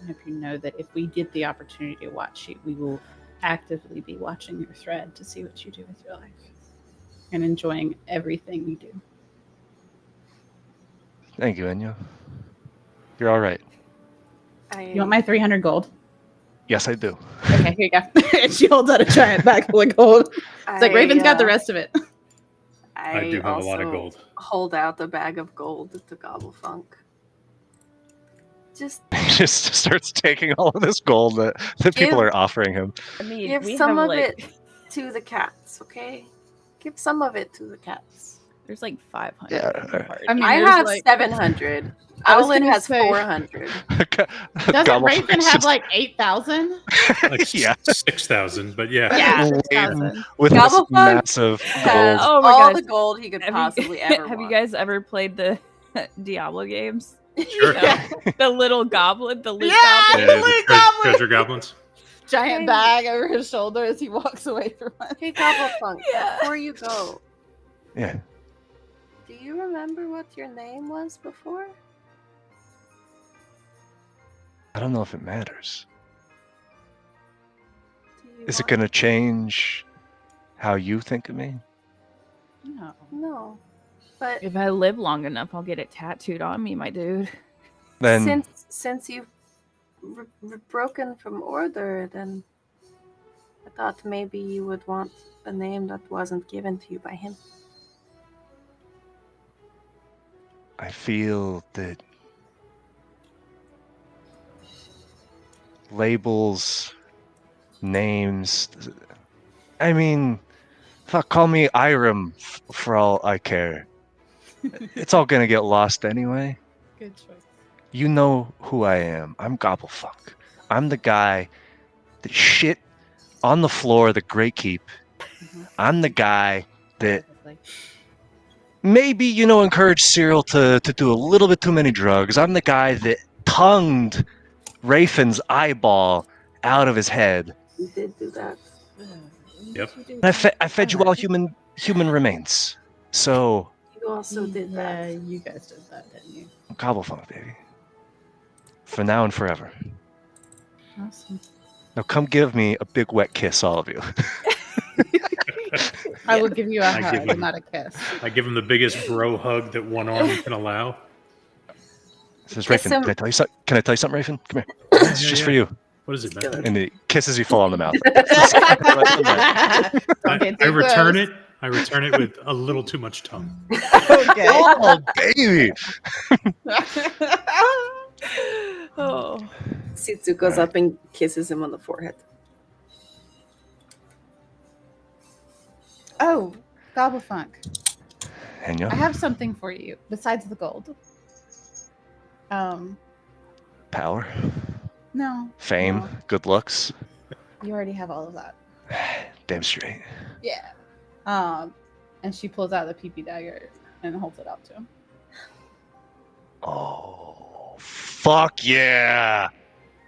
I hope you know that if we get the opportunity to watch you, we will actively be watching your thread to see what you do with your life and enjoying everything you do. Thank you, Enyo. You're all right. You want my 300 gold? Yes, I do. Okay, here you go. And she holds out a giant bag full of gold. It's like Raven's got the rest of it. I do have a lot of gold. Hold out the bag of gold to Gobblefunk. Just He just starts taking all of this gold that people are offering him. I mean, give we some have of like, it to the cats, okay? Give some of it to the cats. There's like 500. Yeah. in the party. I mean, I there's have like- 700. I was Owlin gonna has say- 400. Doesn't Raven have like 8,000? Like Yeah. 6,000, but yeah. Yeah, Laden 6,000. with this Gobblefunk massive Has gold. Oh my all gosh. the gold he could Have possibly you, ever have you want. guys ever played the Diablo games? Sure. Yeah. The little goblin, the loot Yeah! goblin. Yeah, Holy the goblin! treasure goblins. Giant bag over his shoulder as he walks away from us. Hey, Gobblefunk, Yeah. before you go, Yeah. do you remember what your name was before? I don't know if it matters. Do you Is it want- going to change how you think of me? No. No, but If I live long enough, I'll get it tattooed on me, my dude. Then since you've broken from order, then I thought maybe you would want a name that wasn't given to you by him. I feel that labels, names. I mean, fuck, call me Irem for all I care. It's all gonna get lost anyway. Good choice. You know who I am. I'm Gobblefuck. I'm the guy that shit on the floor of the Great Keep. I'm the guy that maybe, encouraged Cyril to do a little bit too many drugs. I'm the guy that tongued Rafen's eyeball out of his head. You did do that. Yep. And I fed you all human remains. So, You also did Yeah, that. you guys did that, didn't you? Gobblefuck, baby. For now and forever. Awesome. Now come give me a big wet kiss, all of you. I will give you a I give hug, him- not a kiss. I give him the biggest bro hug that one arm can allow. Says Kiss Rafen, him. can I tell you something, Rafen? Come here. This is just for you. What is it, man? And he kisses you full on the mouth. I return it. I return it with a little too much tongue. Okay. Oh, baby! Oh. Sitsu goes up and kisses him on the forehead. Oh, Gobblefunk. Enyo? I have something for you besides the gold. Power, No. fame, No. good looks. You already have all of that. Damn straight. Yeah. And she pulls out the PP dagger and holds it out to him. Oh, fuck yeah!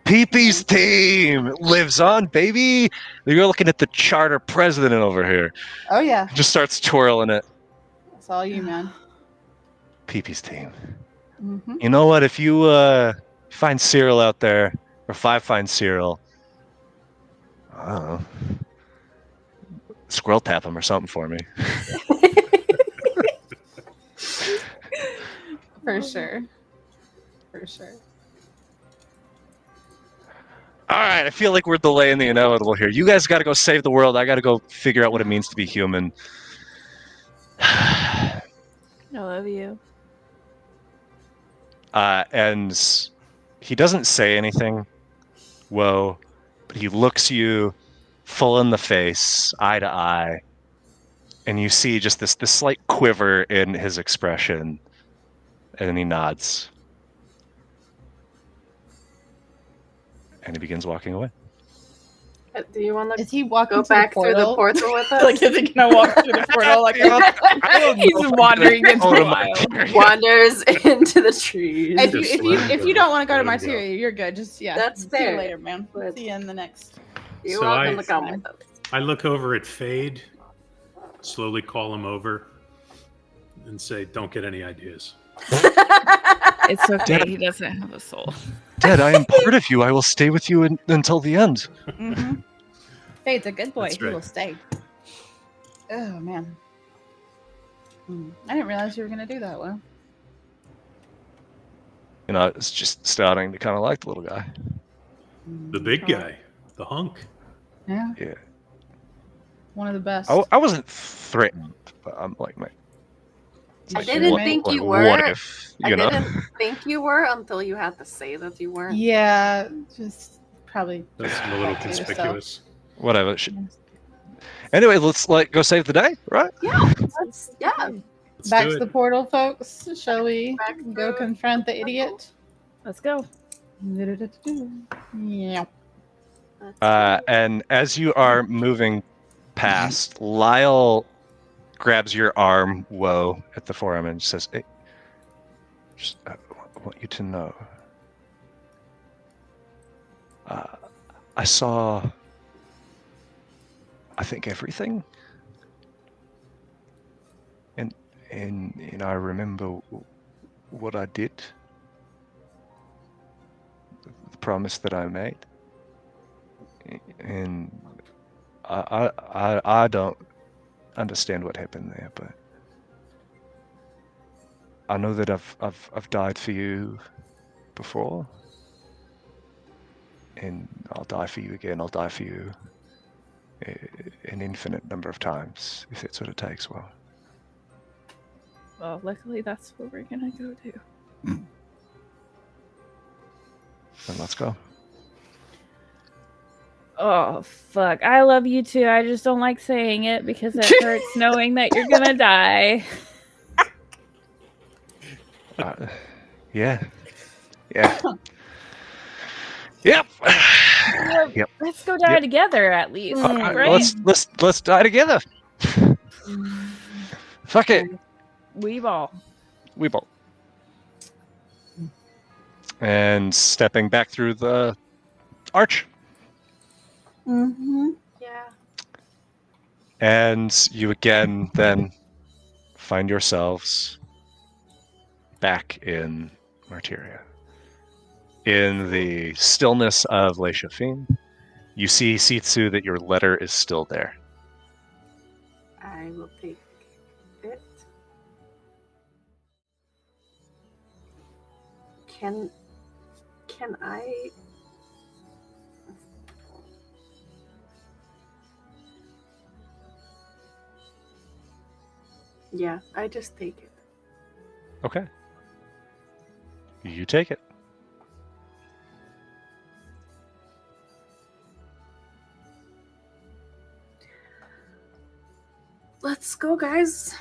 Peepee's team lives on, baby! You're looking at the charter president over here. Oh yeah, Just starts twirling it. that's all you, man. Peepee's team. Mm-hmm. You know what? If you find Cyril out there, or if I find Cyril, I don't know, squirrel tap him or something for me. For sure. For sure. All right, I feel like we're delaying the inevitable here. You guys got to go save the world. I got to go figure out what it means to be human. I love you. And he doesn't say anything, whoa, but he looks you full in the face, eye to eye, and you see just this slight quiver in his expression, and then he nods. And he begins walking away. Do you want Is to he walking go to back the through the portal? portal with us? Like, is he gonna walk through the portal? Like, He's wandering into the wild. Wanders into the trees. if you don't want to go to Let him go. Martyria, you're good. Just That's See fair. you later, man. But- See you in the next. You're So welcome I- to come with us. I look over at Fade, slowly call him over, and say, "Don't get any ideas." It's okay. He doesn't have a soul. Dad, I am part of you. I will stay with you until the end. Mm-hmm. Fade's a good boy. That's He right. will stay. Oh man. I didn't realize you were gonna do that, Will. I was just starting to kind of like the little guy. The big guy, the hunk. Yeah. Yeah. One of the best. I wasn't threatened, but I'm like, man. I didn't what- think you what were. if, I you know? didn't think you were until you had to say that you weren't. Yeah, just probably. That's a little Back to yourself. conspicuous. Whatever. Anyway, let's go save the day, right? Yeah. Let's Back do to it. the portal, folks. Shall we Back go to confront the the idiot? Let's go. Yeah. And as you are moving past, Lyle grabs your arm, whoa, at the forearm and says, "Hey, just, I want you to know. I saw, I think, everything. And I remember what I did, the promise that I made. And I don't understand what happened there, but I know that I've died for you before, and I'll die for you again. I'll die for you an infinite number of times if that's what it takes. Well, luckily that's what we're gonna go do. then let's go. Oh fuck! I love you too. I just don't like saying it because it hurts knowing that you're gonna die. Yeah. Yep. Yep. Let's go die Yep. together at least, right? Let's die together. Fuck it. We ball. We both. And stepping back through the arch. Mm-hmm. Yeah. And you again then find yourselves back in Martyria. In the stillness of Le Chafin, you see, Sitsu, that your letter is still there. I will take it. Can I? Yeah, I just take it. Okay. You take it. Let's go, guys.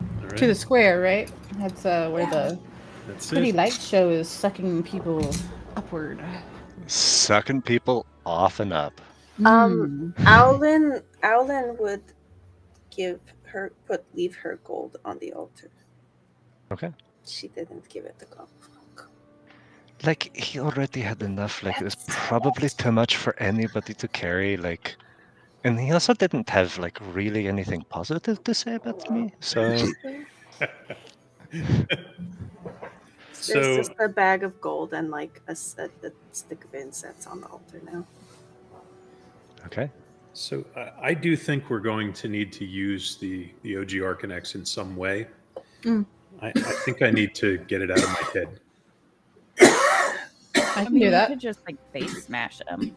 All right. To the square, right? That's where the That's pretty it. light show is sucking people upward. Sucking people off and up. Owlin would leave her gold on the altar. Okay. She didn't give it to God. Like, he already had enough. Like, it was probably too much for anybody to carry. Like, and he also didn't have, like, really anything positive to say about me. So, There's So just a bag of gold and like a stick of incense on the altar now. okay. So I do think we're going to need to use the OG Arcanex in some way. I think I need to get it out of my head. I can do You that. could just like face smash him.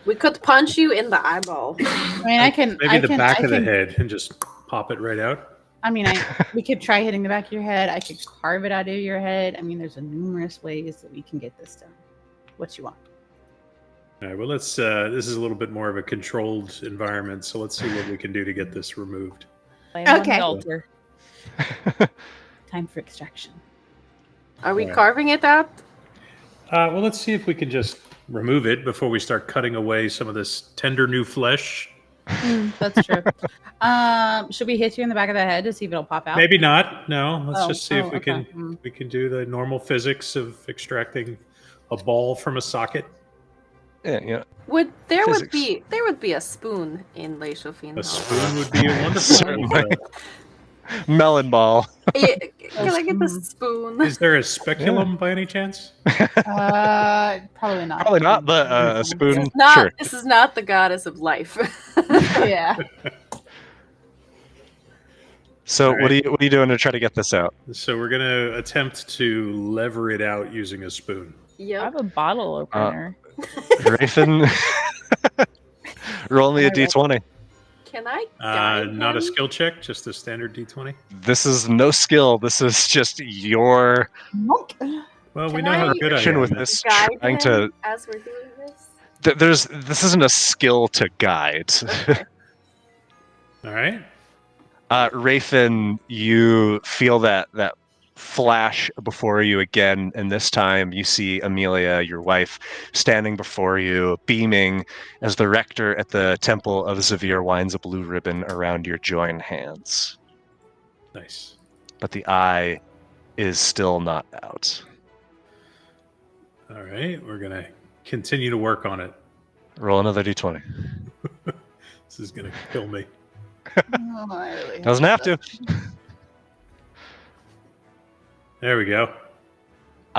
We could punch you in the eyeball. I mean, I can. Maybe I the can, back I of the can- head and just pop it right out. I mean, we could try hitting the back of your head. I could carve it out of your head. I mean, there's numerous ways that we can get this done. What you want? All right, well, let's. This is a little bit more of a controlled environment, so let's see what we can do to get this removed. Lay him on Okay. the altar. Time for extraction. Are we Alright. carving it out? Well, let's see if we can just remove it before we start cutting away some of this tender new flesh. That's true. Should we hit you in the back of the head to see if it'll pop out? Maybe not. No, let's Oh, just see if we okay. can we can do the normal physics of extracting a ball from a socket. Yeah, yeah. There Physics. would be a spoon in Le Chauffin. A spoon would be a wonderful. Certainly. Melon ball. Can I get the spoon? Is there a speculum by any chance? Probably not. Probably not, but a spoon. Not, Sure. This is not the goddess of life. Yeah. So, All right. what are you doing to try to get this out? So we're gonna attempt to lever it out using a spoon. I Yep. have a bottle opener. Rafen, roll me a d20. Can I guide Not a him? skill check, just a standard d20. This is no skill. This is just your Monk. Well, we Can know how I good I action am. with this. guide Trying him to. as we're doing this? This isn't a skill to guide. All right. Rafen, you feel that flash before you again, and this time you see Amelia, your wife, standing before you, beaming as the rector at the Temple of Zavir winds a blue ribbon around your joined hands. Nice. But the eye is still not out. All right. We're gonna continue to work on it. Roll another d20. This is gonna kill me. Oh, I really Doesn't have to. There we go.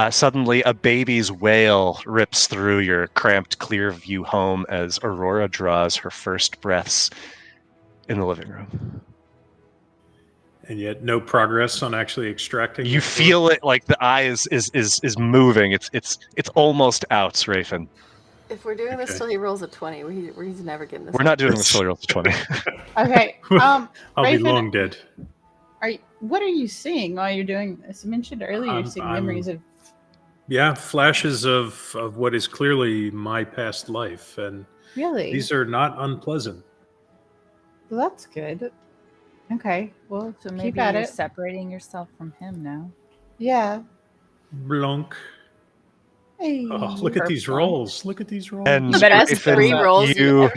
Suddenly, a baby's wail rips through your cramped Clearview home as Aurora draws her first breaths in the living room. And yet, no progress on actually extracting. You the core? feel it like the eye is moving. It's almost out, Rafen. If we're doing this Okay. till he rolls a 20, he's never getting this. We're not doing this till he rolls a 20. Okay. I'll be Raven, long dead. what are you seeing while you're doing this? You mentioned earlier you're seeing memories of. Yeah, flashes of what is clearly my past life, and Really? these are not unpleasant. Well, that's good. Okay. Well, So keep maybe at you're it. separating yourself from him now. Yeah. Blunk. Hey, Oh, look at these Purple. rolls. Look at these rolls. And The best Rafen, 3 rolls you've you ever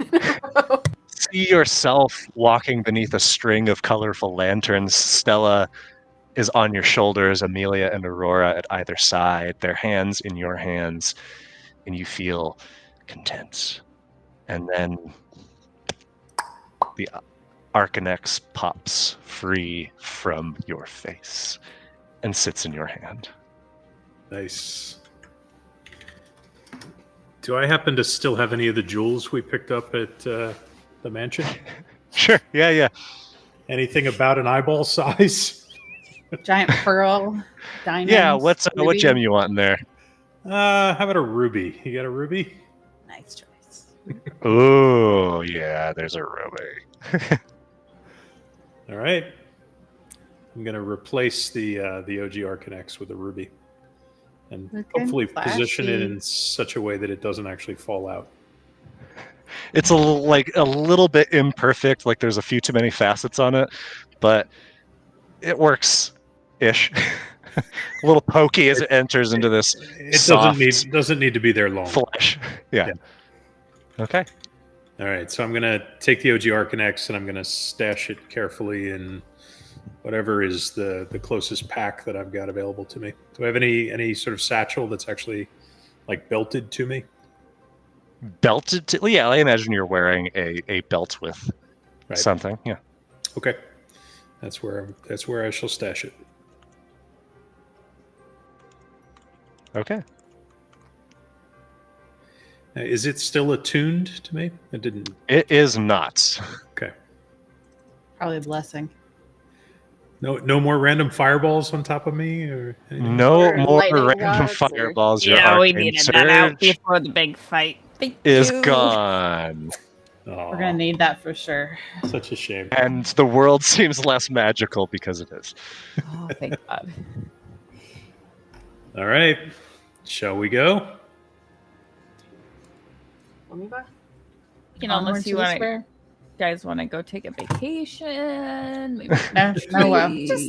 gotten in a row. see yourself walking beneath a string of colorful lanterns. Stella is on your shoulders, Amelia and Aurora at either side, their hands in your hands, and you feel content. And then the Arcanex pops free from your face and sits in your hand. Nice. Do I happen to still have any of the jewels we picked up at the mansion? Sure, yeah. Anything about an eyeball size? Giant pearl. Diamonds. Yeah, what ruby. gem you want in there? How about a ruby? You got a ruby? Nice choice. Oh, yeah, there's a ruby. All right. I'm going to replace the OG Arcanex with a ruby. And Looking hopefully position it flashy. in such a way that it doesn't actually fall out. It's a little bit imperfect, like there's a few too many facets on it, but it works-ish. A little pokey as it enters into this It soft doesn't need to be there long. flesh. Yeah. Okay. All right, so I'm going to take the OG Arcanex and I'm going to stash it carefully in whatever is the closest pack that I've got available to me. Do I have any sort of satchel that's actually like belted to me? Belted to, yeah, I imagine you're wearing a belt with Right. something. Yeah. Okay, that's where I shall stash it. Okay. Is it still attuned to me? It didn't. It is not. Okay. Probably a blessing. No more random fireballs on top of me or anything? No Or more lightning random rods or- fireballs. Your Yeah, we arcane needed that out surge before the big fight. Thank is you. gone. Aw, We're gonna need that for sure. such a shame. And the world seems less magical because it is. Oh, thank God. All right, shall we go? Let me buy. You know, Onward unless to you the want to, square. guys want to go take a vacation. Maybe No, Just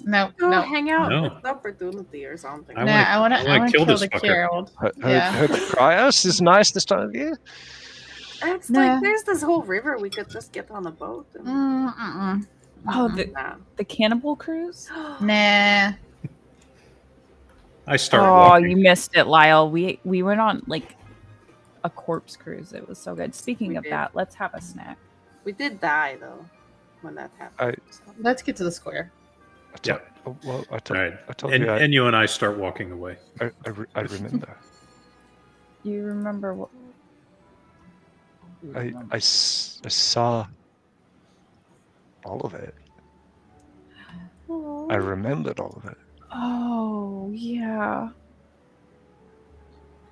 no. hang out No. with the opportunity or something. I No, wanna- I want I wanna to kill kill this the fucker. Herald. Yeah. Yeah. Cryos is nice this time of year. It's Nah. like there's this whole river we could just get on a boat. And... Oh, the Nah. cannibal cruise. Nah. I start Oh, walking. you missed it, Lyle. We went on like a corpse cruise. It was so good. Speaking We of did. that, let's have a snack. We did die though when that happened. so. Let's get to the square. Yeah. Well, I All told, right, I told and, you. and you and I start walking away. I remember. You remember what? I saw all of it. I remembered all of it. Oh, yeah.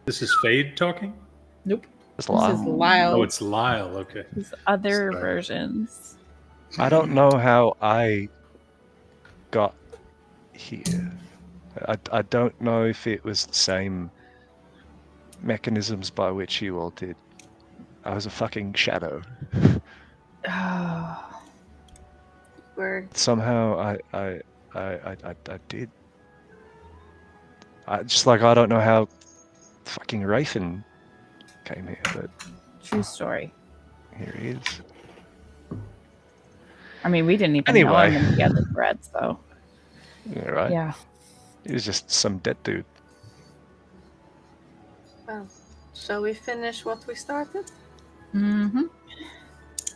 This is Fade talking? Nope. It's This is Lyle. Lyle. Oh, it's Lyle. Okay. These other Sorry. versions. I don't know how I got here. I don't know if it was the same mechanisms by which you all did. I was a fucking shadow. Oh, We're Somehow I did. I don't know how fucking Rafen came here, but true story. here he is. I mean, we didn't even know Anyway. him when he had the thread, so Yeah, right? yeah. He was just some dead dude. well. Shall we finish what we started? Mm-hmm.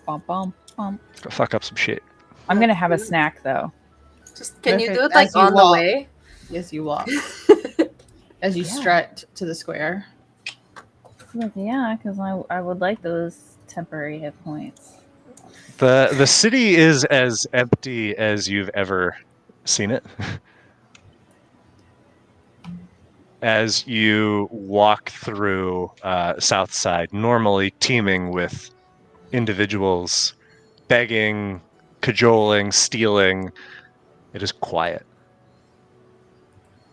Bum, bum, bum. Go fuck up some shit. I'm gonna have a snack though. Just can you do Perfect. it like As you on the walk. way? Yes, you walk. as you strut to the square. Like, yeah, because I would like those temporary hit points. The city is as empty as you've ever seen it. As you walk through South Side, normally teeming with individuals begging, cajoling, stealing, it is quiet.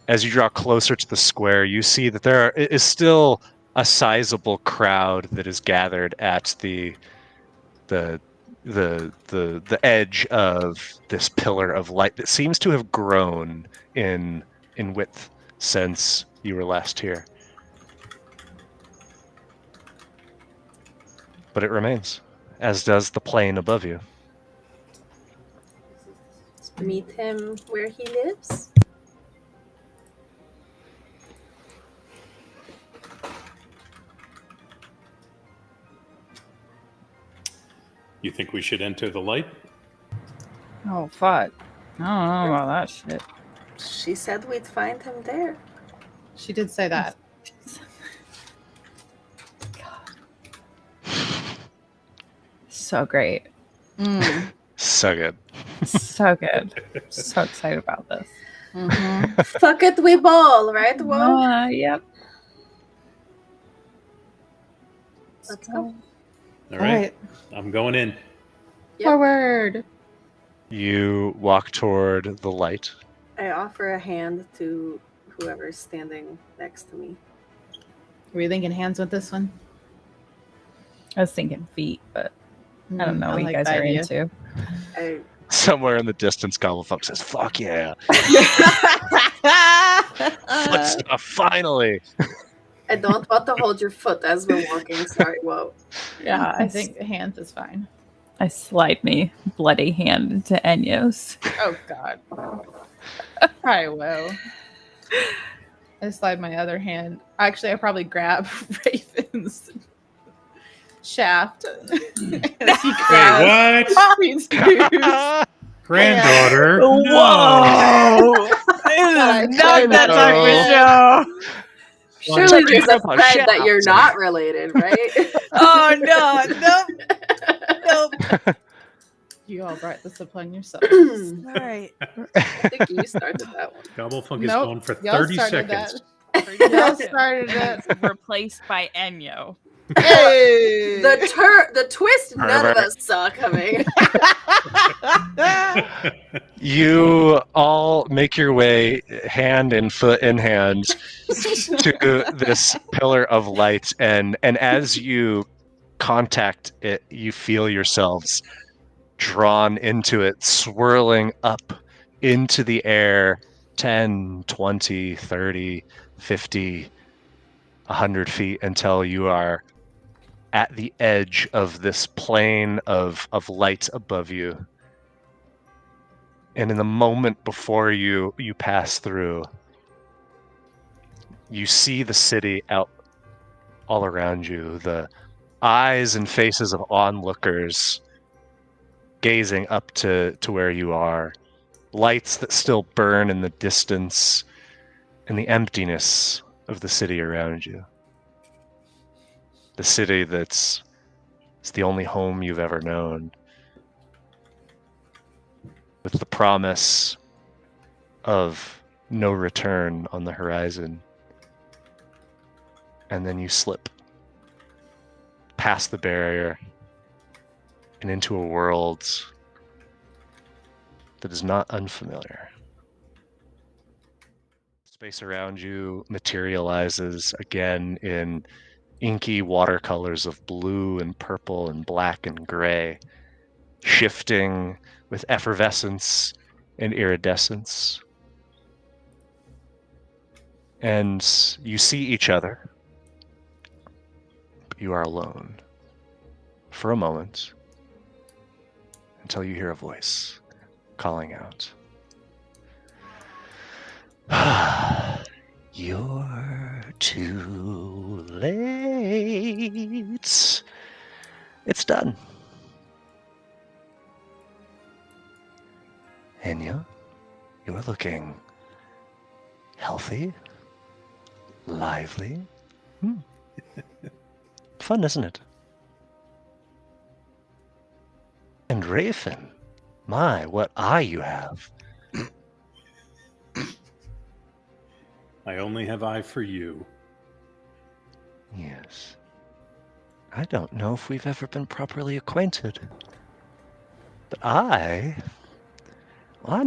As you draw closer to the square, you see that there is still a sizable crowd that is gathered at the edge of this pillar of light that seems to have grown in width since you were last here. But it remains, as does the plain above you. Meet him where he lives. You think we should enter the light? Oh, fuck. I don't know about that shit. She said we'd find him there. She did say that. So great. So good. So good. So excited about this. Mm-hmm. Fuck it, we ball, right? Well, Yep. let's go. All right. I'm going in. Yep. Forward. You walk toward the light. I offer a hand to whoever's standing next to me. Were you thinking hands with this one? I was thinking feet, but I don't know what you guys that are idea. into. I Somewhere in the distance, Gobblefuck says, "Fuck yeah! Foot stuff, finally!" I don't want to hold your foot as we're walking. Sorry, whoa. Yeah, I think hands is fine. I slide me bloody hand into Enyo's. Oh God. I will. I slide my other hand. Actually, I probably grab Raven's shaft. As he grabs Queen's Goose. Granddaughter. Whoa! I This is not that type of show. Surely there's a Grandpa thread that shaft. you're not related, right? Oh no! Nope. You all brought this upon yourself. I Alright. think you started that one. Gobblefunk is Nope, going for y'all 30 started seconds. Y'all started it. Replaced by Enyo. Hey! The twist none of Pervert. us saw coming. You all make your way, hand and foot in hand, to this pillar of light, and as you contact it, you feel yourselves drawn into it, swirling up into the air 10, 20, 30, 50, 100 feet until you are at the edge of this plane of light above you. And in the moment before you pass through, you see the city out all around you, the eyes and faces of onlookers gazing up to where you are, lights that still burn in the distance, and the emptiness of the city around you. The city it's the only home you've ever known, with the promise of no return on the horizon. And then you slip past the barrier and into a world that is not unfamiliar. Space around you materializes again in inky watercolors of blue and purple and black and gray, shifting with effervescence and iridescence. And you see each other, but you are alone for a moment until you hear a voice calling out, "You're too late. It's done. Enyo, you're looking healthy, lively. Fun, isn't it? And Raven, my, what eye you have. I only have eye for you. Yes. I don't know if we've ever been properly acquainted. But I'm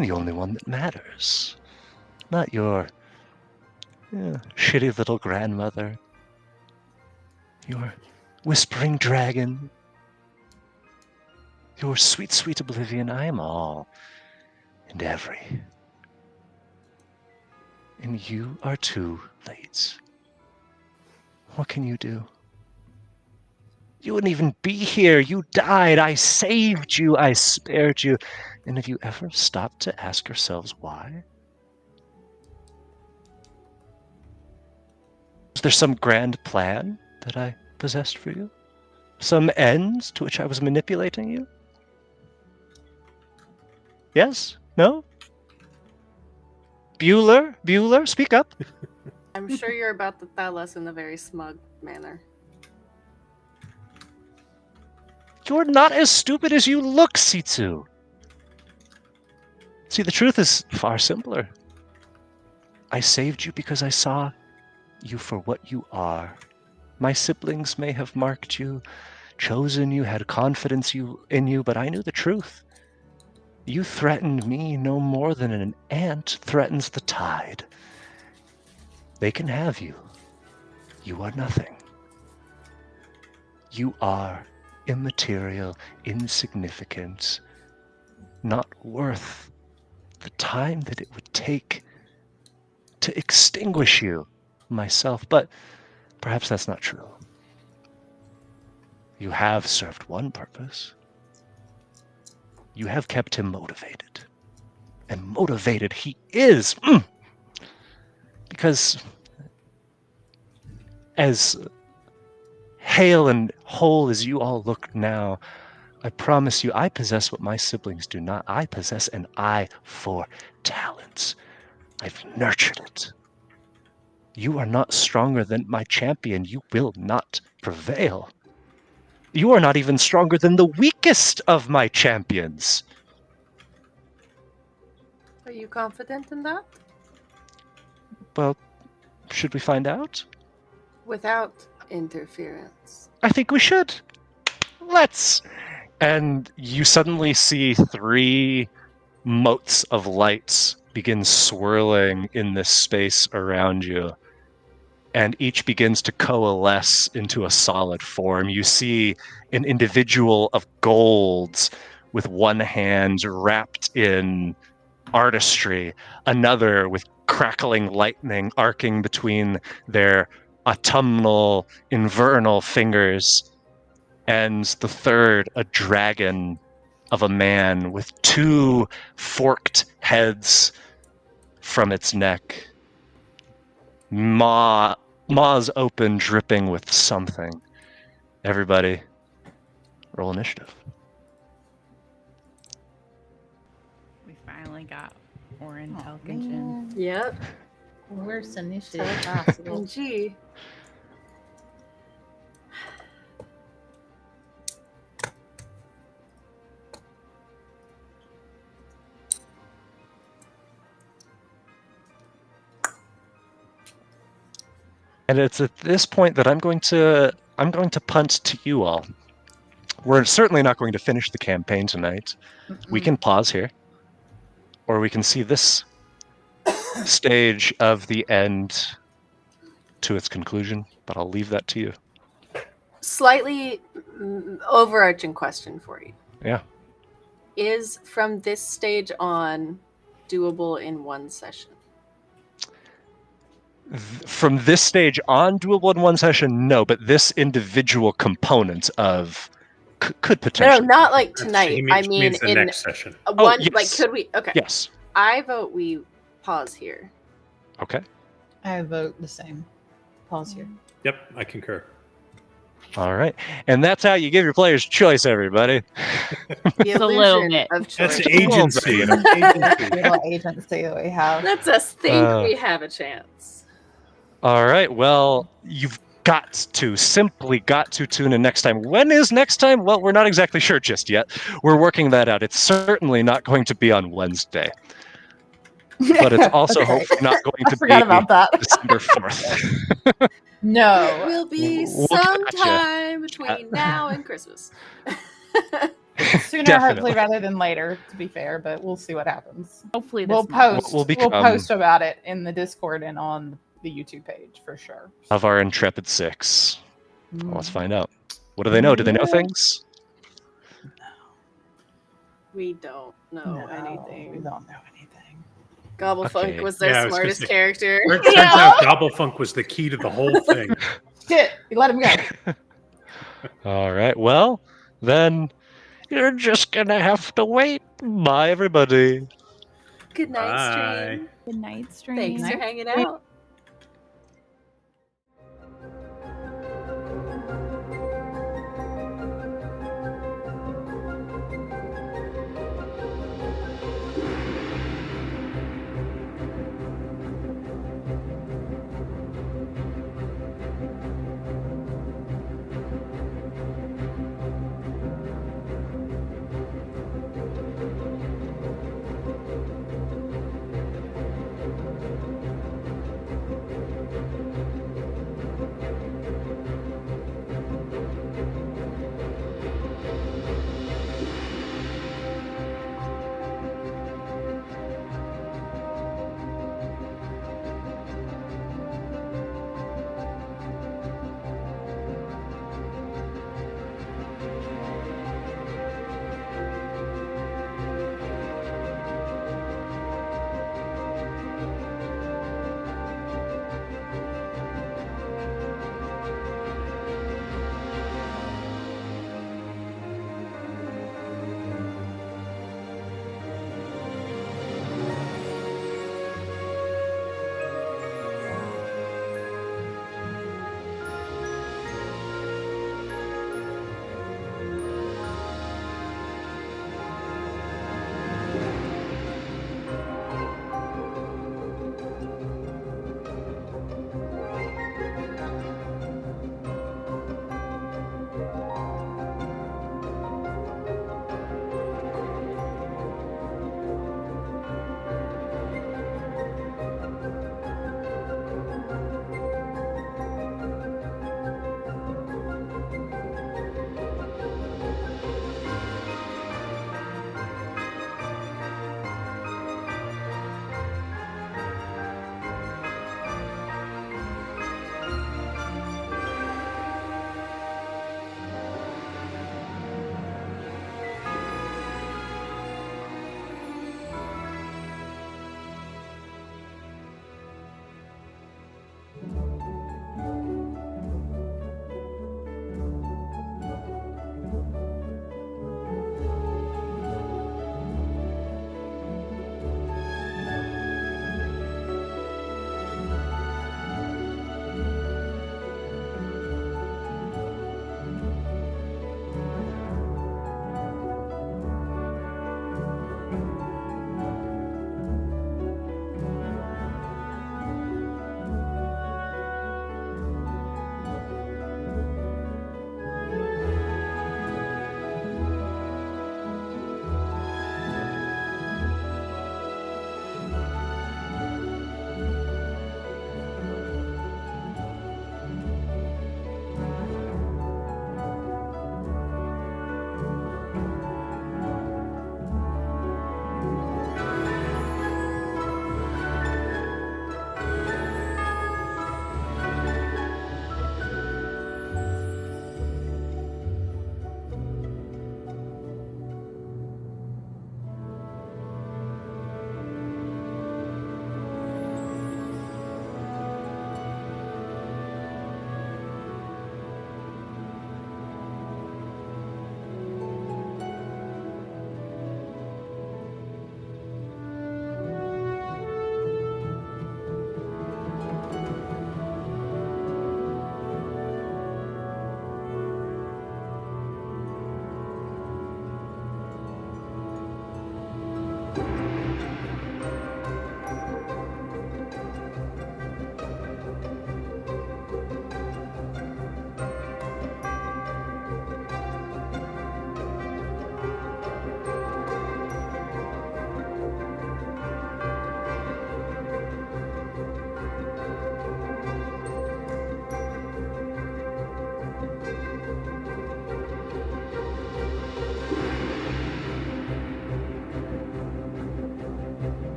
the only one that matters. Not your shitty little grandmother. Your whispering dragon. Your sweet, sweet oblivion. I am all and every. And you are too late. What can you do? You wouldn't even be here. You died. I saved you. I spared you. And have you ever stopped to ask yourselves why? Was there some grand plan that I possessed for you? Some end to which I was manipulating you? Yes? No? Bueller, speak up. I'm sure you're about to tell us in a very smug manner. You're not as stupid as you look, Sitsu. See, the truth is far simpler. I saved you because I saw you for what you are. My siblings may have marked you, chosen you, had confidence in you, but I knew the truth. You threatened me no more than an ant threatens the tide. They can have you. You are nothing. You are immaterial, insignificant, not worth the time that it would take to extinguish you, myself. But perhaps that's not true. You have served one purpose. You have kept him motivated. And motivated he is. Because as hale and whole as you all look now, I promise you, I possess what my siblings do not. I possess an eye for talent. I've nurtured it. You are not stronger than my champion. You will not prevail. You are not even stronger than the weakest of my champions. Are you confident in that? Well, should we find out? Without interference. I think we should. Let's. And you suddenly see 3 motes of lights begin swirling in this space around you. And each begins to coalesce into a solid form. You see an individual of golds with one hand wrapped in artistry, another with crackling lightning arcing between their autumnal, invernal fingers, and the third, a dragon of a man with 2 forked heads from its neck. Maws open, dripping with something. Everybody, roll initiative. We finally got more intelligence. Yep. Worst initiative So- possible. And G. And it's at this point that I'm going to punt to you all. We're certainly not going to finish the campaign tonight. We can pause here, or we can see this stage of the end to its conclusion, but I'll leave that to you. Slightly overarching question for you. Yeah. Is from this stage on doable in one session? From this stage on, doable in one session, no, but this individual component of could No, potentially. not like That's- tonight. he I means, mean, means the in next session. one, yes. like, could we? Okay. Yes. I vote we pause here. Okay. I vote the same. Pause here. Yep, I concur. All right. And that's how you give your players choice, everybody. The a little illusion bit. of That's choice. agency. That's agency. Little agency that we have. Lets us think we have a chance. All right. Well, you've simply got to tune in next time. When is next time? Well, we're not exactly sure just yet. We're working that out. It's certainly not going to be on Wednesday. But it's also Okay. hopefully not going I to forgot be about that. December 4th. No. Will be We'll catch ya. sometime between now and Christmas. Sooner, Definitely. hopefully, rather than later, to be fair, but we'll see what happens. Hopefully, We'll this month. post. We'll We'll become- post about it in the Discord and on the YouTube page for sure. Of our Intrepid 6. Well, let's Mm. find out. What do they know? Do they know Yeah. things? We don't know No, we anything. don't know anything. Gobblefunk Okay. was their Yeah, I was gonna smartest say- character. It turns out Gobblefunk was the key to the whole thing. Shit, you let him go. All right. Well, then you're just gonna have to wait. Bye, everybody. Good night, Bye. stream. Good night, stream. Thanks for hanging out.